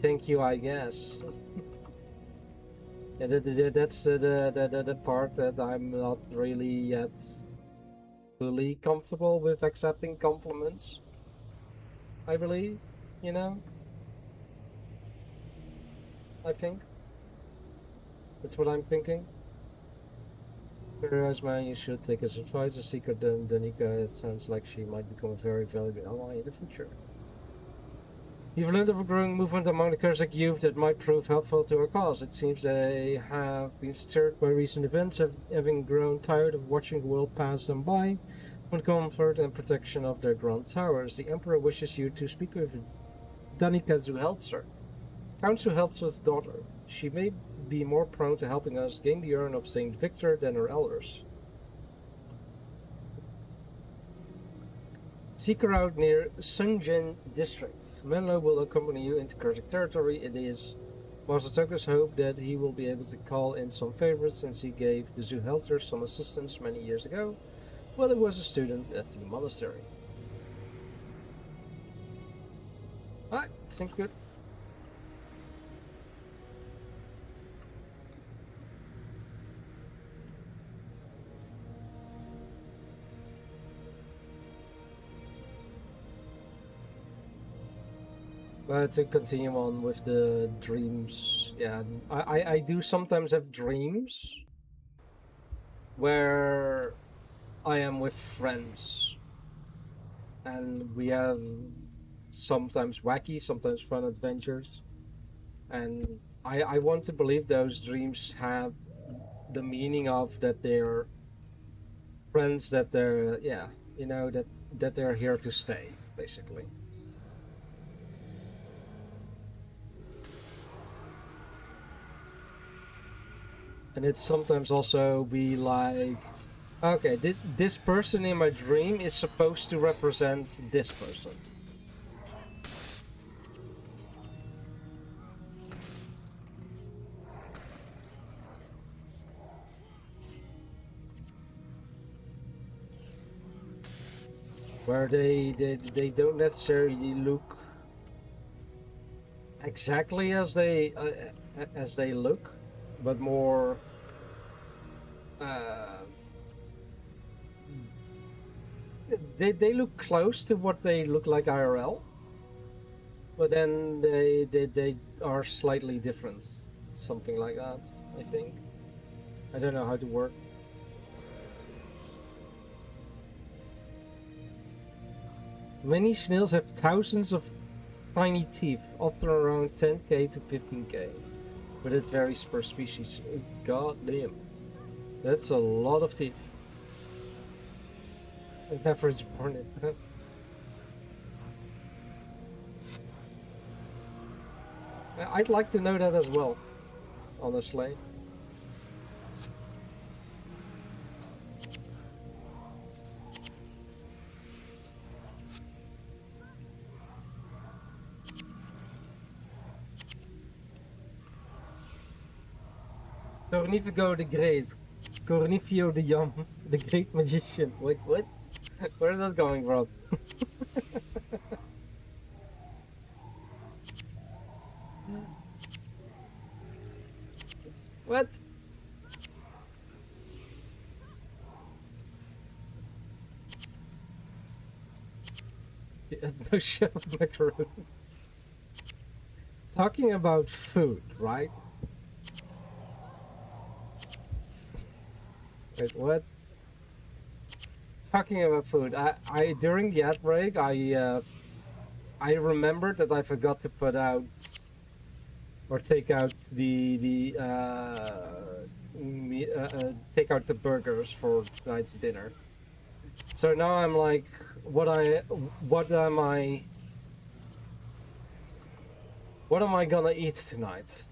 Thank you, I guess. Yeah, that's the part that I'm not really yet fully comfortable with accepting compliments. I believe, you know? I think. That's what I'm thinking. Whereas man, you should take his advice. A secret Danica, it sounds like she might become a very valuable ally in the future. You've learned of a growing movement among the Kurzik youth that might prove helpful to our cause. It seems they have been stirred by recent events, having grown tired of watching the world pass them by with comfort and protection of their grand towers. The Emperor wishes you to speak with Danica Zuhelzer, Count Zuhelzer's daughter. She may be more prone to helping us gain the urn of Saint Victor than her elders. Seek her out near Sunjin district. Menlo will accompany you into Kurzik territory. It is Master Tokus hoped that he will be able to call in some favorites since he gave the Zuhelter some assistance many years ago while he was a student at the monastery. Alright, seems good. But to continue on with the dreams, yeah, I do sometimes have dreams where I am with friends and we have sometimes wacky, sometimes fun adventures. And I want to believe those dreams have the meaning of that they're friends, that they're, yeah, you know, that they're here to stay, basically. And it's sometimes also be like, okay, this person in my dream is supposed to represent this person. Where they don't necessarily look exactly as they look, but more they look close to what they look like IRL, but then they are slightly different, something like that. I think I don't know how to work. Many snails have thousands of tiny teeth, often around 10k to 15k, but it varies per species. God damn, that's a lot of teeth. An average hornet. I'd like to know that as well, honestly. Cornifico the Great. Cornifio the Young. The Great Magician. Wait, what? Where is that going from? What? No chef of macaroon. Talking about food, right? Wait, what? Talking about food, I during the ad break, I remembered that I forgot to put out or take out take out the burgers for tonight's dinner. So now I'm like, what am I gonna eat tonight?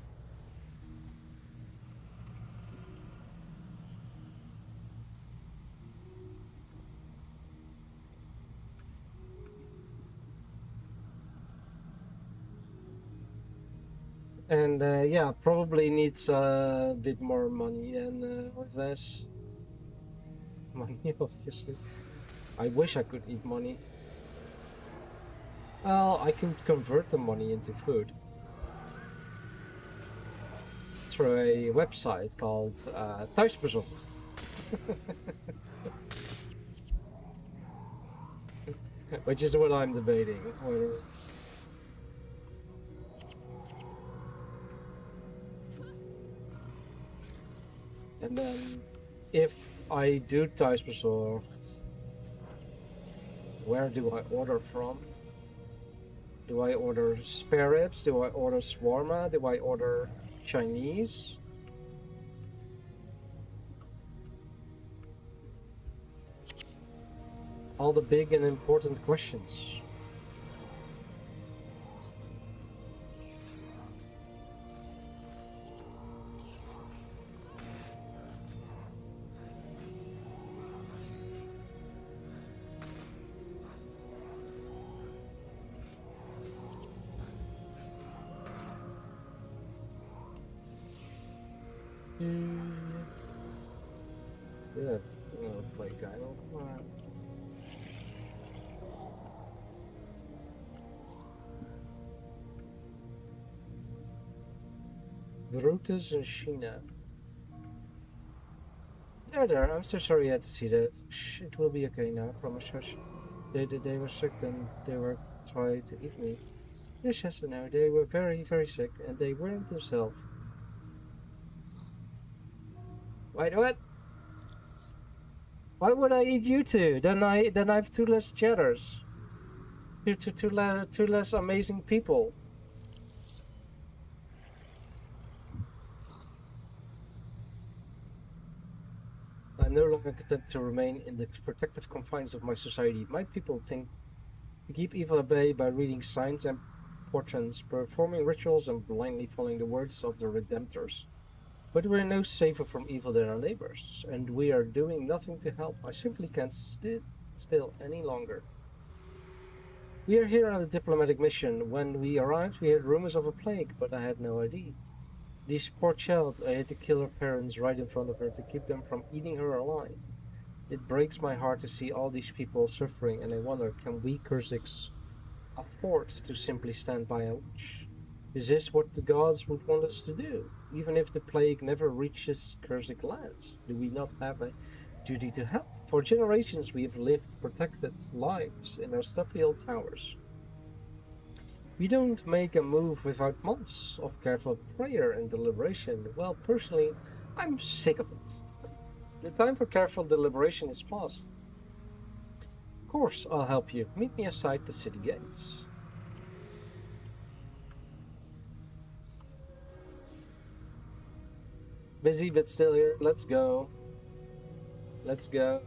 And yeah, probably needs a bit more money than with this. Money, obviously. I wish I could eat money. Well, I could convert the money into food through a website called Thuisbezorgd. Which is what I'm debating. Whether... And then, if I do Thuisbezorgd, where do I order from? Do I order spare ribs? Do I order shawarma? Do I order Chinese? All the big and important questions. Yeah, play guy. Oh, come on. Brutus and Sheena. There. I'm so sorry you had to see that. Shh, it will be okay now, I promise. Hush. They were sick, then they were trying to eat me. Yes, I know. They were very, very sick, and they weren't themselves. Wait, what? Why would I eat you two? Then I have two less cheddars. Two less amazing people. I'm no longer content to remain in the protective confines of my society. My people think to keep evil at bay by reading signs and portents, performing rituals, and blindly following the words of the Redemptors. But we're no safer from evil than our neighbors, and we are doing nothing to help. I simply can't sit still any longer. We are here on a diplomatic mission. When we arrived, we heard rumors of a plague, but I had no idea. This poor child, I had to kill her parents right in front of her to keep them from eating her alive. It breaks my heart to see all these people suffering, and I wonder, can we Kurziks afford to simply stand by and watch? Is this what the gods would want us to do? Even if the plague never reaches Kurzik lands, do we not have a duty to help? For generations we have lived protected lives in our stuffy old towers. We don't make a move without months of careful prayer and deliberation. Well, personally, I'm sick of it. The time for careful deliberation is past. Of course, I'll help you. Meet me outside the city gates. Busy but still here. Let's go. Let's go.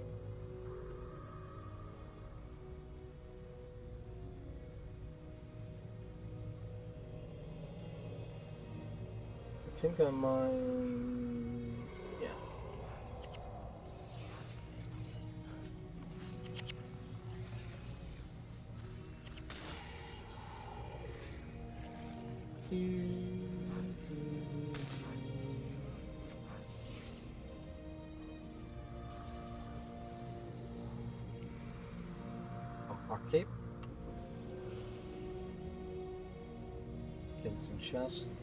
I think I might... yeah. Oh, fuck it. Get some chest.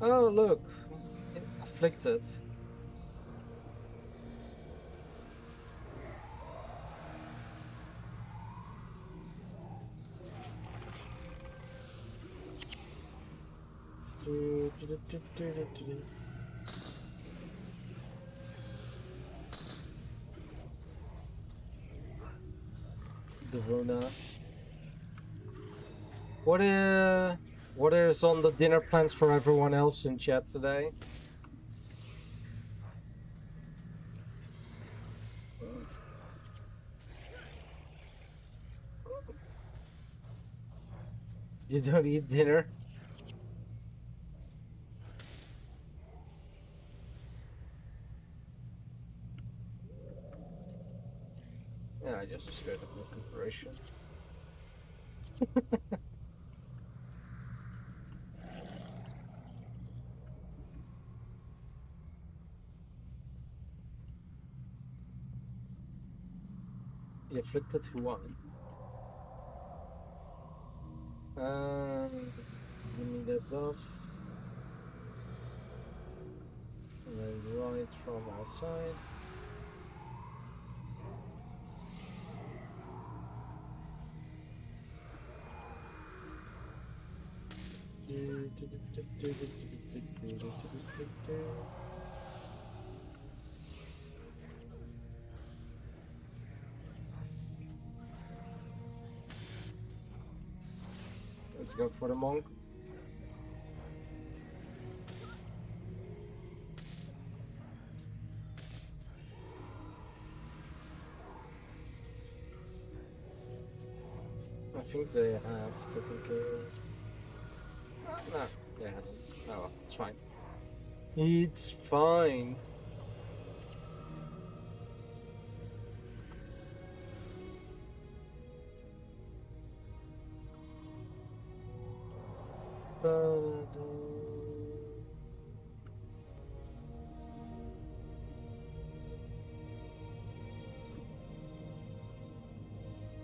Oh, look. Afflicted. Devona. What is on the dinner plans for everyone else in chat today? You don't eat dinner? Yeah, I just a spirit of recuperation. The afflicted who won. Give me that buff. And then right from outside. Let's go for the monk. I think they have taken care of... Oh, no, they haven't. Oh well, it's fine. It's fine.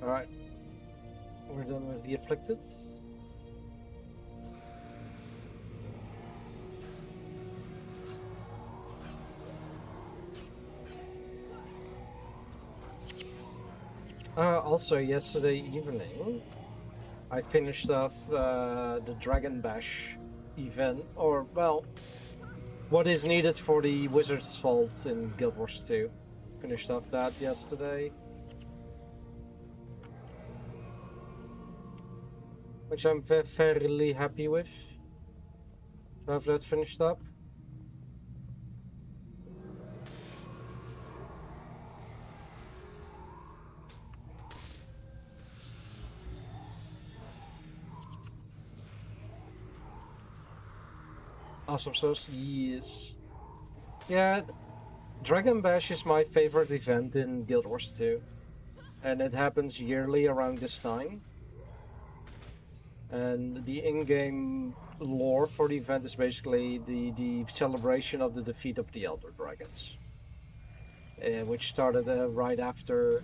Alright. We're done with the afflicted. Also, yesterday evening, I finished off the Dragon Bash event, or, well, what is needed for the Wizard's Vault in Guild Wars 2. Finished off that yesterday. Which I'm fairly happy with. To have that finished up. Awesome sauce, yes. Yeah, Dragon Bash is my favorite event in Guild Wars 2. And it happens yearly around this time. And the in-game lore for the event is basically the celebration of the defeat of the Elder Dragons. Which started right after...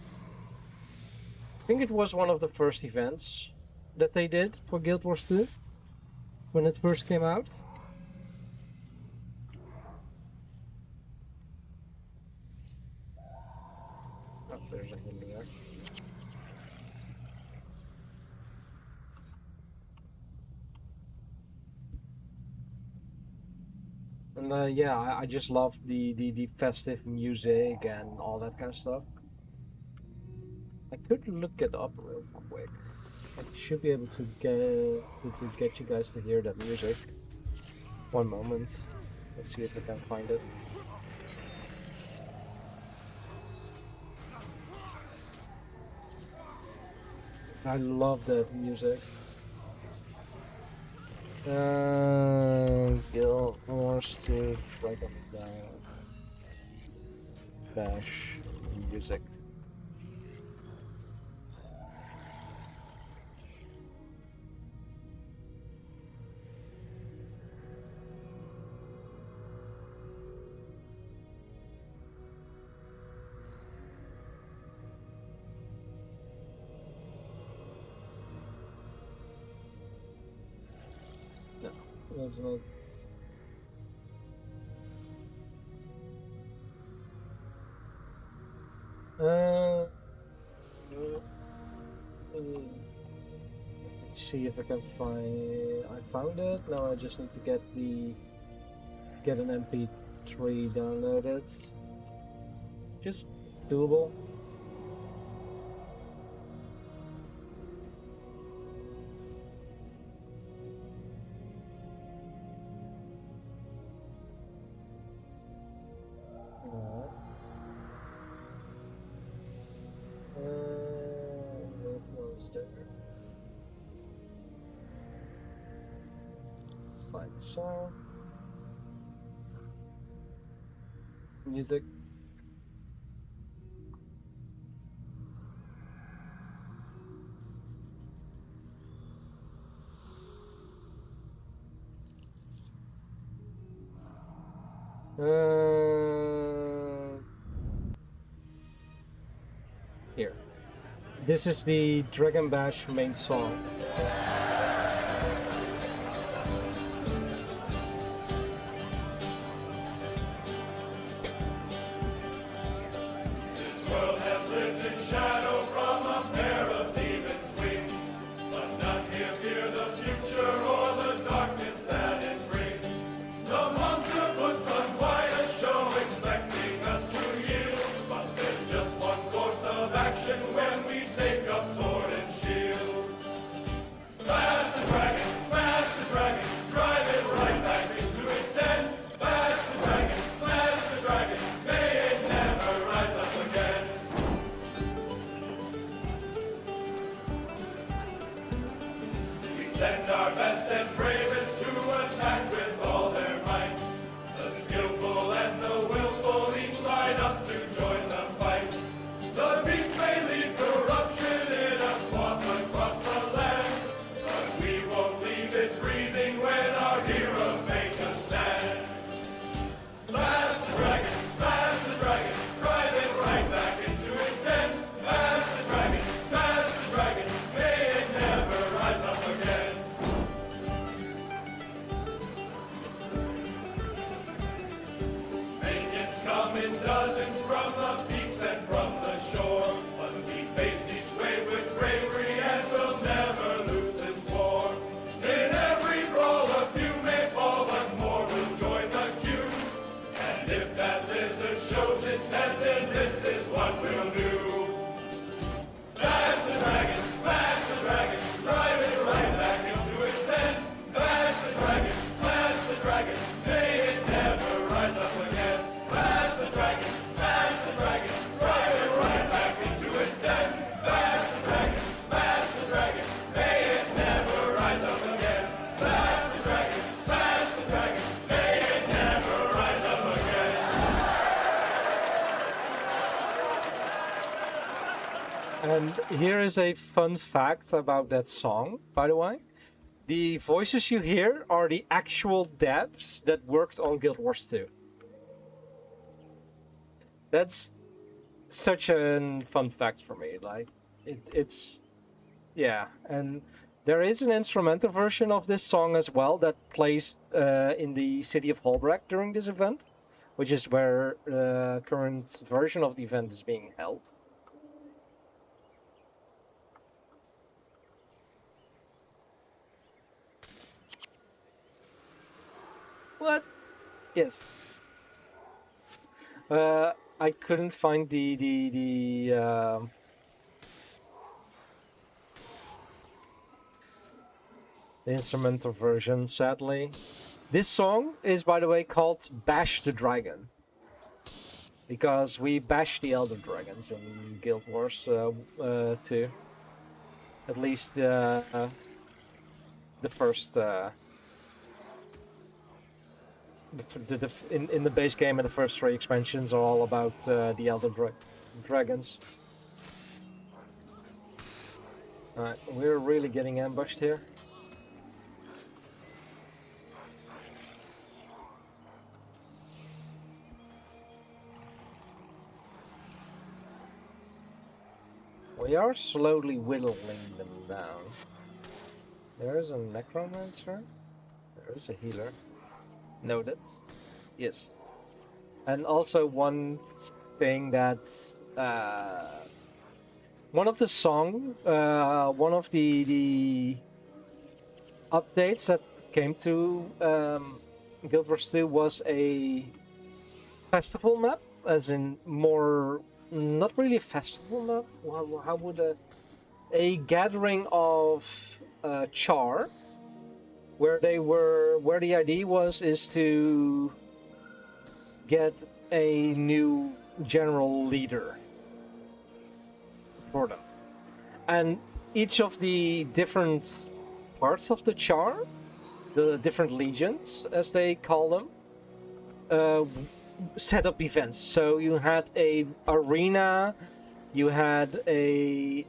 I think it was one of the first events that they did for Guild Wars 2. When it first came out. Oh, there's a hint there. And yeah, I just love the festive music and all that kind of stuff. I could look it up real quick. I should be able to get you guys to hear that music. One moment. Let's see if I can find it. I love that music. Guild Wars 2 Dragon Bash music. That's not... let's see if I can find... I found it. Now I just need to get an MP3 downloaded. Just doable. Like so. Music. Here. This is the Dragon Bash main song. And here is a fun fact about that song, by the way. The voices you hear are the actual devs that worked on Guild Wars 2. That's such a fun fact for me. Like, it's... Yeah, and there is an instrumental version of this song as well that plays in the city of Holbrook during this event, which is where the current version of the event is being held. What? Yes. I couldn't find the instrumental version, sadly. This song is, by the way, called Bash the Dragon. Because we bash the Elder Dragons in Guild Wars 2. At least the first... in the base game and the first 3 expansions are all about the Elder Dragons. Alright, we're really getting ambushed here. We are slowly whittling them down. There is a necromancer. There is a healer. Noted. Yes. And also one thing that one of the one of the updates that came to Guild Wars 2 was a festival map, as in more, not really a festival map. How would a gathering of char. Where the idea is to get a new general leader for them. And each of the different parts of the Char, the different legions, as they call them, set up events. So you had a arena, you had a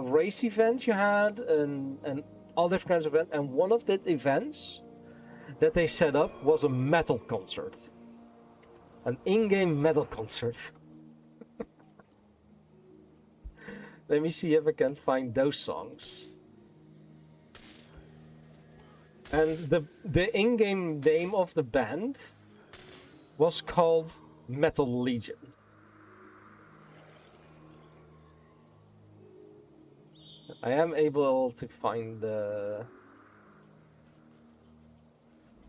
race event you had, and all different kinds of events. And one of the events that they set up was a metal concert. An in-game metal concert. Let me see if I can find those songs. And the in-game name of the band was called Metal Legion. I am able to find the...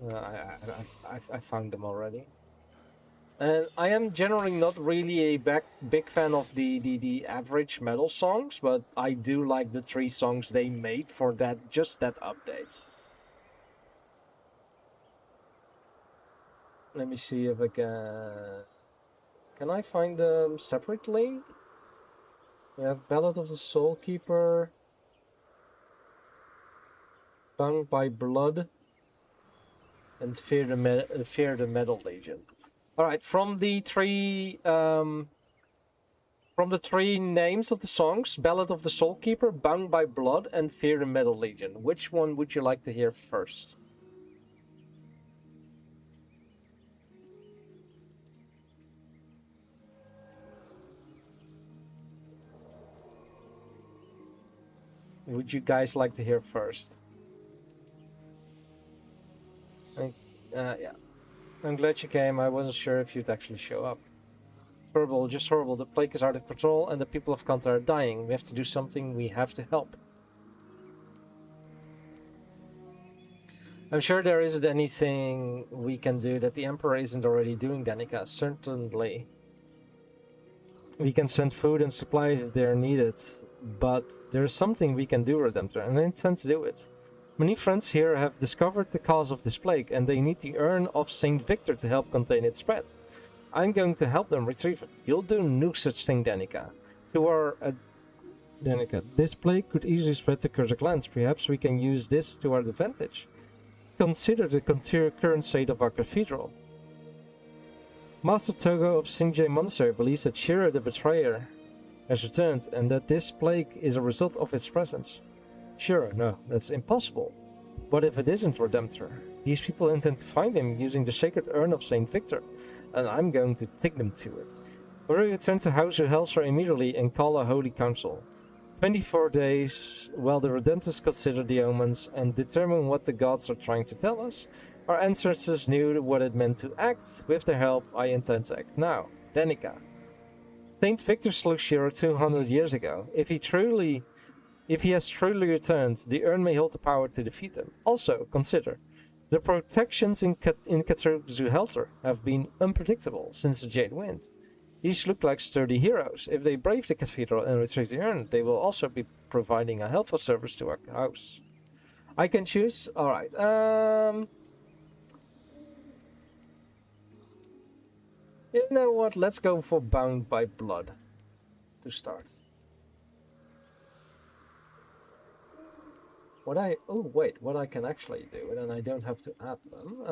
I found them already. And I am generally not really a big fan of the average metal songs, but I do like the 3 songs they made for just that update. Let me see if I can... Can I find them separately? We have Ballad of the Soul Keeper, Bound by Blood, and Fear the Metal Legion. All right, from the 3 names of the songs, Ballad of the Soul Keeper, Bound by Blood, and Fear the Metal Legion, which one would you like to hear first? Would you guys like to hear first? Yeah. I'm glad you came. I wasn't sure if you'd actually show up. Horrible, just horrible. The plague is out of control and the people of Kanta are dying. We have to do something. We have to help. I'm sure there isn't anything we can do that the Emperor isn't already doing, Danica. Certainly. We can send food and supplies if they're needed. But there's something we can do, Redemptor, and I intend to do it. Many friends here have discovered the cause of this plague, and they need the urn of Saint Victor to help contain its spread. I'm going to help them retrieve it. You'll do no such thing, Danica. Danica, this plague could easily spread to Cursed lands. Perhaps we can use this to our advantage. Consider the current state of our cathedral. Master Togo of Sinjay Monastery believes that Shiro the Betrayer has returned and that this plague is a result of its presence. Shiro, no, that's impossible. What if it isn't Redemptor? These people intend to find him using the sacred urn of Saint Victor, and I'm going to take them to it. We return to House Helsar immediately and call a holy council. 24 days while the Redemptors consider the omens and determine what the gods are trying to tell us. Our ancestors knew what it meant to act. With their help, I intend to act now. Danica. Saint Victor slew Shiro 200 years ago. If he has truly returned, the urn may hold the power to defeat him. Also, consider, the protections in Cthulhu Zuhelter have been unpredictable since the Jade Wind. These look like sturdy heroes. If they brave the cathedral and retrieve the urn, they will also be providing a helpful service to our house. I can choose? Alright, you know what? Let's go for Bound by Blood to start. What I can actually do, and then I don't have to add them.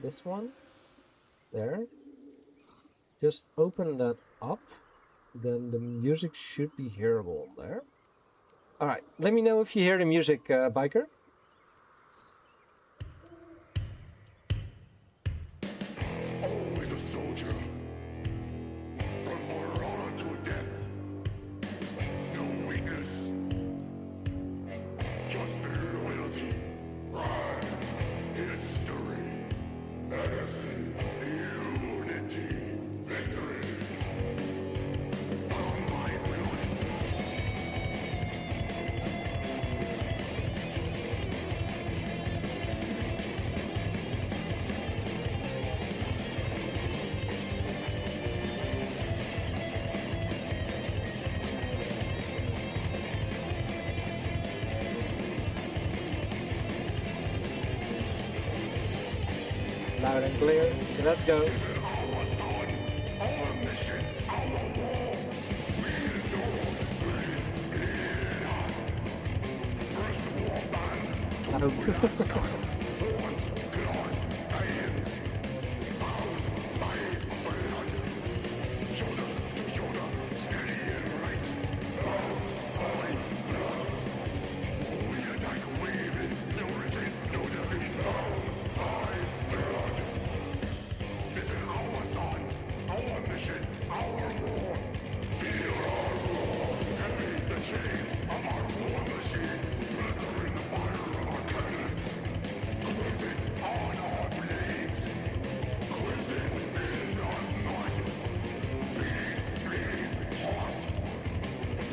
This one. There. Just open that up. Then the music should be hearable there. Alright, let me know if you hear the music, Biker. Always a soldier. From Borana to death. No weakness. Just loyalty. Pride. History. Legacy. Unity. Victory. On my blood. Loud and clear. Let's go. Our son, our mission, our war. We endure, we lead on. First war band, Out. horns, claws, hands. Bound by blood. Shoulder to shoulder, steady in ranks. Bound by blood. We attack, waving, no retreat, no defeat. Bound by blood. This is our son, our mission, our war. Feel our roar, heavy the chains of our war machine. Blistering the fire of our cannons. Crimson on our blades. Crimson in our mud. Bleeding heart.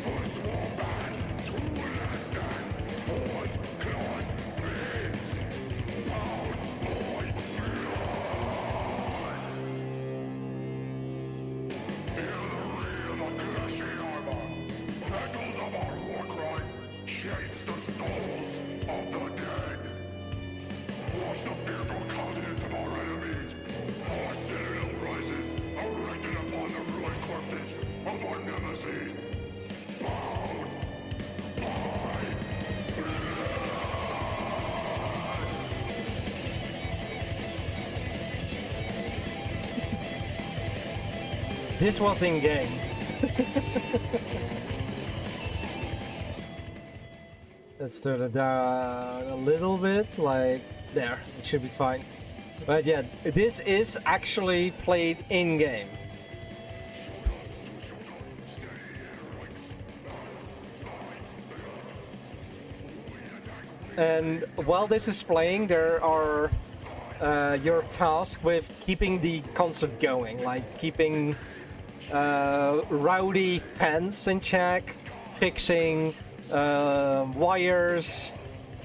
First war band, to last stand. Horns, claws, blades. Bound by blood. Hear the ring of our clashing armor. Echoes of our war cry. Chase the souls of the dead. Watch the fearful countenance of our enemies. Our citadel rises, erected upon the ruined corpses of our nemesis. Bound by This was in game. Let's turn it down a little bit, like there, it should be fine. But yeah, this is actually played in game. And while this is playing, there are your task with keeping the concert going, like keeping rowdy fans in check, fixing wires,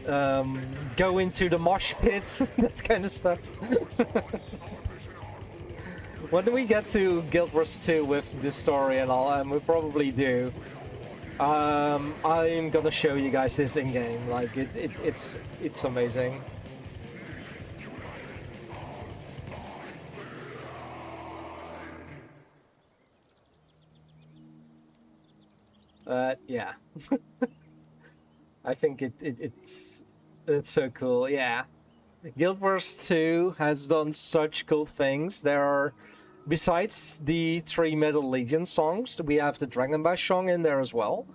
go into the mosh pit, that kind of stuff. When do we get to Guild Wars 2 with the story and all, and we probably do, I'm gonna show you guys this in game. Like it's amazing. Yeah. I think it's so cool. Yeah. Guild Wars 2 has done such cool things. There are, besides the 3 Metal Legion songs, we have the Dragon Bash song in there as well.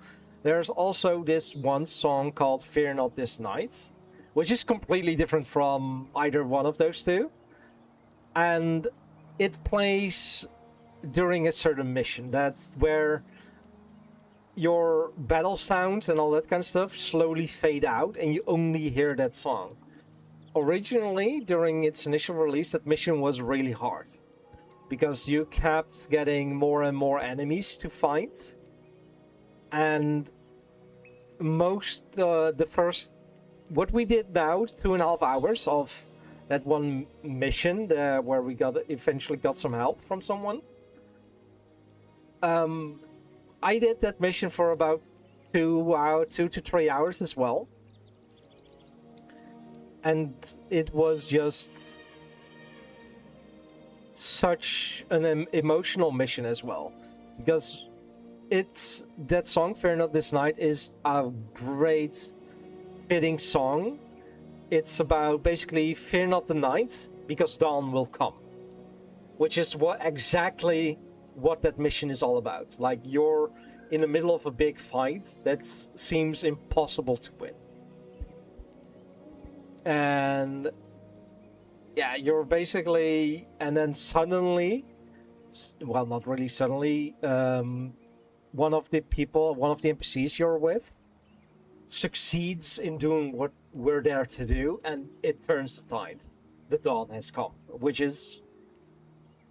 There's also this one song called Fear Not This Night, which is completely different from either one of those two. And it plays during a certain mission, that's where your battle sounds and all that kind of stuff slowly fade out and you only hear that song. Originally, during its initial release, that mission was really hard because you kept getting more and more enemies to fight, and what we did now, 2.5 hours of that one mission where we eventually got some help from someone. I did that mission for about 2 to 3 hours as well. And it was just such an emotional mission as well. Because that song, Fear Not This Night, is a great fitting song. It's about basically fear not the night, because dawn will come. Which is exactly what that mission is all about. Like, you're in the middle of a big fight that seems impossible to win. And yeah, you're basically, and then suddenly, well, not really suddenly, one of the NPCs you're with succeeds in doing what we're there to do, and it turns the tide. The dawn has come, which is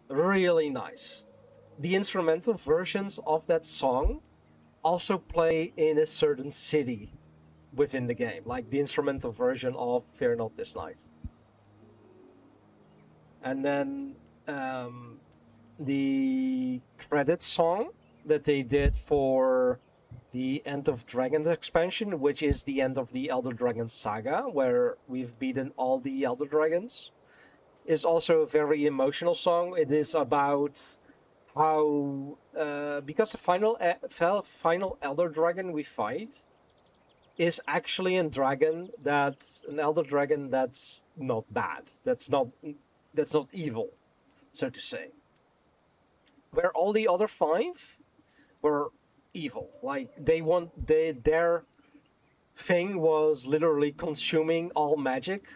really nice. The instrumental versions of that song also play in a certain city within the game, like the instrumental version of Fear Not This Night. And then the credits song that they did for the End of Dragons expansion, which is the end of the Elder Dragons saga, where we've beaten all the Elder Dragons, is also a very emotional song. It is about how, because the final Elder Dragon we fight is actually an Elder Dragon that's not bad. That's not evil, so to say. Where all the other 5 were evil. Like, their thing was literally consuming all magic,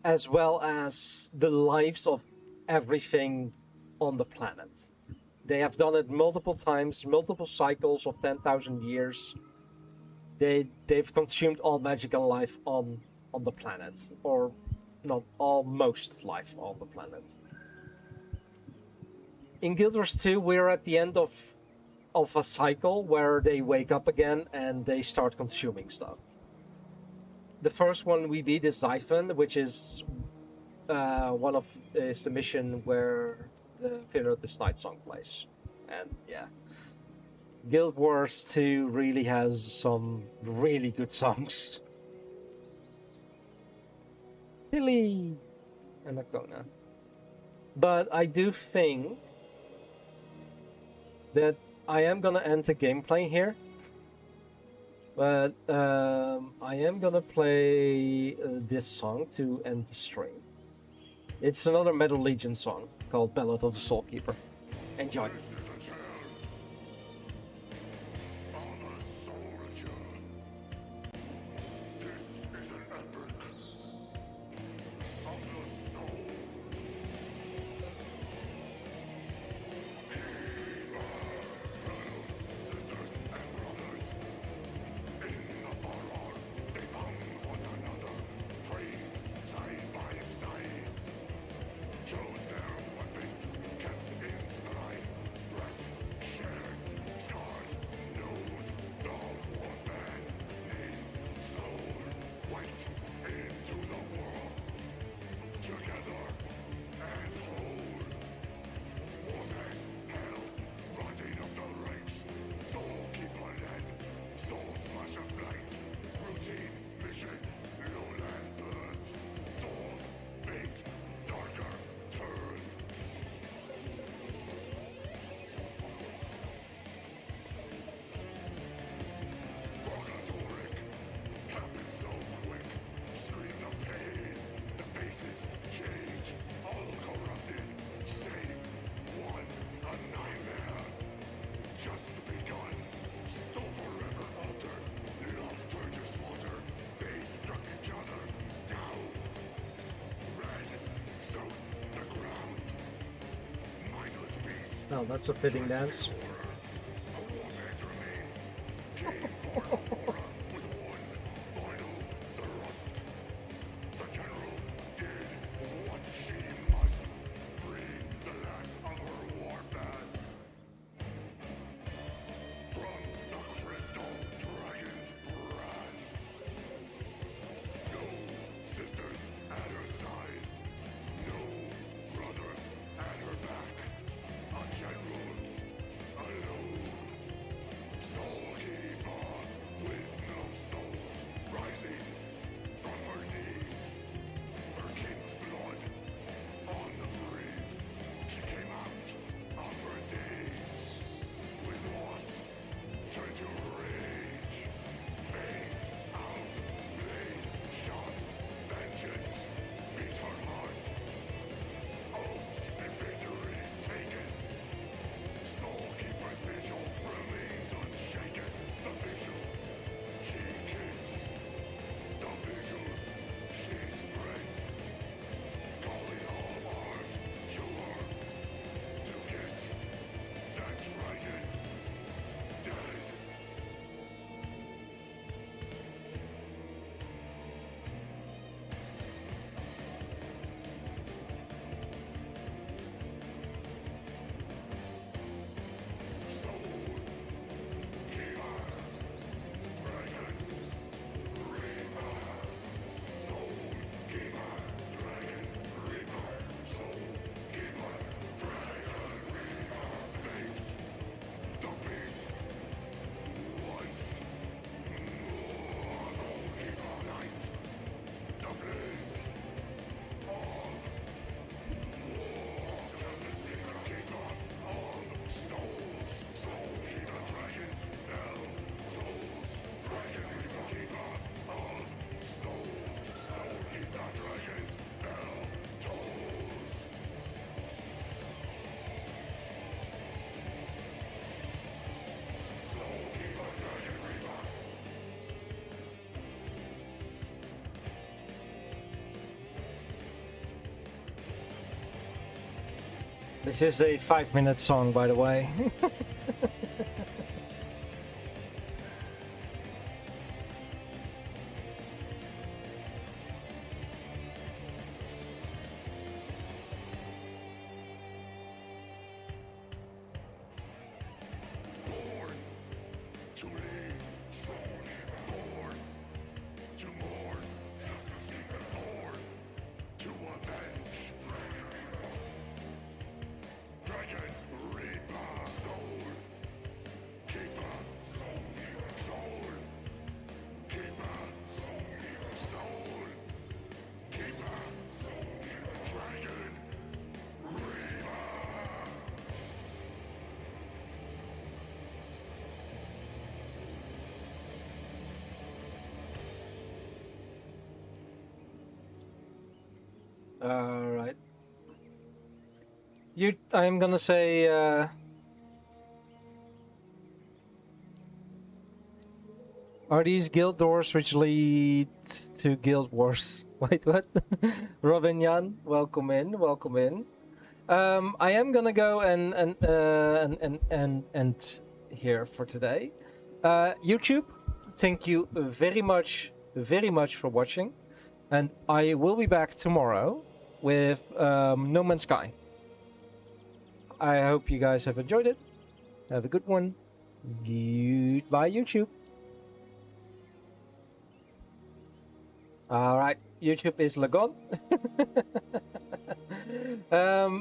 as well as the lives of everything on the planet. They have done it multiple times, multiple cycles of 10,000 years. They've consumed all magic and life on the planet, or not all, most life on the planet. In Guild Wars 2, we're at the end of a cycle where they wake up again and they start consuming stuff. The first one we beat is Xiphon, which is is the mission where the Fear Not This Night song plays. And yeah, Guild Wars 2 really has some really good songs. Tilly and Akona. But I do think that I am gonna end the gameplay here. But I am gonna play this song to end the stream. It's another Metal Legion song called Ballad of the Soulkeeper. Enjoy. This is a tale of a soldier. This is an epic of the soul. Sisters and brothers, in the horror, they found one another, praying side by side. Chose their weapon, kept in stride, Well, that's a fitting dance. This is a 5-minute song, by the way. Alright. I'm gonna say, are these guild doors which lead to guild wars? Wait, what? Robin Jan, welcome in, welcome in. I am gonna go and here for today. YouTube, thank you very much for watching, and I will be back tomorrow with No Man's Sky. I hope you guys have enjoyed it. Have a good one. Goodbye, YouTube. All right, YouTube is Lagon. Yeah.